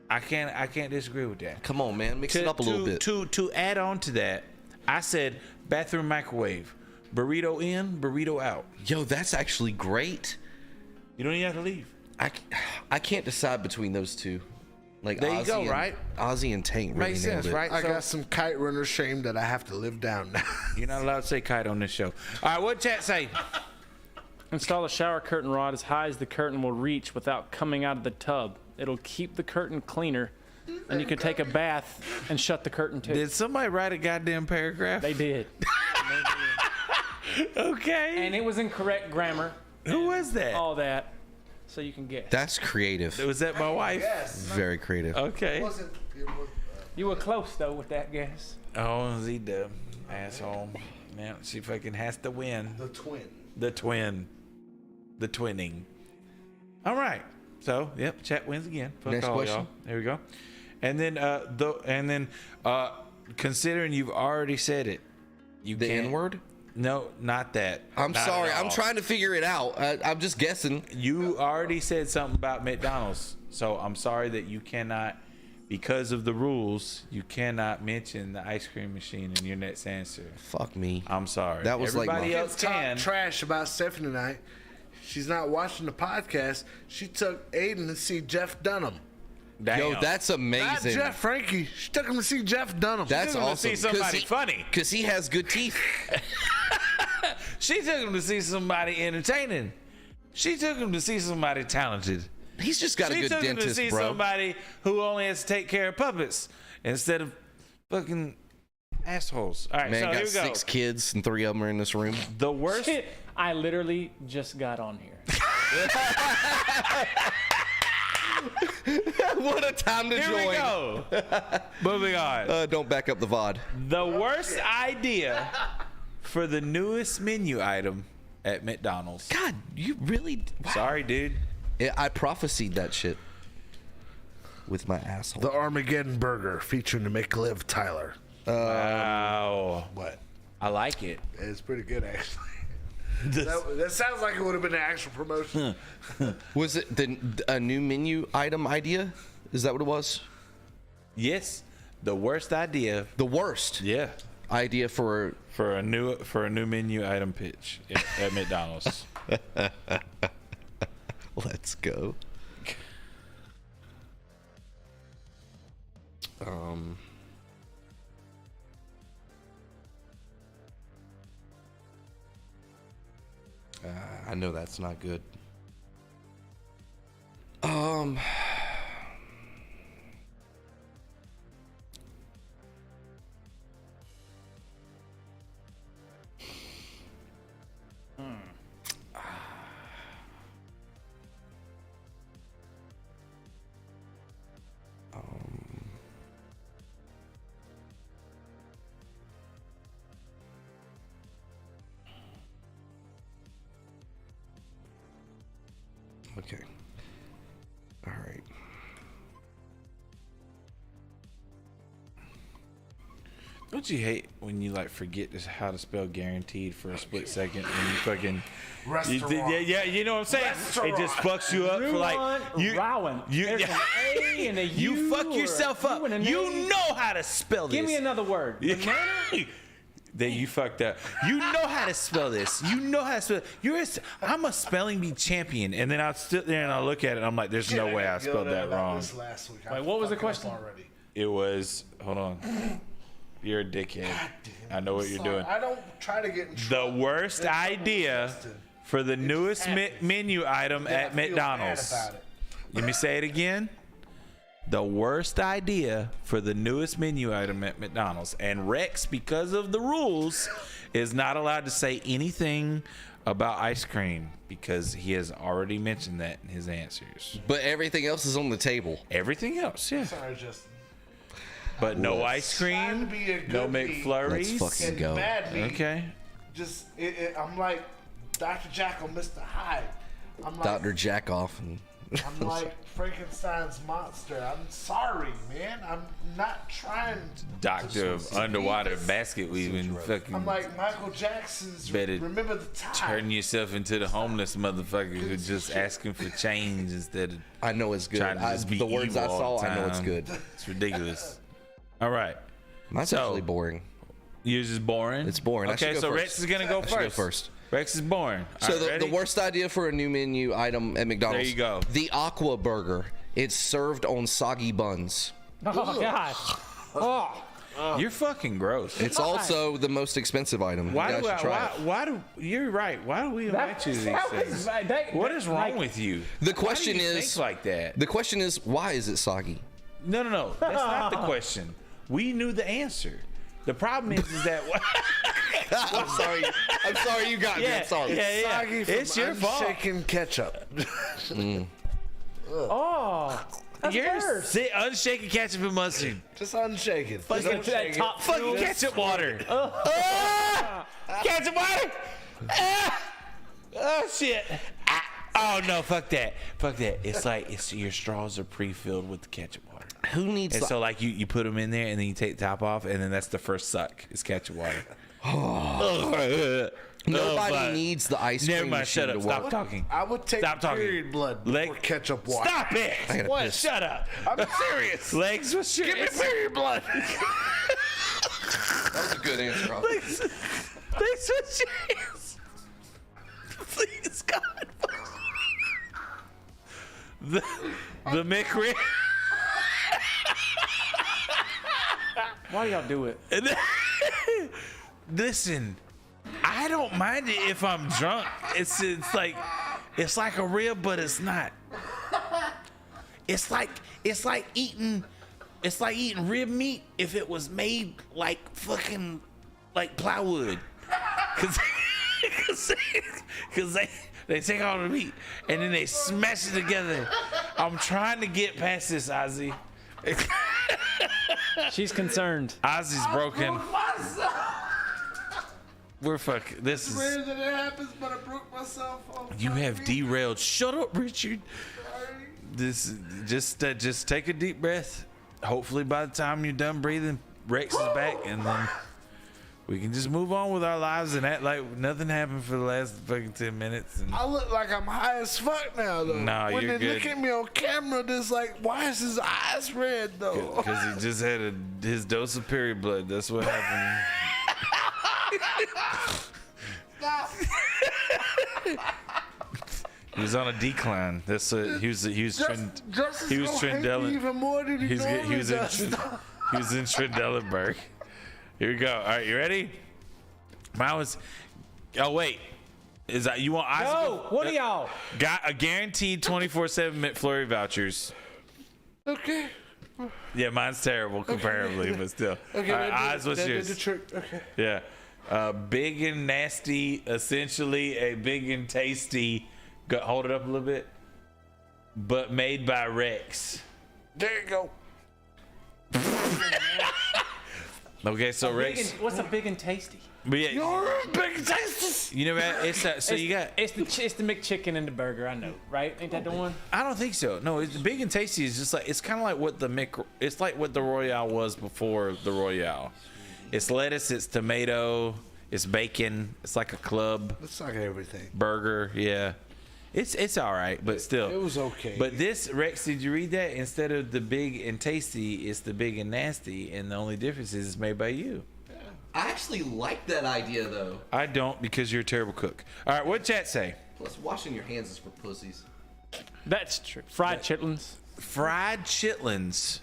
I can't disagree with that. Come on, man. Mix it up a little bit. To add on to that, I said bathroom microwave. Burrito in, burrito out. Yo, that's actually great. You don't even have to leave. I can't decide between those two. Like There you Ozzy go, and, right? Ozzy and Tank really Makes nailed sense, it. right? I So- got some kite runner shame that I have to live down now. You're not allowed to say kite on this show. All right, what chat say? Install a shower curtain rod as high as the curtain will reach without coming out of the tub. It'll keep the curtain cleaner, and you can take a bath and shut the curtain too. Did somebody write a goddamn paragraph? They did. Okay. And it was in correct grammar, Who was that? all that, so you can guess. That's creative. Was that my wife? Very creative. Okay. You were close, though, with that guess. Oh, Z-Dub. Asshole. Now she fucking has to win. The twin. The twin. The twinning. All right. So, yep, chat wins again. Fuck Next all question. y'all. There we go. And then considering you've already said it, you The can't. N-word? No, not that. I'm Not sorry. at I'm all. trying to figure it out. I'm just guessing. You already said something about McDonald's, so I'm sorry that you cannot, because of the rules, you cannot mention the ice cream machine in your next answer. Fuck me. I'm sorry. That was like everybody my- else can. Talk trash about Stephanie tonight. She's not watching the podcast. She took Aiden to see Jeff Dunham. Damn. Yo, that's Not amazing. Jeff Frankie. She took him to see Jeff Dunham. That's took him to awesome. see somebody funny. Because he has good teeth. She took him to see somebody entertaining. She took him to see somebody talented. He's just got a She good took him to dentist, see bro. somebody who only has to take care of puppets instead of fucking assholes. All right, Man so got here we go. 6 kids and 3 of them are in this room. The worst. I literally just got on here. What a time to Here join. we go. Moving on. Don't back up the VOD. The worst idea for the newest menu item at McDonald's. God, you really... Wow. Sorry, dude. Yeah, I prophesied that shit with my asshole. The Armageddon Burger featuring the Make-Live Tyler. Wow. What? I like it. It's pretty good, actually. That sounds like it would have been an actual promotion. Was it a new menu item idea? Is that what it was? Yes, the worst idea. The worst Yeah, idea for for a new menu item pitch at McDonald's. Let's go. I know that's not good. Okay. All right. Don't you hate when you like forget how to spell guaranteed for a split second when you fucking Restaurant. yeah, you know what I'm saying? It just fucks you up for like Rowan. There's an A and a U. you fuck or yourself a up. U and an You A. know how to spell this. Give me another word. Banana? That you fucked up. You know how to spell this. You know how to spell it. I'm a spelling bee champion. And then I'll sit there and I'll look at it and I'm like, there's no way I spelled that wrong. Last week. Wait, what was the question? Already. It was, hold on. You're a dickhead. I know what you're doing. I don't try to get in The trouble. worst It's idea Justin. for the newest happens. menu item Then I at feel bad McDonald's. about it. Let me say it again. The worst idea for the newest menu item at McDonald's. And Rex, because of the rules, is not allowed to say anything about ice cream because he has already mentioned that in his answers. But everything else is on the table. Everything else, yeah. Sorry, Justin. But no ice Trying to cream, be a good no meat. McFlurries. Let's fucking And go. bad meat. Okay. Just, I'm like Dr. Jackal, Mr. Hyde. I'm like, Dr. Jackoff. And I'm like Frankenstein's monster. I'm sorry, man. I'm not trying to. Doctor of underwater basket weaving. Fucking I'm like Michael Jackson's Better Remember the Time. turn yourself into the homeless motherfucker who's just asking for change instead of I know it's good. trying to just be The words I evil all saw, the I know it's time. good. It's ridiculous. All right. Mine's So- actually boring. Yours is boring. It's boring. I Okay, should go so first. Rex is gonna go I should go first. first. Rex is boring. So All right, the ready? worst idea for a new menu item at McDonald's. There you go. The Aqua Burger. It's served on soggy buns. Oh, God. Oh. You're fucking gross. It's also the most expensive item. Why you do guys should try it. why do you're right? Why do we invite you to these things? What is wrong with you? The Why do question you is think like that. The question is, why is it soggy? No. That's not the question. We knew the answer. The problem is that I'm sorry. I'm sorry you got me. I'm sorry. Yeah. Soggy from It's your fault. unshaken ketchup. Oh. That's worse. Unshaken ketchup and mustard. Just unshaken. That top Fucking ketchup water. Ketchup water. Oh shit. Oh no, fuck that. It's like your straws are pre-filled with the ketchup water. Who needs And so like you put them in there and then you take the top off and then that's the first suck. It's ketchup water. Nobody needs the ice cream Never mind. machine Shut up. to Stop work. talking. I would take Stop talking. period blood before ketchup water. Stop it. I gotta What? piss. Shut up. I'm serious. Legs, what's your Give me period blood. That was a good answer. Rob. Legs, what's your hands? Please, God. The McRib. Why y'all do it? Listen, I don't mind it if I'm drunk. It's like a rib, but it's not. It's like eating rib meat if it was made like fucking like plywood. Cause they take all the meat and then they smash it together. I'm trying to get past this, Ozzy. She's concerned. Ozzy's broken. We're fucking. This is. Rare that it happens, but I broke myself. You have derailed. Shut up, Richard. This just take a deep breath. Hopefully, by the time you're done breathing, Rex is back, and then We can just move on with our lives and act like nothing happened for the last fucking 10 minutes. And I look like I'm high as fuck now, though. Nah, when you're they look good. at me on camera, there's like, why is his eyes red, though? because he just had his dose of period blood. That's what happened. He was on a decline. That's he was Trendelin. Even more than he He was in does. he was in Trendelenburg. Here we go. All right, you ready? Mine was. Oh wait, is that you want? No, what are y'all? Got a guaranteed 24/7 McFlurry vouchers. Okay. Yeah, mine's terrible comparably, but still. Okay, All right, Oz, what's that did yours? the trick. Okay. Yeah, big and nasty. Essentially, a big and tasty. Hold it up a little bit. But made by Rex. There you go. Okay, so Rex. What's a big and tasty? But yeah, You're big tastes. you know what? It's so you got. It's the McChicken and the burger. I know, right? Ain't that the one? I don't think so. No, it's big and tasty. Is just like it's kind of like what it's like what the Royale was before the Royale. It's lettuce, it's tomato, it's bacon. It's like a club It's like everything. burger. Yeah, it's all right, but still, It was okay. But this Rex, did you read that? Instead of the big and tasty, it's the big and nasty, and the only difference is it's made by you. I actually like that idea though. I don't because you're a terrible cook. All right, what'd chat say? Plus, washing your hands is for pussies. That's true. Fried chitlins. Fried chitlins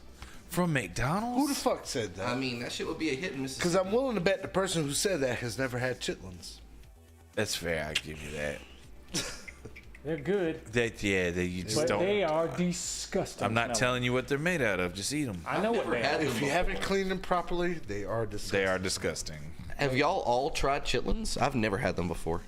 from McDonald's. Who the fuck said I that? mean, that shit would be a hit in Because Mississippi. I'm willing to bet the person who said that has never had chitlins. That's fair. I give you that. They're good, You just but don't. they are disgusting. I'm not smelling. telling you what they're made out of. Just eat them. I know what never they had are. them If you before. haven't cleaned them properly, they are disgusting. They are disgusting. Have y'all all tried chitlins? I've never had them before.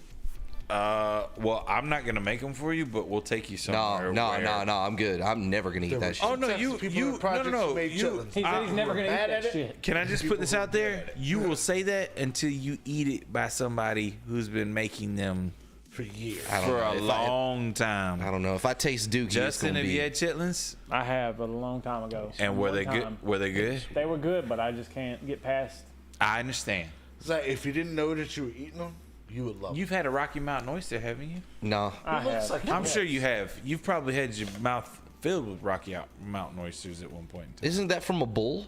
Well, I'm not gonna make them for you, but we'll take you somewhere. No, where- I'm good. I'm never gonna eat that shit. Oh no, Texas you people in no projects no who no. made You, chitlins. He said he's never gonna eat mad that at it? shit. can I just put this out there? You will say that until you eat it by somebody who's been making them For years. I don't for know. a If long I time. don't know. If I taste Dookie, it's Justin, gonna have be. you had chitlins? I have a long time ago. And were One they good? time. Were they good? They were good, but I just can't get past. I understand. It's like if you didn't know that you were eating them, you would love them. You've had a Rocky Mountain oyster, haven't you? No. I looks have. like I'm sure you have. You've probably had your mouth filled with Rocky Mountain oysters at one point in time. Isn't that from a bull?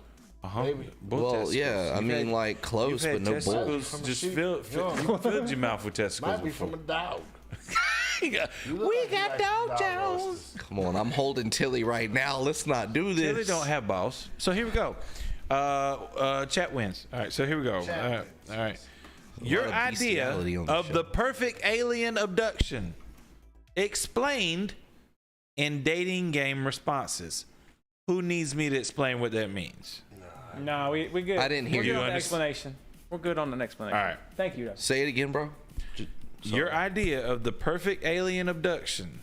Maybe. Bull Well, testicles. yeah. I You've mean, had- like close, you've had but no bull. testicles. From a Just sheep. you filled your mouth with testicles Might be before. from a dog. We You look like you like Dog dog Jones. roasters. Come on, I'm holding Tilly right now. Let's not do this. Tilly don't have balls. So here we go. Chat wins. All right, so here we go. All right. Your lot of idea bestiality on the of show. the perfect alien abduction explained in dating game responses. Who needs me to explain what that means? No, we good. I didn't hear We're you. good on the Underst- explanation. We're good on an explanation. All right. Thank you, though. Say it again, bro. Your idea of the perfect alien abduction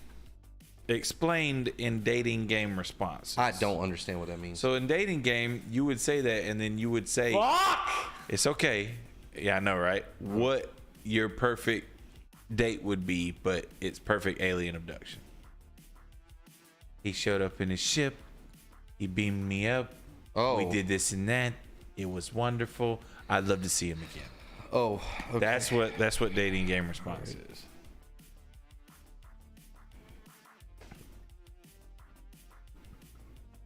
explained in dating game responses. I don't understand what that means. So in dating game, you would say that, and then you would say, Fuck! "It's okay." Yeah, I know, right? What your perfect date would be, but it's perfect alien abduction. He showed up in his ship. He beamed me up. Oh. We did this and that. It was wonderful. I'd love to see him again. Oh, okay. That's what dating game response is.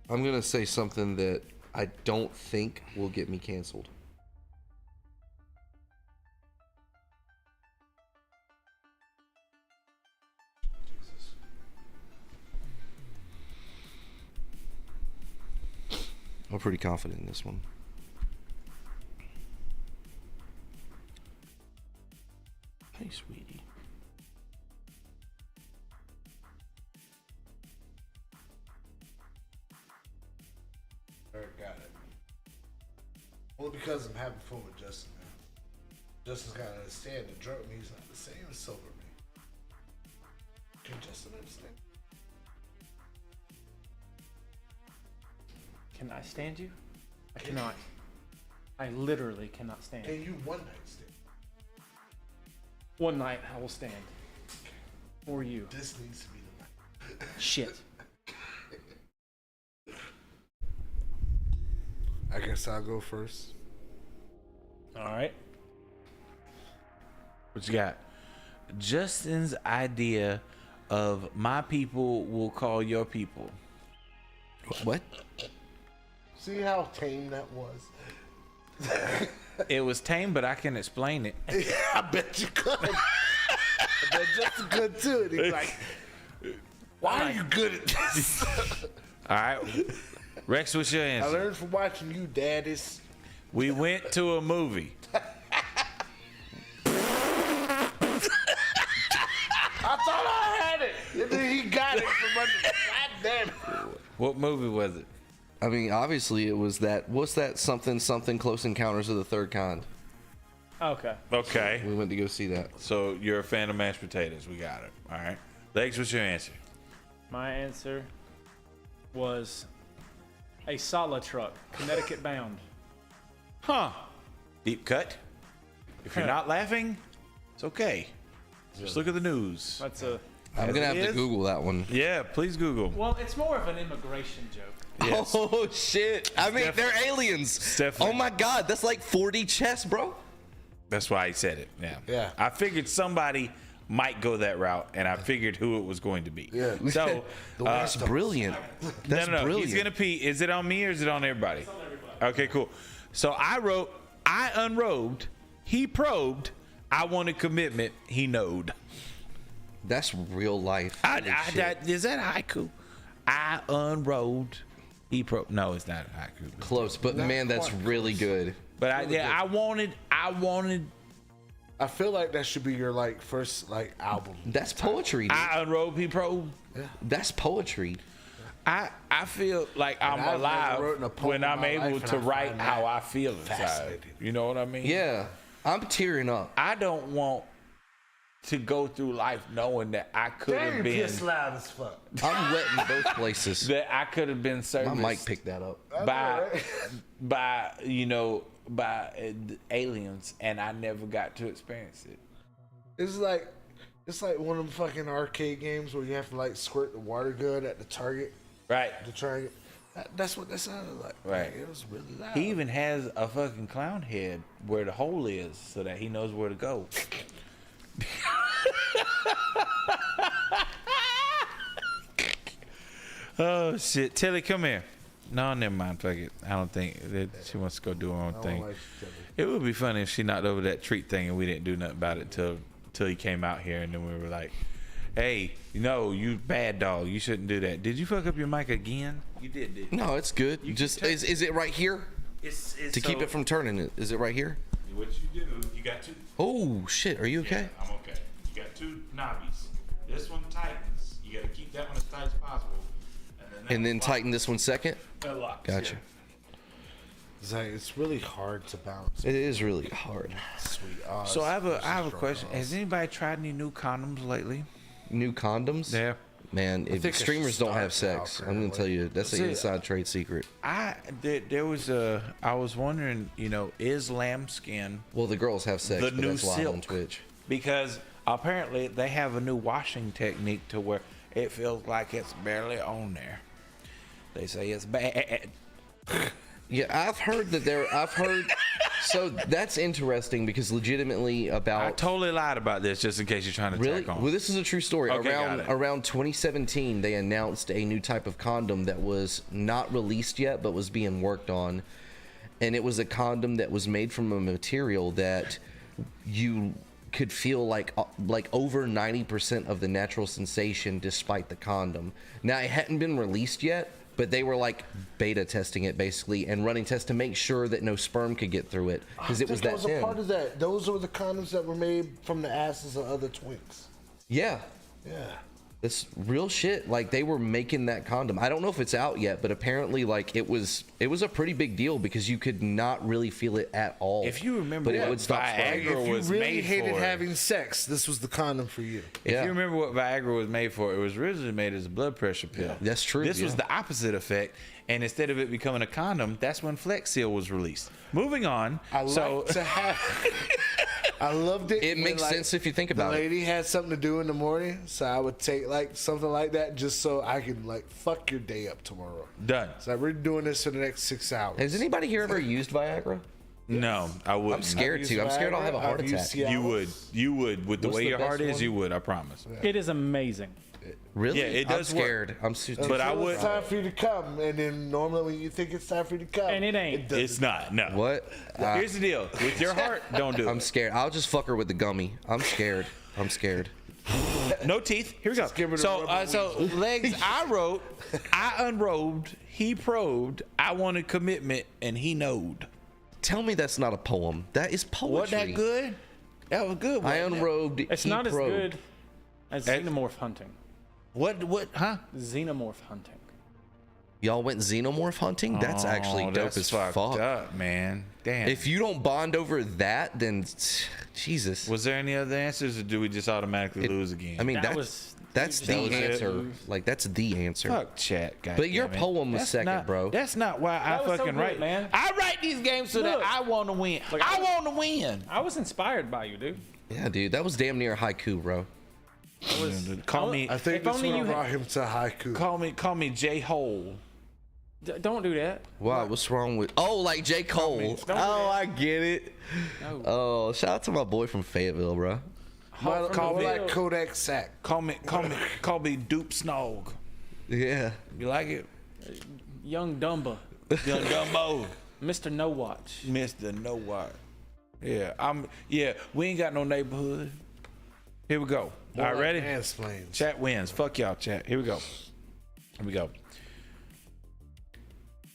I'm gonna say something that I don't think will get me canceled. I'm pretty confident in this one. Hey, sweetie. Alright, got it. Only because I'm having fun with Justin now. Justin's gotta understand that drunk me's not the same as sober me. Can Justin understand? Can I stand you? I cannot. I literally cannot stand. Can you one night stand? One night I will stand. For you. This needs to be the night. Shit. I guess I'll go first. All right. What you got? Justin's idea of my people will call your people. What? See how tame that was? It was tame, but I can explain it. I bet you could. I bet Justin could too. And he's like, why are you good at this? All right. Rex, what's your I answer? learned from watching you, daddies. We went to a movie. I thought I had it. And then he got it from under. God damn it. What movie was it? I mean, obviously it was that. What's that something Close Encounters of the Third Kind? Okay. Okay. We went to go see that. So you're a fan of mashed potatoes. We got it. All right. Legs, what's your answer? My answer was a Sala truck, Connecticut bound. Huh. Deep cut. If you're not laughing, it's okay. Just look at the news. That's a. I'm gonna have to Google that one. Yeah, please Google. Well, it's more of an immigration joke. Yes. Oh shit! I mean, they're aliens. definitely- Oh my god, that's like 4D chess, bro. That's why he said it. Yeah. Yeah. I figured somebody might go that route, and I figured who it was going to be. Yeah. So, That's brilliant. That's no. brilliant. He's gonna pee. Is it on me or is it on everybody? It's on everybody. Okay, cool. So I wrote, I unrobed, he probed, I wanted commitment, he knowed. That's real life. Holy shit. Is that haiku? I unrobed, he probed. No, it's not haiku. Close, but man, that's really good. But I wanted. I feel like that should be your like first like album. That's poetry. Dude. I unrobed, he probed. That's poetry. I feel like I'm I've never alive written a poem when in I'm my able life, and to I write find how that I feel inside. fascinating. You know what I mean? Yeah, I'm tearing up. I don't want to go through life knowing that I could have Damn, been piss loud as fuck. I'm wet in both places. that I could have been My serviced mic picked that up. by aliens, and I never got to experience it. It's like one of them fucking arcade games where you have to like squirt the water gun at the target Right. to try it. That's what that sounded like. Right. Like, it was really loud. He even has a fucking clown head where the hole is, so that he knows where to go. Oh shit, Tilly, come here. No, never mind. Fuck it. I don't think that she wants to go do her own I don't thing. like Tilly. It would be funny if she knocked over that treat thing and we didn't do nothing about it till he came out here, and then we were like, "Hey, you bad dog. You shouldn't do that." Did you fuck up your mic again? You did, didn't you? No, it's good. Just is it right here It's to keep it from turning? Is it right here? What you do? You got two. Oh shit! Are you okay? I'm okay. You got two knobbies. This one tightens. You got to keep that one as tight as possible, And then tighten this one second. That locks. Gotcha. Yeah. It's like it's really hard to balance. It is really hard. Sweet. So I have a question. Has anybody tried any new condoms lately? New condoms? Yeah. Man, if think I streamers should don't have start now, sex, I'm gonna tell you that's an See, inside trade secret. I was wondering, is lambskin Well, the girls have sex, the but new that's live on silk? Twitch. Because apparently they have a new washing technique to where it feels like it's barely on there. They say it's bad. Yeah, I've heard. So that's interesting because legitimately I about totally lied about this just in case you're trying to really. tack on. Well, this is a true story. Okay, got it. Around 2017, they announced a new type of condom that was not released yet, but was being worked on, and it was a condom that was made from a material that you could feel like over 90% of the natural sensation despite the condom. Now it hadn't been released yet, but they were like beta testing it basically and running tests to make sure that no sperm could get through it because it was that was thin. a part of that. Those were the condoms that were made from the asses of other twinks. Yeah, Yeah. that's real shit. Like they were making that condom. I don't know if it's out yet, but apparently like it was a pretty big deal because you could not really feel it at all. If you remember but it what would stop sperm. Viagra If you was really made hated for. having sex, this was the condom for you. If Yeah. you remember what Viagra was made for, it was originally made as a blood pressure pill. That's true, This was yeah. the opposite effect, and instead of it becoming a condom, that's when Flex Seal was released. Moving on. I like to have. I loved it. It when, makes like, sense if you think the about it. lady had something to do in the morning, so I would take like something like that just so I could like fuck your day up tomorrow. Done. So we're doing this for the next 6 hours. Has anybody here ever used Viagra? No, I wouldn't. I'm scared too. I'm scared I'll have a heart attack. You would. With the What's way the your heart best is, one? you would. I promise. It is amazing. Really? Yeah, it does I'm work. scared. I'm scared. But I Until would. it's time for you to come, and then normally when you think it's time for you to come, And it ain't. doesn't. It's not. No. What? Here's the deal. With your heart, don't do I'm it. scared. I'll just fuck her with the gummy. I'm scared. I'm scared. No teeth. Here we go. give her the So, rubber legs. I wrote. I unrobed. He probed. I wanted commitment, and he knowed. Tell me that's not a poem. That is poetry. Wasn't that good? That was good. I wasn't it? unrobed. It's he not as probed. good as xenomorph hunting. What? Huh? Xenomorph hunting. Y'all went xenomorph hunting? That's actually dope that's as fucked fuck. up, man. Damn. If you don't bond over that, then Jesus. Was there any other answers, or do we just automatically lose again? I mean, That that's was- that's that the was it. answer. Like that's the answer. fuck chat, guys. But your poem was second, bro. That's not why I That was so fucking good, write, man. I write these games so that Look. I want to win. Like, I want to win. I was inspired by you, dude. Yeah, dude, that was damn near a haiku, bro. Call me. I think If this only one you had- brought him to haiku. Call me J Hole. Don't do that. Wow, what's wrong with? Oh, like J. Cole. Don't do Oh, that. I get it. No. Oh, shout out to my boy from Fayetteville, bro. More Call me- like Kodak Sack. Call me Dupe Snog. Yeah. You like it? Young Dumba. Young Dumbo. Mr. No Watch. Mr. No What. Yeah, we ain't got no neighborhood. Here we go. All right, ready? Mansplains. Chat wins. Fuck y'all, chat. Here we go.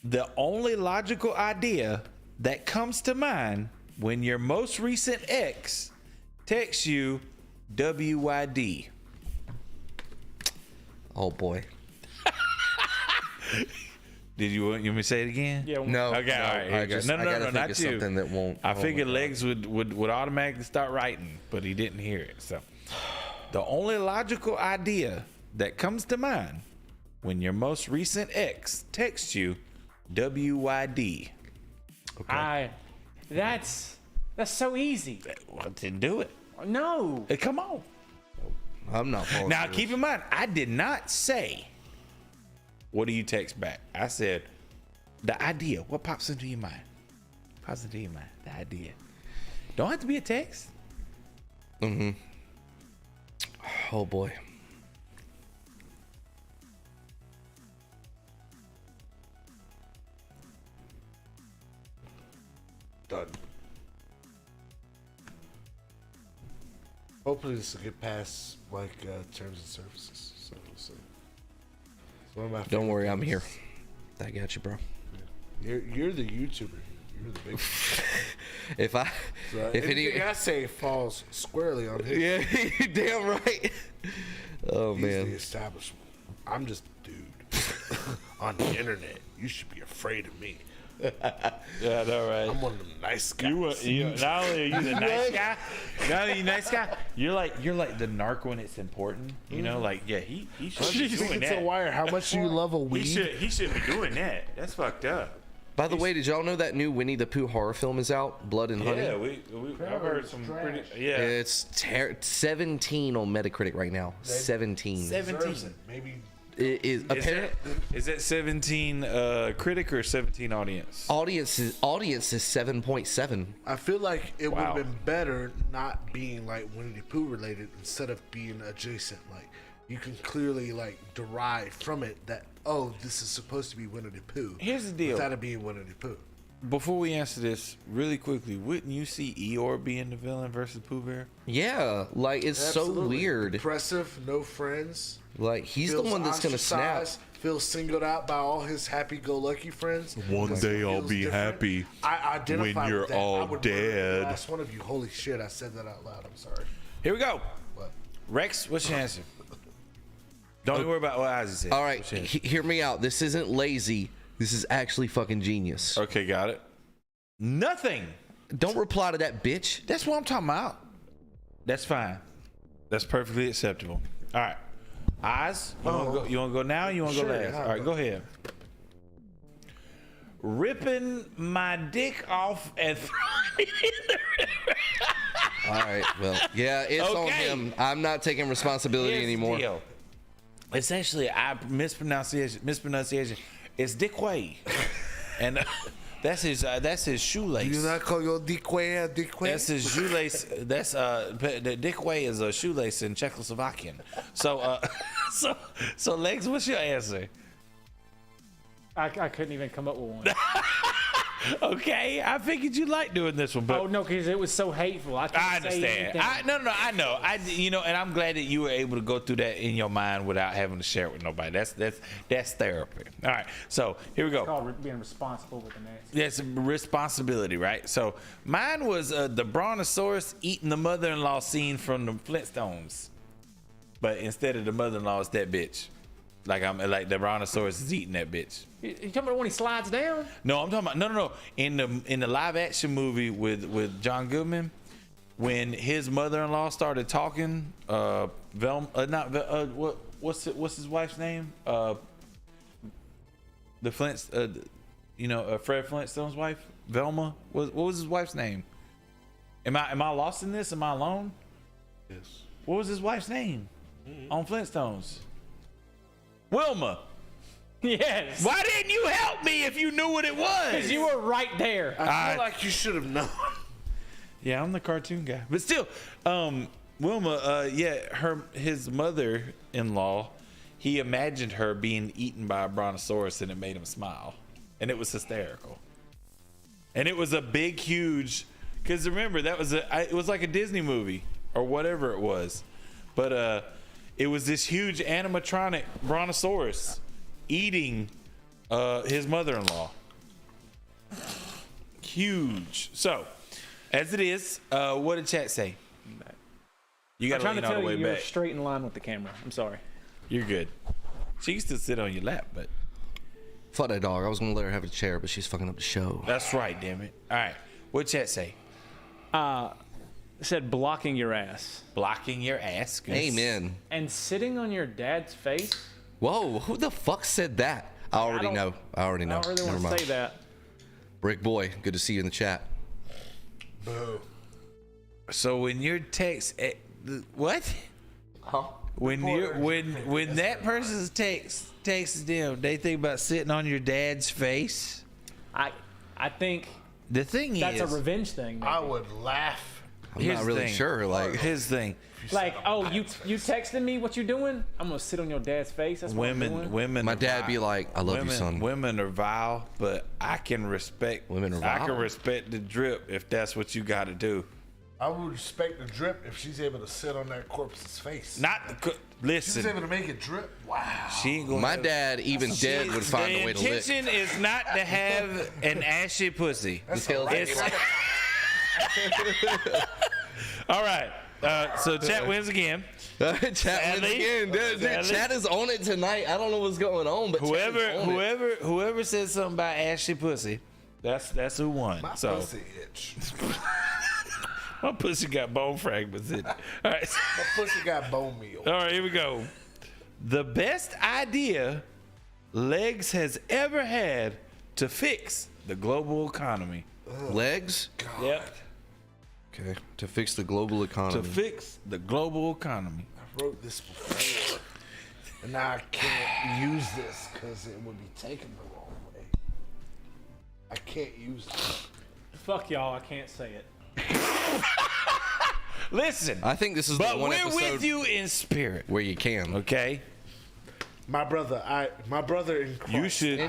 The only logical idea that comes to mind when your most recent ex texts you WYD. Oh boy. Did you want me to say it again? Yeah. No. Okay, no, all right. Here I we go. just, No, I gotta think not of you. something that won't. I oh figured my Legs would automatically start writing, but he didn't hear it. So, the only logical idea that comes to mind when your most recent ex texts you WYD. That's so easy. Well, then do it. No. Hey, come on. God. I'm not falling Now, for keep this. in mind, I did not say, what do you text back? I said, the idea. What pops into your mind? Pops into your mind. The idea. Don't have to be a text. Oh boy. Done. Hopefully this will get past like terms and services. So we'll see. It's one of my Don't favorite worry, I'm things. here. I got you, bro. You're the YouTuber. You're the big. If I, So if anything any, I say falls squarely on his. yeah, you're damn right. Oh He's the man. establishment. I'm just a dude on the internet. You should be afraid of me. Yeah, all right. I'm one of them nice guys. Not only are you the nice guy, not only you nice guy, you're like the narc when it's important. You know, like he should be doing It's a that. wire. How much do you love a weed? He should be doing that. That's fucked up. By the way, did y'all know that new Winnie the Pooh horror film is out? Blood and Honey. Yeah, I've heard some pretty. Yeah, It's 17 on Metacritic right now. 17. Deserves it. Maybe It is apparent. Is that 17 critic or 17 audience? Audience is 7.7. I feel like it would Wow. have been better not being like Winnie the Pooh related instead of being adjacent. Like you can clearly like derive from it that this is supposed to be Winnie the Pooh. Here's the deal. Without it being Winnie the Pooh. Before we answer this, really quickly, wouldn't you see Eeyore being the villain versus Pooh Bear? Yeah, like it's so Absolutely. weird. Depressive, no friends. Like he's the feels one that's gonna snap. ostracized, Feels singled out by all his happy-go-lucky friends. One Because day he I'll feels be different. happy I identify when you're with that. all I would murder the dead. last one of you. Holy shit! I said that out loud. I'm sorry. Here we go. What? Rex, what's your answer? Don't even worry about what Ozzy said. All right, What's your answer? hear me out. This isn't lazy. This is actually fucking genius. Okay, got it. Nothing. Don't reply to that bitch. That's what I'm talking about. That's fine. That's perfectly acceptable. All right. Oz, you want to go now? Or you want to Sure, go last? yeah, All right, go ahead. Ripping my dick off and throwing it in the river. All right, well, yeah, it's on Okay. him. I'm not taking responsibility Here's the anymore. deal. Essentially, mispronunciation. It's Dick Way. And That's his shoelace. You not call your Dickway a Dickway? That's his shoelace. That's the Dickway is a shoelace in Czechoslovakian. So so Legs, what's your answer? I couldn't even come up with one. Okay, I figured you liked doing this one, but Oh no, because it was so hateful. I couldn't I say understand. anything. No, I know. And I'm glad that you were able to go through that in your mind without having to share it with nobody. That's therapy. All right, so here we go. It's called being responsible with an answer. That's responsibility, right? So mine was the Brontosaurus eating the mother-in-law scene from the Flintstones, but instead of the mother-in-law, it's that bitch. Like the Brontosaurus is eating that bitch. You talking about when he slides down? No, I'm talking about no. In the live action movie with John Goodman, when his mother-in-law started talking, what's his wife's name? The Flints, Fred Flintstone's wife, Velma. What was his wife's name? Am I lost in this? Am I alone? Yes. What was his wife's name on Flintstones? Wilma. Yes. Why didn't you help me if you knew what it was? Because you were right there. I feel like you should have known. Yeah, I'm the cartoon guy. But still, Wilma, his mother-in-law, he imagined her being eaten by a brontosaurus and it made him smile. And it was hysterical. And it was a big, huge, because remember, it was like a Disney movie or whatever it was. But it was this huge animatronic brontosaurus eating his mother-in-law. Huge. So, as it is, what did chat say? You got I'm trying to lean all tell the way you, you're back. straight in line with the camera. I'm sorry. You're good. She can still sit on your lap, but Fuck that dog. I was gonna let her have a chair, but she's fucking up the show. that's right, damn it. All right. What chat say? It said blocking your ass Blocking your ass. Good. Amen. and sitting on your dad's face. Whoa, who the fuck said that? I already know. I already know. I don't really Never want to mind. say that. Brick boy, good to see you in the chat. Boo. So when your text, what? Huh? When that person's texts them, they think about sitting on your dad's face. I think The thing that's is, a revenge thing. Maybe. I would laugh. I'm here's not the really thing. sure. Like, Here's the thing. Like, oh, you texting me what you doing? I'm gonna sit on your dad's face. That's what I'm doing. Women. my are dad vile. be like, "I love you, son." Women are vile, but I can respect. Women are I can vile? respect the drip if that's what you got to do. I would respect the drip if she's able to sit on that corpse's face. Not the She's listen. able to make it drip. Wow. She ain't gonna. My dad, even dead, would find a way to The lick. intention is not to have an ashy pussy. That's Tails- a right It's- kind of- All right. So chat wins again. Chat wins Sadly. again. Dude, Sadly. chat is on it tonight. I don't know what's going on, but chat is on it. Whoever said something about ashy pussy, that's who won. My So pussy itch. my pussy got bone fragments in it. All right. My pussy got bone meal. All right, here we go. The best idea Legs has ever had to fix the global economy. Legs. Yep. Okay, to fix the global economy. To fix the global economy. I wrote this before. And now I can't use this because it would be taken the wrong way. I can't use it. Fuck y'all, I can't say it. Listen, I think this is the but one we're episode with you in spirit. where you can. Okay. My brother in Christ. You should.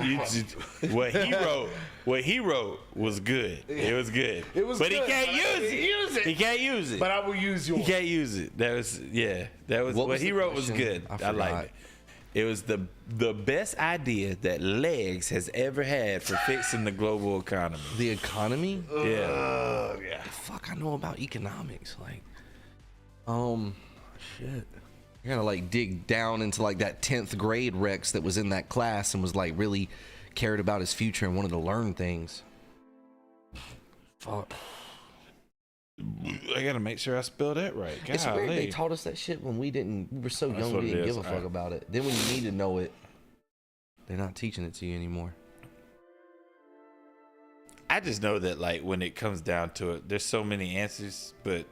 What he wrote was good. It was good. It was but good, he can't but I use didn't it. use it. He can't use it. But I will use He yours. can't use it. That was What what was he the wrote was question? good. I I forgot. liked it. It was the best idea that Legs has ever had for fixing the global economy. The economy? Yeah. Yeah. Fuck, I know about economics. Like, shit. You gotta like dig down into like that 10th grade Rex that was in that class and was like really cared about his future and wanted to learn things. Fuck. I gotta make sure I spell that right. It's weird they Golly. taught us that shit when we were so That's young what we it didn't is. give a fuck Alright. about it. Then when you need to know it, they're not teaching it to you anymore. I just know that like when it comes down to it, there's so many answers, but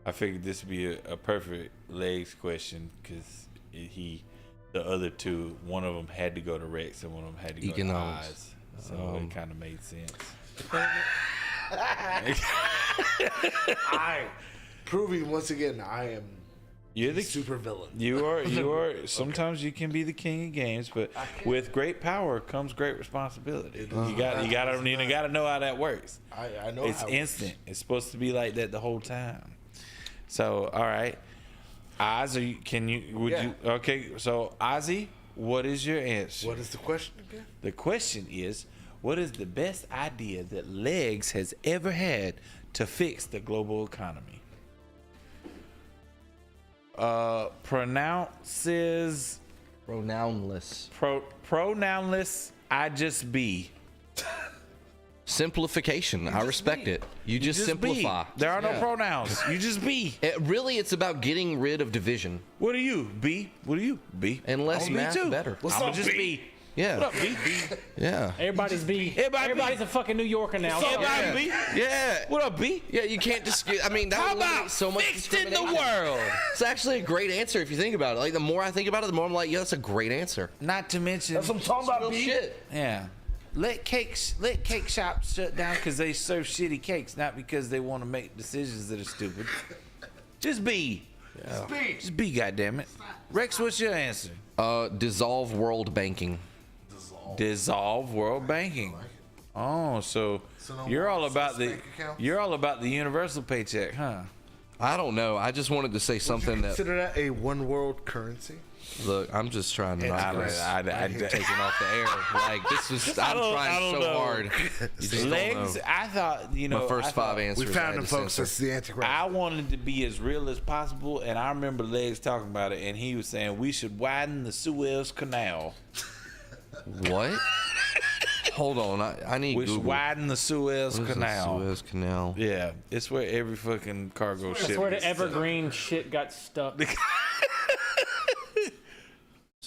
I figured this would be a perfect Legs question because the other two, one of them had to go to Rex and one of them had to go to Economics. Oz, so it kind of made sense. Proving once again, I am You're the super villain. You are. Sometimes you can be the king of games, but with great power comes great responsibility. You gotta know how that works. I know It's how instant. It's supposed to be like that the whole time. So, all right, Ozzy, okay, so Ozzy, what is your answer? What is the question again? The question is, what is the best idea that Legs has ever had to fix the global economy? Pronounces Pronounless. pronounless. I just be. Simplification. I respect it. You just simplify. Be. There are no pronouns. You just be. It's about getting rid of division. What are you? Be. What are you? Be. And less I'm math, B too. better. What's up, just be? Yeah. What up, B? Yeah. Everybody's B. Everybody's a fucking New Yorker now. Everybody B? Yeah. What up, B? Yeah, you can't just. I mean, that How eliminates about so much fixed in the discrimination. world? It's actually a great answer if you think about it. Like, the more I think about it, the more I'm like, yeah, that's a great answer. Not to mention. That's what I'm talking about, Real B. shit. Yeah. Let cake shops shut down because they serve shitty cakes, not because they want to make decisions that are stupid. Just be. Just be, goddammit. Rex, what's your answer? Dissolve world banking. Dissolve world banking. Oh, so you're all about the universal paycheck, huh? I don't know. I just wanted to say something that. Consider that a one world currency. Look, I'm just trying to not get taken off the air. Like, this was. I'm trying so hard. You just Legs, don't know. I thought, My first five answers. We found I them, had to folks. censor. That's the Antichrist. I wanted to be as real as possible, and I remember Legs talking about it, and he was saying we should widen the Suez Canal. What? Hold on, I need We should Google. widen the Suez What is the Canal. Suez Canal. Yeah, it's where every fucking cargo ship. That's where the gets stuck. evergreen shit got stuck.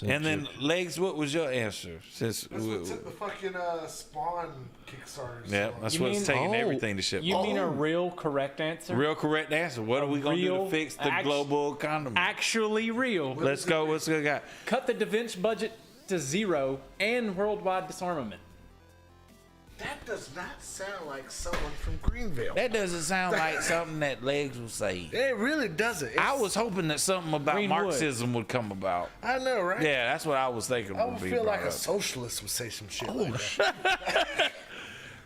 And then Legs, what was your answer? Since That's what took the fucking Spawn Kickstarter. yeah, that's what's taking everything to ship. You mean a real correct answer? Real correct answer. What are we gonna do to fix the global economy? Actually real. Let's go. What's we got? Cut the defense budget to zero and worldwide disarmament. That does not sound like someone from Greenville. That doesn't sound like something that Legs will say. It really doesn't. I was hoping that something about Greenwood. Marxism would come about. I know, right? Yeah, that's what I was thinking. I would would be feel like brought a up. socialist would say some shit like that.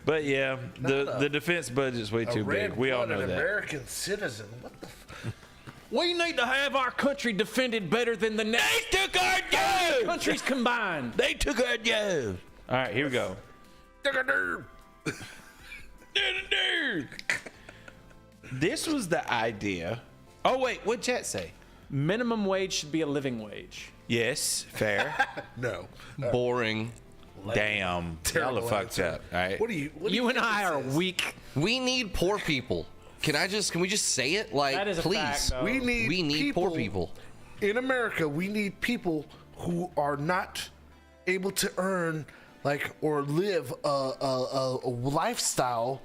But yeah, the defense budget's way too big. We all know red-blooded that. American citizen. What the? We need to have our country defended better than the next They took our job. countries combined. They took our job. All right, here we go. This was the idea. Oh wait, what'd chat say? Minimum wage should be a living wage. Yes, fair. No. Boring. Damn, y'all are fucked up. All right. What do you? What do You and think I this are is? weak. We need poor people. Can we just say it? Like, That is a please. fact, though. We need poor people. in America. We need people who are not able to earn or live a lifestyle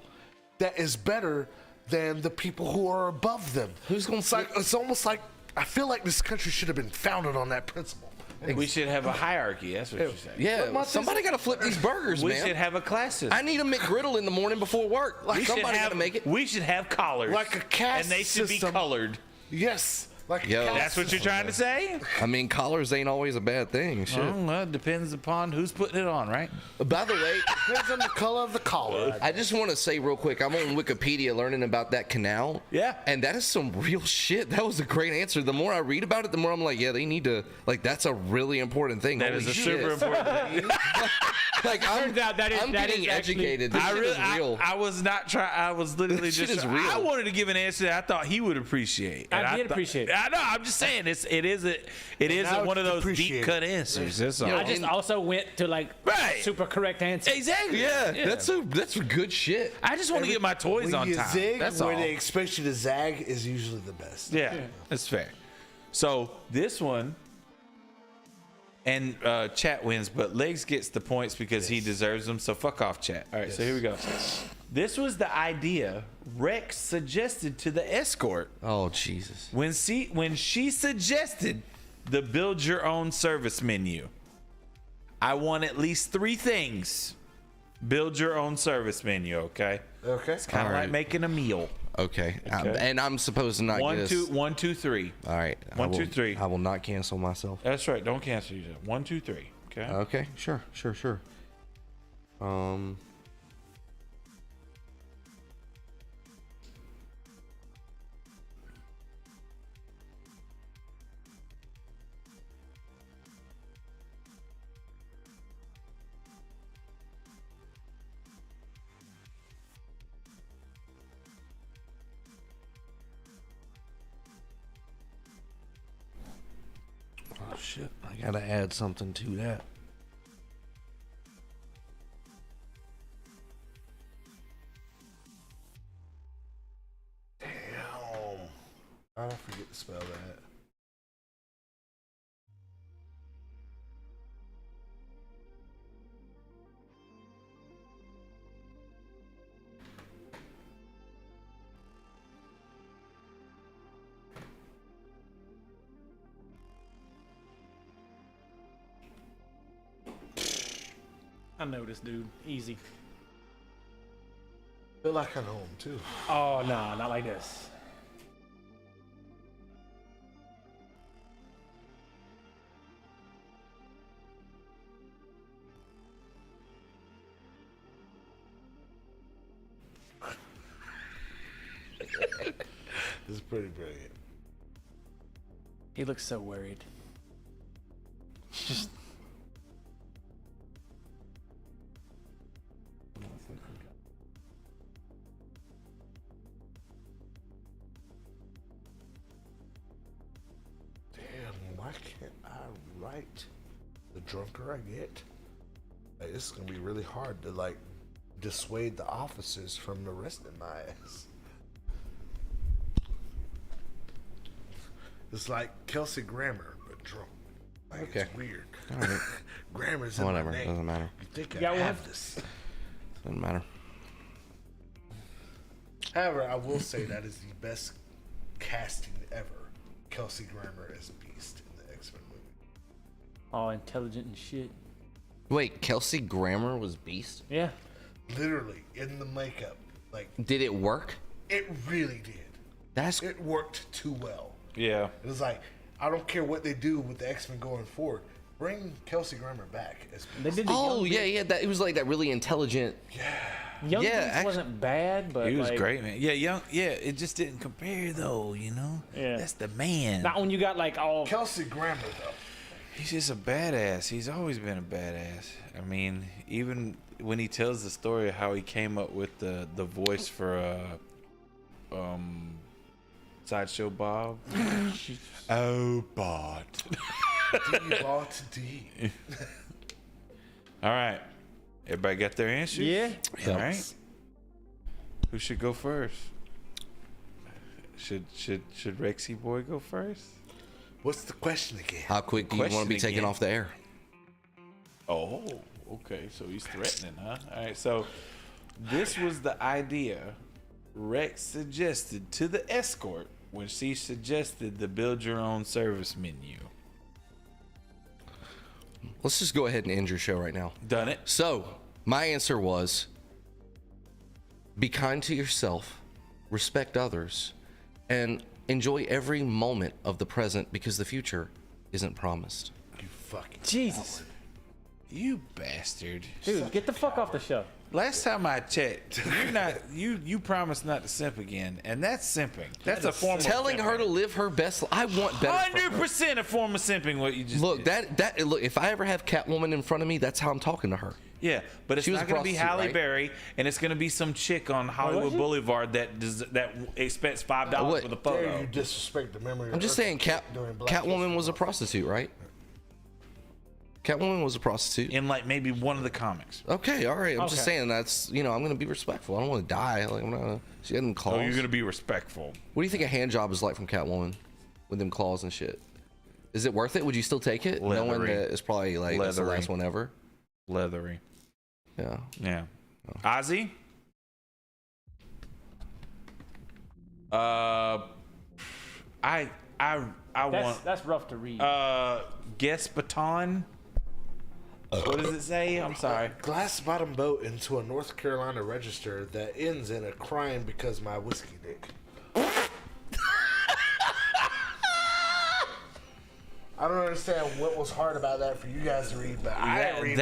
that is better than the people who are above them. Who's gonna It's almost like I feel like this country should have been founded on that principle. We should have a hierarchy. That's what you're saying. Yeah, somebody got to flip these burgers, We man. should have a class system. I need a McGriddle in the morning before work. We should Somebody got have to make it. We should have collars, Like a caste and they should system. be colored. Yes, like Yo. That's what you're trying to say? I mean, collars ain't always a bad thing. Shit. Well, it depends upon who's putting it on, right? By the way, depends on the color of the collar. I just want to say real quick, I'm on Wikipedia learning about that canal. Yeah. And that is some real shit. That was a great answer. The more I read about it, the more I'm like, yeah, they need to, that's a really important thing. That Holy is a shit. super important thing. I'm Turns out that is- I'm that getting is actually- educated. This shit is real. I was not trying. I was literally This shit just. is real. I wanted to give an answer that I thought he would appreciate. And I did appreciate it. I know. I'm just saying it isn't now one of it's those deep appreciated. cut answers. That's all. Yo, I just also went to Right. super correct answer. Exactly. Yeah, that's good shit. I just want to get my toys When on you time. zig That's where all. they expect you to zag is usually the best. Yeah, that's fair. So this one, and Chat wins, but Legs gets the points because he deserves them. So fuck off, Chat. All right, so here we go. This was the idea Rex suggested to the escort Oh, Jesus. when she suggested the build your own service menu. I want at least 3 things. Build your own service menu, okay? Okay. It's kind of like making a meal. Okay. Okay. And I'm supposed to not guess. 1, 2, 3. All right. 1, 2, 3. I will not cancel myself. That's right. Don't cancel yourself. 1, 2, 3. Okay. Okay. Sure. Oh shit! I gotta add something to that. Damn. I don't forget to spell that. I know this dude. Easy. Feel like I know him too. Oh, no, not like this. This is pretty brilliant. He looks so worried. Just Damn, why can't I write the drunker I get? Like, this is gonna be really hard to like dissuade the officers from arresting my ass. It's like Kelsey Grammer, but drunk. Like, Okay. It's weird. All right. Grammar's in Whatever. my name. Doesn't matter. You think Yeah, I we'll have have- this? Doesn't matter. However, I will say that is the best casting ever. Kelsey Grammer as Beast in the X-Men movie. all intelligent and shit. Wait, Kelsey Grammer was Beast? Yeah. Literally in the makeup, like Did it work? it really did. That's It worked too well. Yeah. It was like, I don't care what they do with the X-Men going forward. Bring Kelsey Grammer back as Beast. They did the oh Young yeah, yeah. That it was like that really intelligent. Young Yeah, Beast act- wasn't bad, but He was like, great, man. Yeah, young. Yeah, it just didn't compare though. You know. Yeah. That's the man. Not when you got like all. Kelsey Grammer though. He's just a badass. He's always been a badass. I mean, even when he tells the story of how he came up with the voice for Sideshow Bob. Oh, Bob. D-Bot D. All right. Everybody got their answers? Yeah. All right. Who should go first? Should Rexy Boy go first? What's the question again? How quick do you want to be Question taken again. off the air? Oh, okay. So he's threatening, huh? All right. So this was the idea Rex suggested to the escort when she suggested the build your own service menu. Let's just go ahead and end your show right now. Done it. So, my answer was be kind to yourself, respect others, and enjoy every moment of the present because the future isn't promised. You fucking Jesus. You bastard. Dude, get the fuck off the show. Last time I checked, you're not you promised not to simp again, and that's simping. That's a form Telling of her to live her best life. I want better. for her. 100% a form of simping. What you just Look, did. look. If I ever have Catwoman in front of me, that's how I'm talking to her. Yeah, but it's She was not a going to be prostitute, Halle right? Berry, and it's going to be some chick on Hollywood she? Boulevard that expects $5 What? for the dare photo. you disrespect the memory of I'm just Earth saying, during Black Catwoman History was a Month. prostitute, right? Catwoman was a prostitute. In like maybe one of the comics. Okay, all right. I'm just Okay. saying that's I'm gonna be respectful. I don't want to die. Like I'm not. She had them claws. Oh, you're going to be respectful. What do you think a hand job is like from Catwoman, with them claws and shit? Is it worth it? Would you still take it, knowing Leathery. that it's probably like that's the Leathery. last one ever? Leathery. Yeah. Yeah. Ozzy? I want That's rough to read. Guess Baton. What does it say? I'm sorry. Glass bottom boat into a North Carolina register that ends in a crime because my whiskey dick. I don't understand what was hard about that for you guys to read, but I didn't read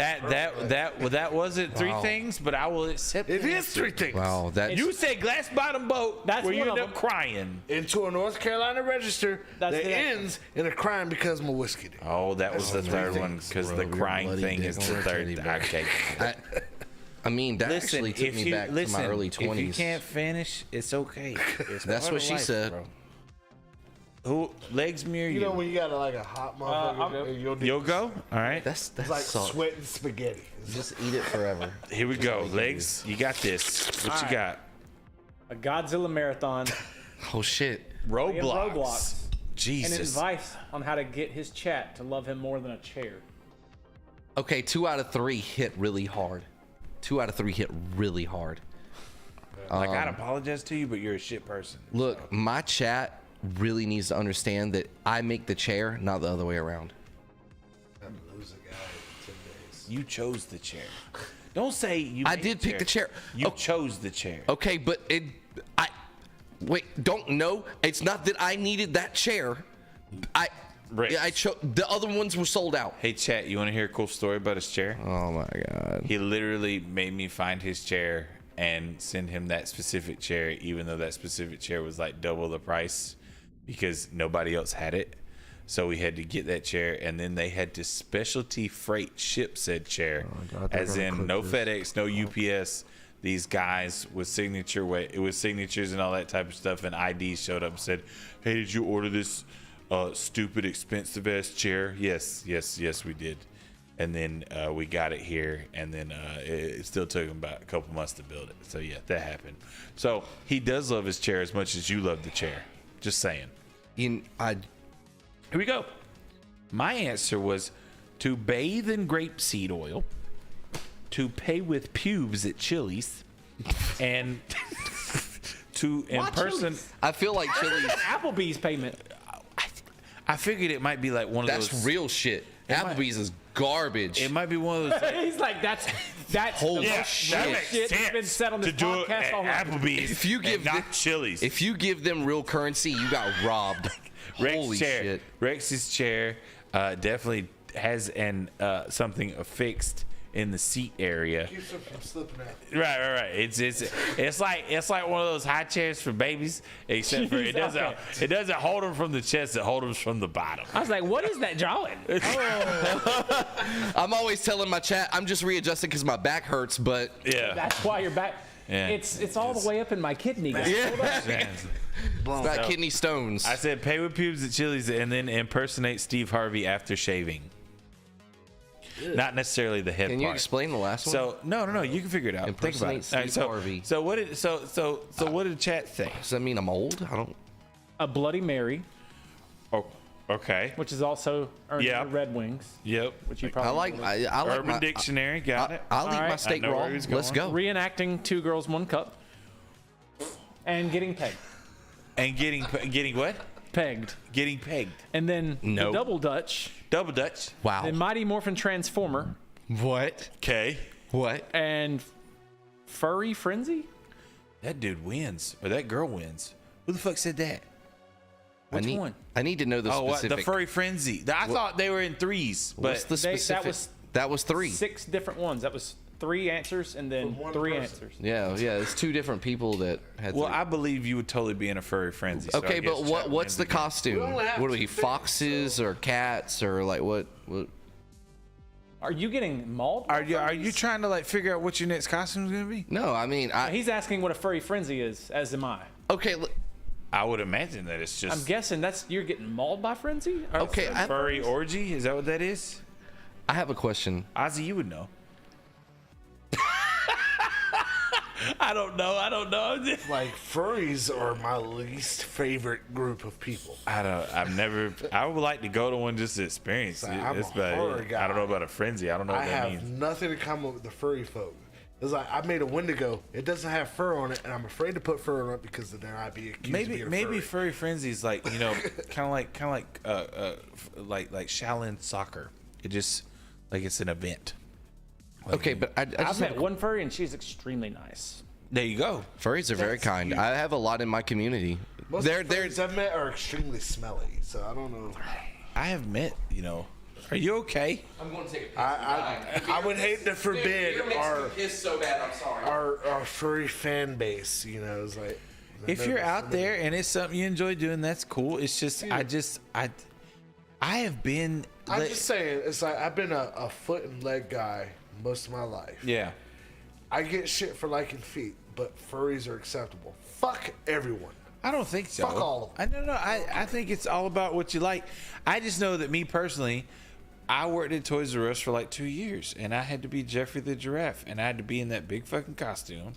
That wasn't three things, but I will accept It the is answer. 3 things. Wow, that You said glass bottom boat That's where you one end of up them. crying. Into a North Carolina register That's that the next ends in a crime because my whiskey dick. Oh, that was the That's third three one things, because bro. the Your crying bloody thing dick is on the a third. teddy bear. Okay. I mean, that actually took me back to my early 20s. If you can't finish, it's okay. It's That's part what of she life, said. bro. Who legs me or You know when you got like a hot motherfucker, and You'll go. All right. That's It's like salt. sweating spaghetti. Just eat it forever. Here we go. Legs, you got this. What you got? A Godzilla marathon Oh shit. in Roblox. Roblox. And Jesus. advice on how to get his chat to love him more than a chair. Okay, 2 out of 3 hit really hard. 2 out of 3 hit really hard. Like I'd apologize to you, but you're a shit person. Look, my chat really needs to understand that I make the chair, not the other way around. I'm gonna lose a guy in 10 days. You chose the chair. Don't say you. I made did pick the chair. You Oh. chose the chair. Okay, but don't know. It's not that I needed that chair. Rex. I chose the other ones were sold out. Hey, chat. You want to hear a cool story about his chair? Oh my god. He literally made me find his chair and send him that specific chair, even though that specific chair was like double the price because nobody else had it. So we had to get that chair, and then they had to specialty freight ship said chair, as in no FedEx, no UPS. These guys with signatures and all that type of stuff, and IDs showed up and said, "Hey, did you order this stupid expensive ass chair?" Yes, we did. And then we got it here, and then it still took him about a couple months to build it. So yeah, that happened. So he does love his chair as much as you love the chair. Just saying. Here we go. My answer was to bathe in grapeseed oil, to pay with pubes at Chili's, and to in Why person. Chili's? I feel like Chili's. Applebee's payment. I figured it might be like one of That's those. real shit. might- Applebee's is garbage. It might be one of those. He's like, that's Holy the Yeah, most shit. real shit that's been said on this podcast all night. Applebee's. If you give not the- Chili's. If you give them real currency, you got robbed. Holy shit. Rex's chair definitely has an something affixed in the seat area. Keeps him from slipping out. Right. It's like one of those high chairs for babies, except for it doesn't hold them from the chest. It holds them from the bottom. I was like, what is that drawing? I'm always telling my chat, I'm just readjusting because my back hurts, but Yeah. That's why you're back. Yeah. It's all the way up in my kidney. it's not So- kidney stones. I said pay with pubes at Chili's and then impersonate Steve Harvey after shaving. Not necessarily the head Can you part. explain the last one? So no, you can figure it out. Think about it. Impersonate All right, Steve Harvey. So what did what did chat think? Does that mean I'm old? I don't. A Bloody Mary, Oh, okay. which is also earning Yeah. the Red Wings, Yep. which you I probably like. know. I like Urban my Dictionary. Got it. I'll eat All my right. steak I know raw. where he's Let's going. go. Reenacting 2 Girls, 1 Cup, and getting pegged. And getting what? Pegged. Getting pegged. And then No. the Double Dutch, Double Dutch. Wow. the Mighty Morphin Transformer, What? Okay. What? and Furry Frenzy. That dude wins, or that girl wins. Who the fuck said that? Which one? I need to know the Oh, what? specific. The furry frenzy. I thought they were in threes, What's but the They- that specific? was- That was 3. 6 different ones. That was 3 answers and then From one 3 person. answers. Yeah. It's 2 different people that had. well, 3. I believe you would totally be in a furry frenzy. So I Okay, guess but chat what's wins the again. costume? We only have What are 2 we? things, Foxes or cats or like what? Are you getting mauled? by Are you furries? trying to like figure out what your next costume is gonna be? No, I mean, He's asking what a furry frenzy is, as am I. okay. I would imagine that it's I'm just guessing you're getting mauled by frenzy. Or Okay, furry I- furry orgy. Is that what that is? I have a question. Ozzy, you would know. I don't know. Like furries are my least favorite group of people. I've never. I would like to go to one just to experience it. I'm It's a about horror it. guy. I don't know about a frenzy. I don't know I what that have means. nothing in common with the furry folk. It's like I made a Wendigo. It doesn't have fur on it, and I'm afraid to put fur on it because then I'd be accused of being a Maybe furry. furry frenzy is like kind of like Shaolin soccer. It just like it's an event. Okay, but I I've just met one furry and she's extremely nice. There you go. furries are very kind. I have a lot in my community. Most of the furries I've met are extremely smelly, so I don't know. I have met, Are you okay? I'm going to take a piss. I would hate to forbid our piss so bad. I'm sorry. our furry fan base. It's like If you're out there and it's something you enjoy doing, that's cool. It's just, I have been. I'm just saying, it's like I've been a foot and leg guy most of my life. Yeah. I get shit for liking feet, but furries are acceptable. Fuck everyone. I don't think so. Fuck all of them. I think it's all about what you like. I just know that me personally, I worked at Toys R Us for like 2 years, and I had to be Jeffrey the Giraffe, and I had to be in that big fucking costume.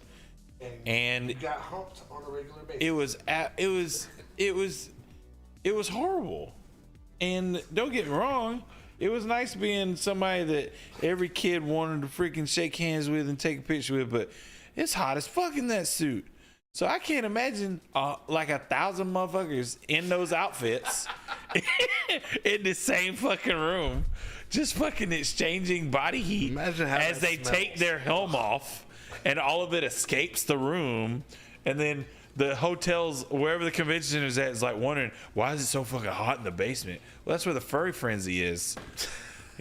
And you got humped on a regular basis. It was horrible. And don't get me wrong, it was nice being somebody that every kid wanted to freaking shake hands with and take a picture with, but it's hot as fuck in that suit. So I can't imagine like 1,000 motherfuckers in those outfits in the same fucking room, just fucking exchanging body heat as they take their helm off, and all of it escapes the room, and then the hotels, wherever the convention center is at, is like wondering, why is it so fucking hot in the basement? Well, that's where the furry frenzy is.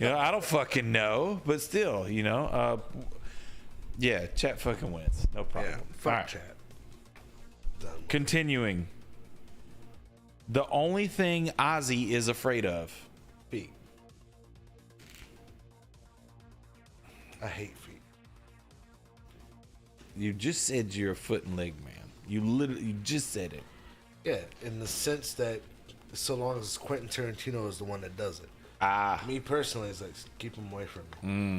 I don't fucking know, but still, yeah, chat fucking wins. No problem. Yeah, fuck All right. chat. Continuing. The only thing Ozzy is afraid of. Feet. I hate feet. You just said you're a foot and leg man. You just said it. Yeah, in the sense that so long as Quentin Tarantino is the one that does it. Me personally, it's like, keep him away from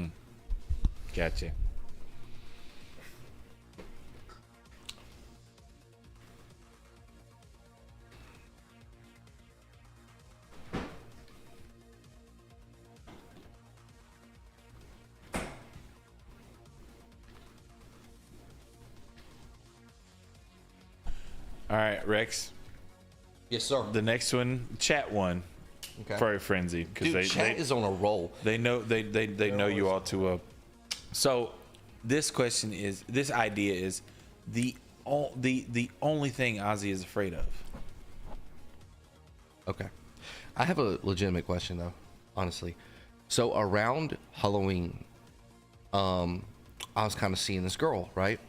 me. Gotcha. All right, Rex. Yes, sir. The next one, chat one. Okay. Furry frenzy, because Dude, chat is on a roll. they know know you all too well. So this idea is the only thing Ozzy is afraid of. Okay. I have a legitimate question though, honestly. So around Halloween, I was kind of seeing this girl, right?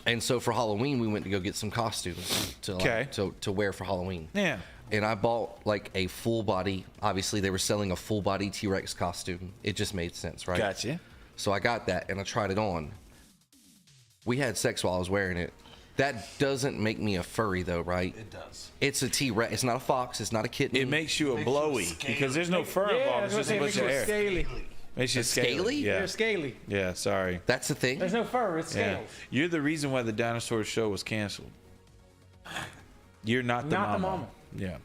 And so for Halloween, we went to go get some costumes to wear for Halloween. Yeah. And I bought like a full body. Obviously, they were selling a full body T-Rex costume. It just made sense, right? Gotcha. So I got that and I tried it on. We had sex while I was wearing it. That doesn't make me a furry though, right? It does. It's a T-Rex. It's not a fox. It's not a kitten. It makes you a blowy because there's no fur involved. It's just a bunch of hair. Scaly. Makes you Scaly? Yeah. They're scaly. Yeah. Sorry. That's the thing. There's no fur. It's Yeah. scales. You're the reason why the dinosaur show was canceled. You're not the Not the mama. mama. Yeah.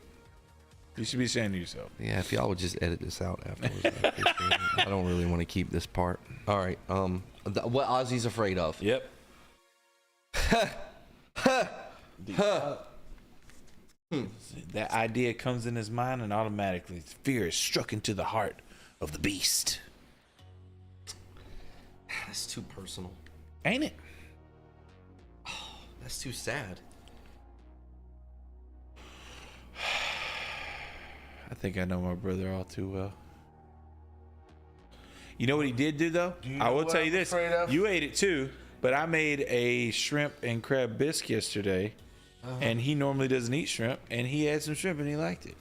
You should be ashamed of yourself. Yeah, if y'all would just edit this out afterwards. I'd appreciate it. I don't really want to keep this part. All right. What Ozzy's afraid of? Yep. That idea comes in his mind, and automatically fear is struck into the heart of the beast. That's too personal. Ain't it? That's too sad. I think I know my brother all too well. You know what he did do though? I will tell you this. You ate it too, but I made a shrimp and crab bisque yesterday, and he normally doesn't eat shrimp, and he had some shrimp and he liked it.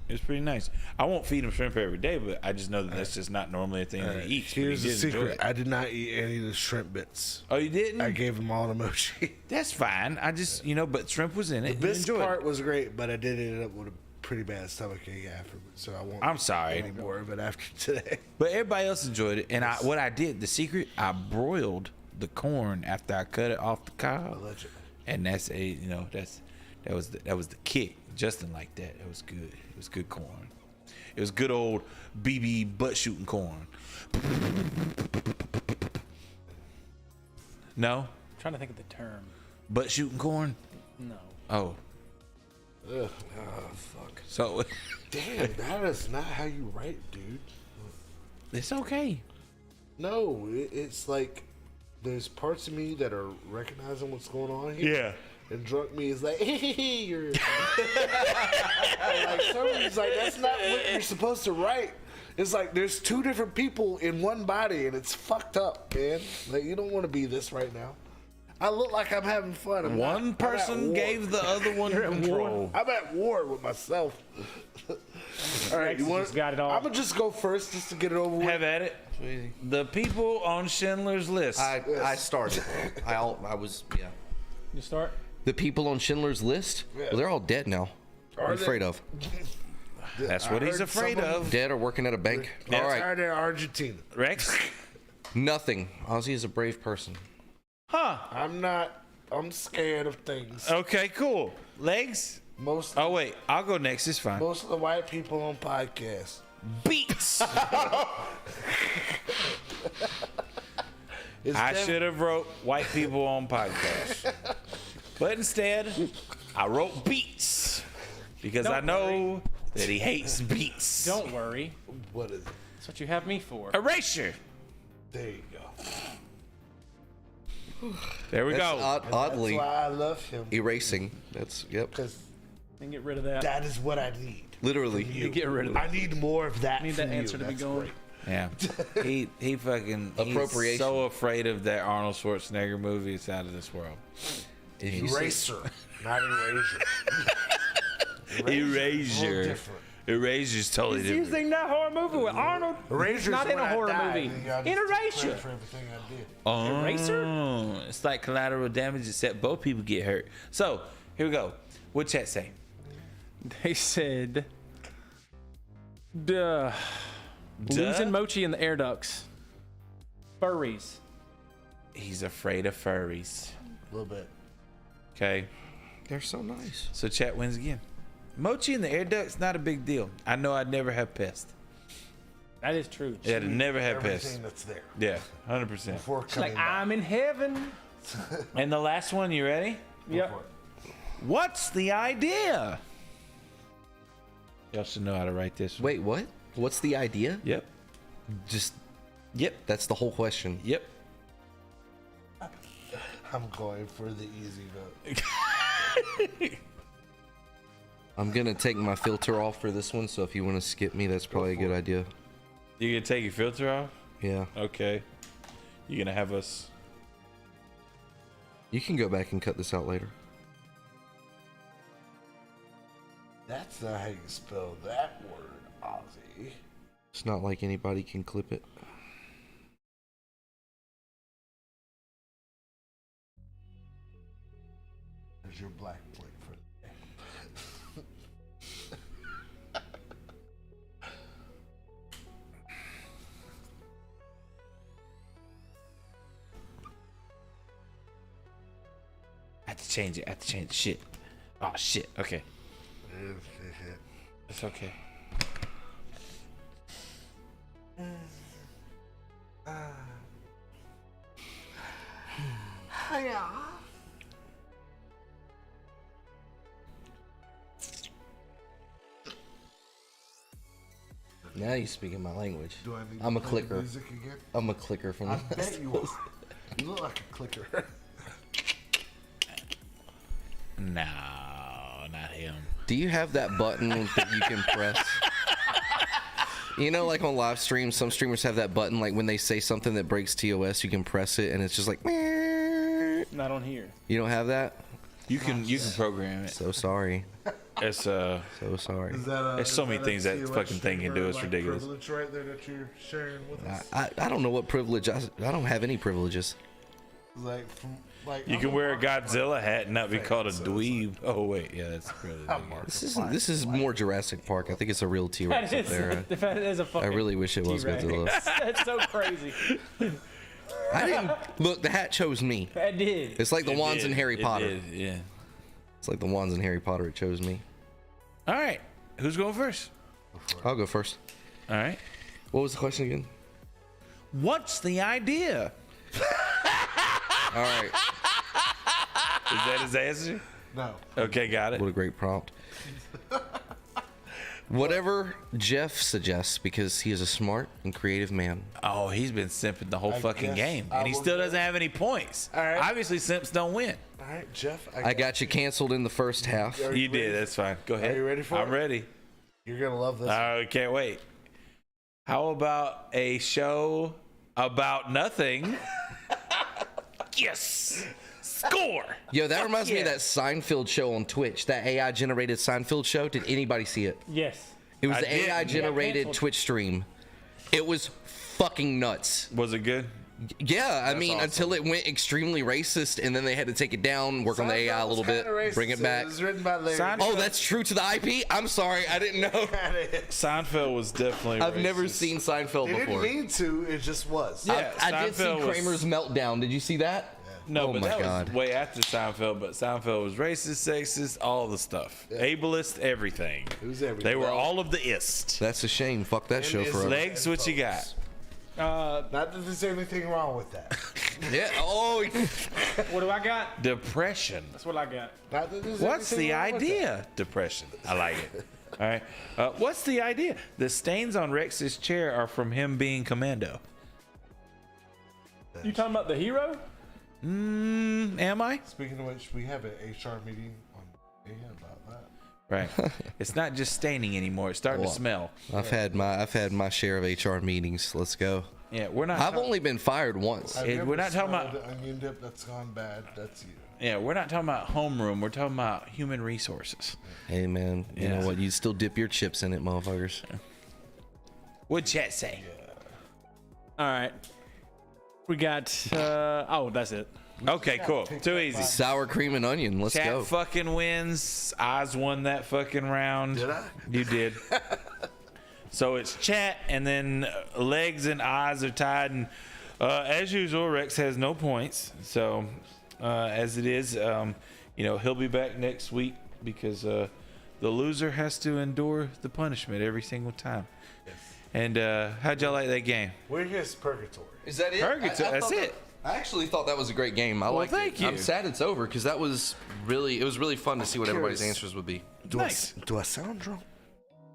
It was pretty nice. I won't feed him shrimp every day, but I just know that that's just not normally a thing that he eats. Here's the But he did enjoy secret. it. I did not eat any of the shrimp bits. Oh, you didn't? I gave him all to Mochi. That's fine. I just, but shrimp was in it. The You bisque enjoyed part it. was great, but I did end up with a pretty bad stomachache afterwards, so I won't. I'm sorry. eat any more of it after today. But everybody else enjoyed it. And what I did, the secret, I broiled the corn after I cut it off the cob. Allegedly. And that's that was the kick. Justin liked that. It was good. It was good corn. It was good old BB butt shooting corn. No? I'm trying to think of the term. Butt shooting corn? No. Oh. Ugh. Oh, fuck. So Damn, that is not how you write, dude. it's okay. No, it's like there's parts of me that are recognizing what's going on here. Yeah. And drunk me is like, hey, you're. Like, somebody's like, that's not what you're supposed to write. It's like there's two different people in one body, and it's fucked up, man. Like, you don't want to be this right now. I look like I'm having fun. One person gave the other one control. I'm at war with myself. All right, you want? Got it all. I'm gonna just go first, just to get it over with. Have at it. The people on Schindler's List. I started. I was, yeah. You start? The people on Schindler's List? Yeah. Well, they're all dead now. What are you afraid of? That's what he's afraid of. Dead or working at a bank? All right. Tired of Argentina. Rex? Nothing. Ozzy is a brave person. Huh. I'm not. I'm scared of things. Okay, cool. Legs? Oh, wait. I'll go next. It's fine. Most of the white people on podcasts. Beats. It's I should have wrote white people on podcast. But instead, I wrote beats. Because I know that he hates beats. Don't worry. What is it? That's what you have me for. Erasure. There you go. There we go. Oddly, That's why I love him. erasing. That's, yep. Because And get rid of that. that is what I need. Literally. You get rid of that. I need more of that. Need from that answer you. to be That's going. great. Yeah. He fucking he's Appropriation. so afraid of that Arnold Schwarzenegger movie. It's out of this world. If you say- Eraser, not erasure. Erasure. Different. Eraser's totally He's different. using that horror movie with Arnold. Eraser's Not in when a I horror died, movie. and y'all In just Erasure. credit for everything I did. Eraser? It's like collateral damage, except both people get hurt. So here we go. What chat say? They said, duh. Losing Mochi in the air ducts. Furries. He's afraid of furries. A little bit. Okay. They're so nice. So chat wins again. Mochi in the air duct's not a big deal. I know I'd never have pest. That is true. Yeah, I'd never have pest. Everything that's there. Yeah, 100%. Before She's coming like, back. I'm in heaven. And the last one, you ready? Yep. What's the idea? Y'all should know how to write this one. Wait, what? What's the idea? Yep. Just, Yep. that's the whole question. Yep. I'm going for the easy vote. I'm going to take my filter off for this one, so if you want to skip me, that's probably a good idea. You gonna take your filter off? Yeah. Okay. You gonna have us? You can go back and cut this out later. That's not how you spell that word, Ozzy. It's not like anybody can clip it. There's your black plate for the day. I have to change it. I have to change it. Shit. Oh shit. Okay. It's okay. Now you're speaking my language. Do I need I'm a to play clicker. music again? I'm a clicker from I the bet you are. You look like a clicker. No, not him. Do you have that button that you can press? You know, like on live streams, some streamers have that button, like when they say something that breaks TOS, you can press it and it's just like, "Meow." Not on here. You don't have that? You can program it. So sorry. It's So sorry. There's so many things that fucking thing can do. It's ridiculous. Privilege right there that you're sharing with us. I don't know what privilege. I don't have any privileges. Like, from, like You can wear a Godzilla hat and not be called a dweeb. Oh wait, yeah, that's really This is more Jurassic Park. I think it's a real T-Rex up there. That is a I fucking really wish it was T-Rex. Godzilla. That's so crazy. I didn't look. The hat chose me. That did. It's like the wands in Harry Potter. Yeah. It's like the wands in Harry Potter. It chose me. All right, who's going first? I'll go first. All right. What was the question again? What's the idea? All right. Is that his answer? No. Okay, got it. What a great prompt. Whatever Jeff suggests, because he is a smart and creative man. Oh, he's been simping the whole fucking guess game, I and he will still go. doesn't have any points. All right. Obviously, simps don't win. All right, Jeff. I got you canceled in the first half. Are You ready? did. That's fine. Go ahead. you ready for I'm it? ready. You're gonna love this. I can't wait. How about a show about nothing? Yes. Score. Yo, that reminds me of yeah. that Seinfeld show on Twitch, that AI generated Seinfeld show. Did anybody see it? Yes. It was I the did. AI generated canceled. Twitch stream. It was fucking nuts. Was it good? Yeah, I mean, awesome. until it went extremely racist, and then they had to take it down, work on the AI a little bit, bring it back. It was written by Larry. Seinfeld- Oh, that's true to the IP? I'm sorry, I didn't know. Seinfeld was definitely. I've never racist. seen Seinfeld They didn't before. mean to. It just was. Yeah, I did see Seinfeld was- Kramer's meltdown. Did you see that? No, Oh but my that God. was way after Seinfeld. But Seinfeld was racist, sexist, all the stuff, ableist, everything. It was everything. They were all of the ist. That's a shame. Fuck that show is forever. Legs, what you got? Not that there's anything wrong with that. Yeah. Oh, What do I got? Depression. That's what I got. Not that there's What's anything the wrong with idea? Depression. I like it. All right. What's the idea? The stains on Rex's chair are from him being commando. You talking about the hero? Am I? that. Speaking of which, we have an HR meeting on Monday about that. Right. It's not just staining anymore. It's starting to Well, smell. I've had my share of HR meetings. Let's go. Yeah, we're not. I've only been fired once. I've We're never not talking smelled about- an onion dip that's gone bad. That's you. Yeah, we're not talking about homeroom. We're talking about human resources. Hey man, you Yeah. know what? You still dip your chips in it, motherfuckers. What'd chat say? All right. We got. Oh, that's it. Okay, cool. Too easy. Sour cream and onion. Let's Chat go. fucking wins. Oz won that fucking round. Did I? You did. So it's chat, and then legs and Oz are tied, and as usual, Rex has no points. So as it is, he'll be back next week because the loser has to endure the punishment every single time. And how'd y'all like that game? We're his purgatory. Is that it? Purgatory, that's thought it. I actually thought that was a great game. I liked thank it. you. I'm sad it's over because it was really fun to see what everybody's curious. answers would be. Nice. Do I sound drunk?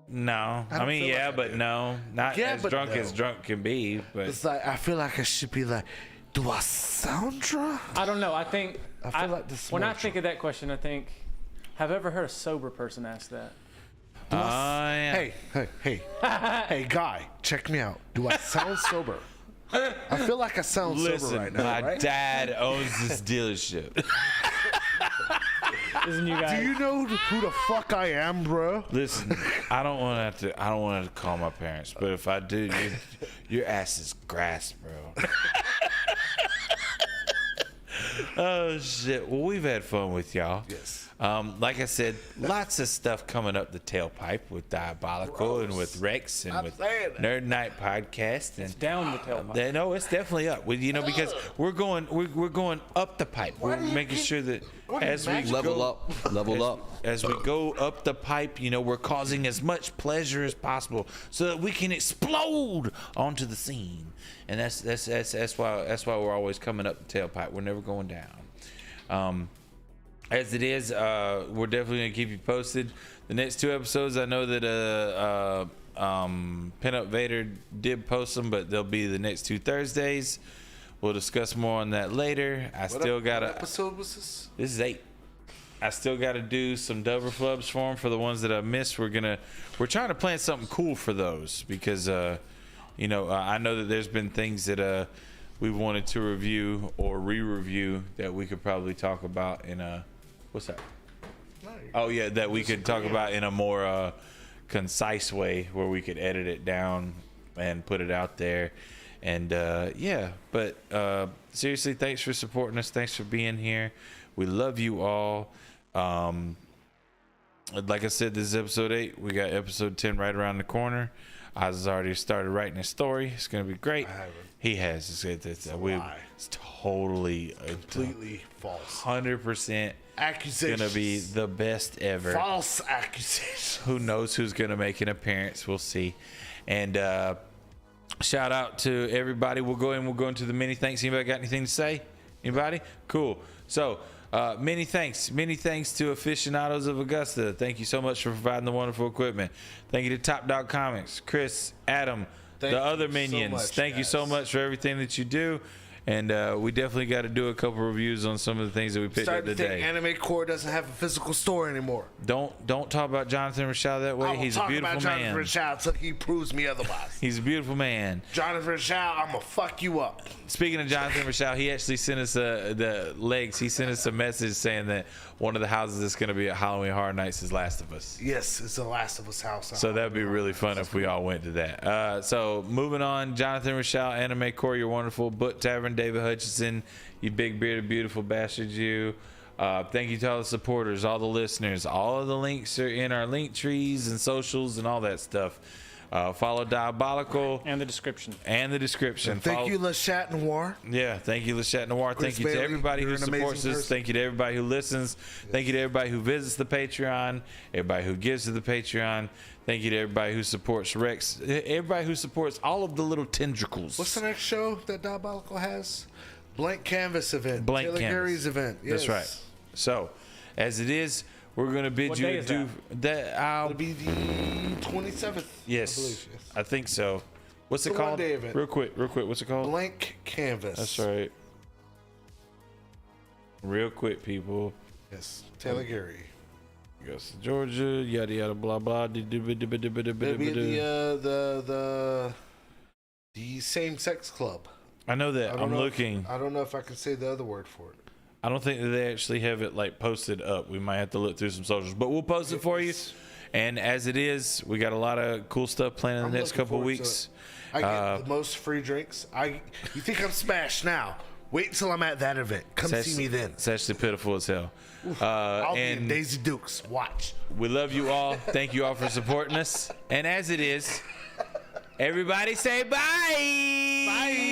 No, I don't mean, feel yeah, like I but do. no, not Yeah, as but drunk no. as drunk can be. But It's like I feel like I should be like, do I sound drunk? I don't know. I think. I feel like this When I smells think of that question, I think. Have I ever heard a sober person ask that? yeah. Hey, hey, guy, check me out. Do I sound sober? I feel like I sound sober Listen, right now, my right? dad owns this dealership. Isn't you guys? Do you know who the fuck I am, bro? Listen, I don't want to call my parents, but if I do, your ass is grass, bro. Oh shit! Well, we've had fun with y'all. Yes. Like I said, lots of stuff coming up the tailpipe with Diabolical and with Rex and Stop with saying that. Nerd Night Podcast and down the tailpipe. No, it's definitely up. Because we're going up the pipe. We're making sure that as we Level go, up. Level up. as we go up the pipe, we're causing as much pleasure as possible so that we can explode onto the scene. And that's why we're always coming up the tailpipe. We're never going down. As it is, we're definitely gonna keep you posted. The next two episodes, I know that Pinup Vader did post them, but they'll be the next two Thursdays. We'll discuss more on that later. What episode was this? This is 8. I still got to do some double flubs for them for the ones that I missed. We're trying to plan something cool for those because I know that there's been things that we wanted to review or re-review that we could probably talk about in a what's that? Oh yeah, that we could talk about in a more concise way where we could edit it down and put it out there. And but seriously, thanks for supporting us. Thanks for being here. We love you all. Like I said, this is episode 8. We got episode 10 right around the corner. Oz has already started writing a story. It's gonna be great. I haven't. He has. It's lie. totally Completely false. 100% Accusations. gonna be the best ever. False accusations. Who knows who's gonna make an appearance? We'll see. And shout out to everybody. We'll go into the mini thanks. Anybody got anything to say? Anybody? Cool. So Many thanks to Aficionados of Augusta. Thank you so much for providing the wonderful equipment. Thank you to Top Dog Comics, Chris, Adam, the other minions. Thank you so much for everything that you do. And we definitely got to do a couple reviews on some of the things that we picked up today. Starting to think Anime Core doesn't have a physical store anymore. Don't talk about Jonathan Rashad that way. He's a beautiful man. Jonathan Rashad until he proves me otherwise. He's a beautiful man. Jonathan Rashad, I'm gonna fuck you up. Speaking of Jonathan Rashad, he actually sent us the legs. He sent us a message saying that one of the houses that's going to be at Halloween Horror Nights is Last of Us. Yes, it's the Last of Us house. So that would be really fun if we all went to that. So moving on, Jonathan Rashad, Anime Core, you're wonderful. Book Tavern, David Hutchinson, you big bearded beautiful bastard, you. Thank you to all the supporters, all the listeners. All of the links are in our link trees and socials and all that stuff. Follow Diabolical And the description. Thank you, Le Chat Noir. Yeah, thank you, Le Chat Noir. Thank you to everybody who supports us. Thank you to everybody who listens. Thank you to everybody who visits the Patreon. Everybody who gives to the Patreon. Thank you to everybody who supports Rex. Everybody who supports all of the little tendricles. What's the next show that Diabolical has? Blank Canvas event. Blank Taylor Canvas. Gary's event. Yes. That's right. So, as it is, we're going to bid What you day is adieu. It'll be the 27th. Yes, I believe. Yes. I think so. What's it The called? one-day event. Real quick. What's it called? Blank Canvas. That's right. Real quick, people. Yes. Taylor Gary. Goes to Georgia. Yada yada blah blah. It'll be the same sex club. I know that. I'm know looking. I don't know if I can say the other word for it. I don't think that they actually have it like posted up. We might have to look through some socials, but we'll post it for you. And as it is, we got a lot of cool stuff planned in the next couple of weeks. I get the most free drinks. You think I'm smashed now? Wait until I'm at that event. Come see me then. It's actually pitiful as hell. I'll be in Daisy Dukes. Watch. We love you all. Thank you all for supporting us. And as it is, everybody say bye. Bye.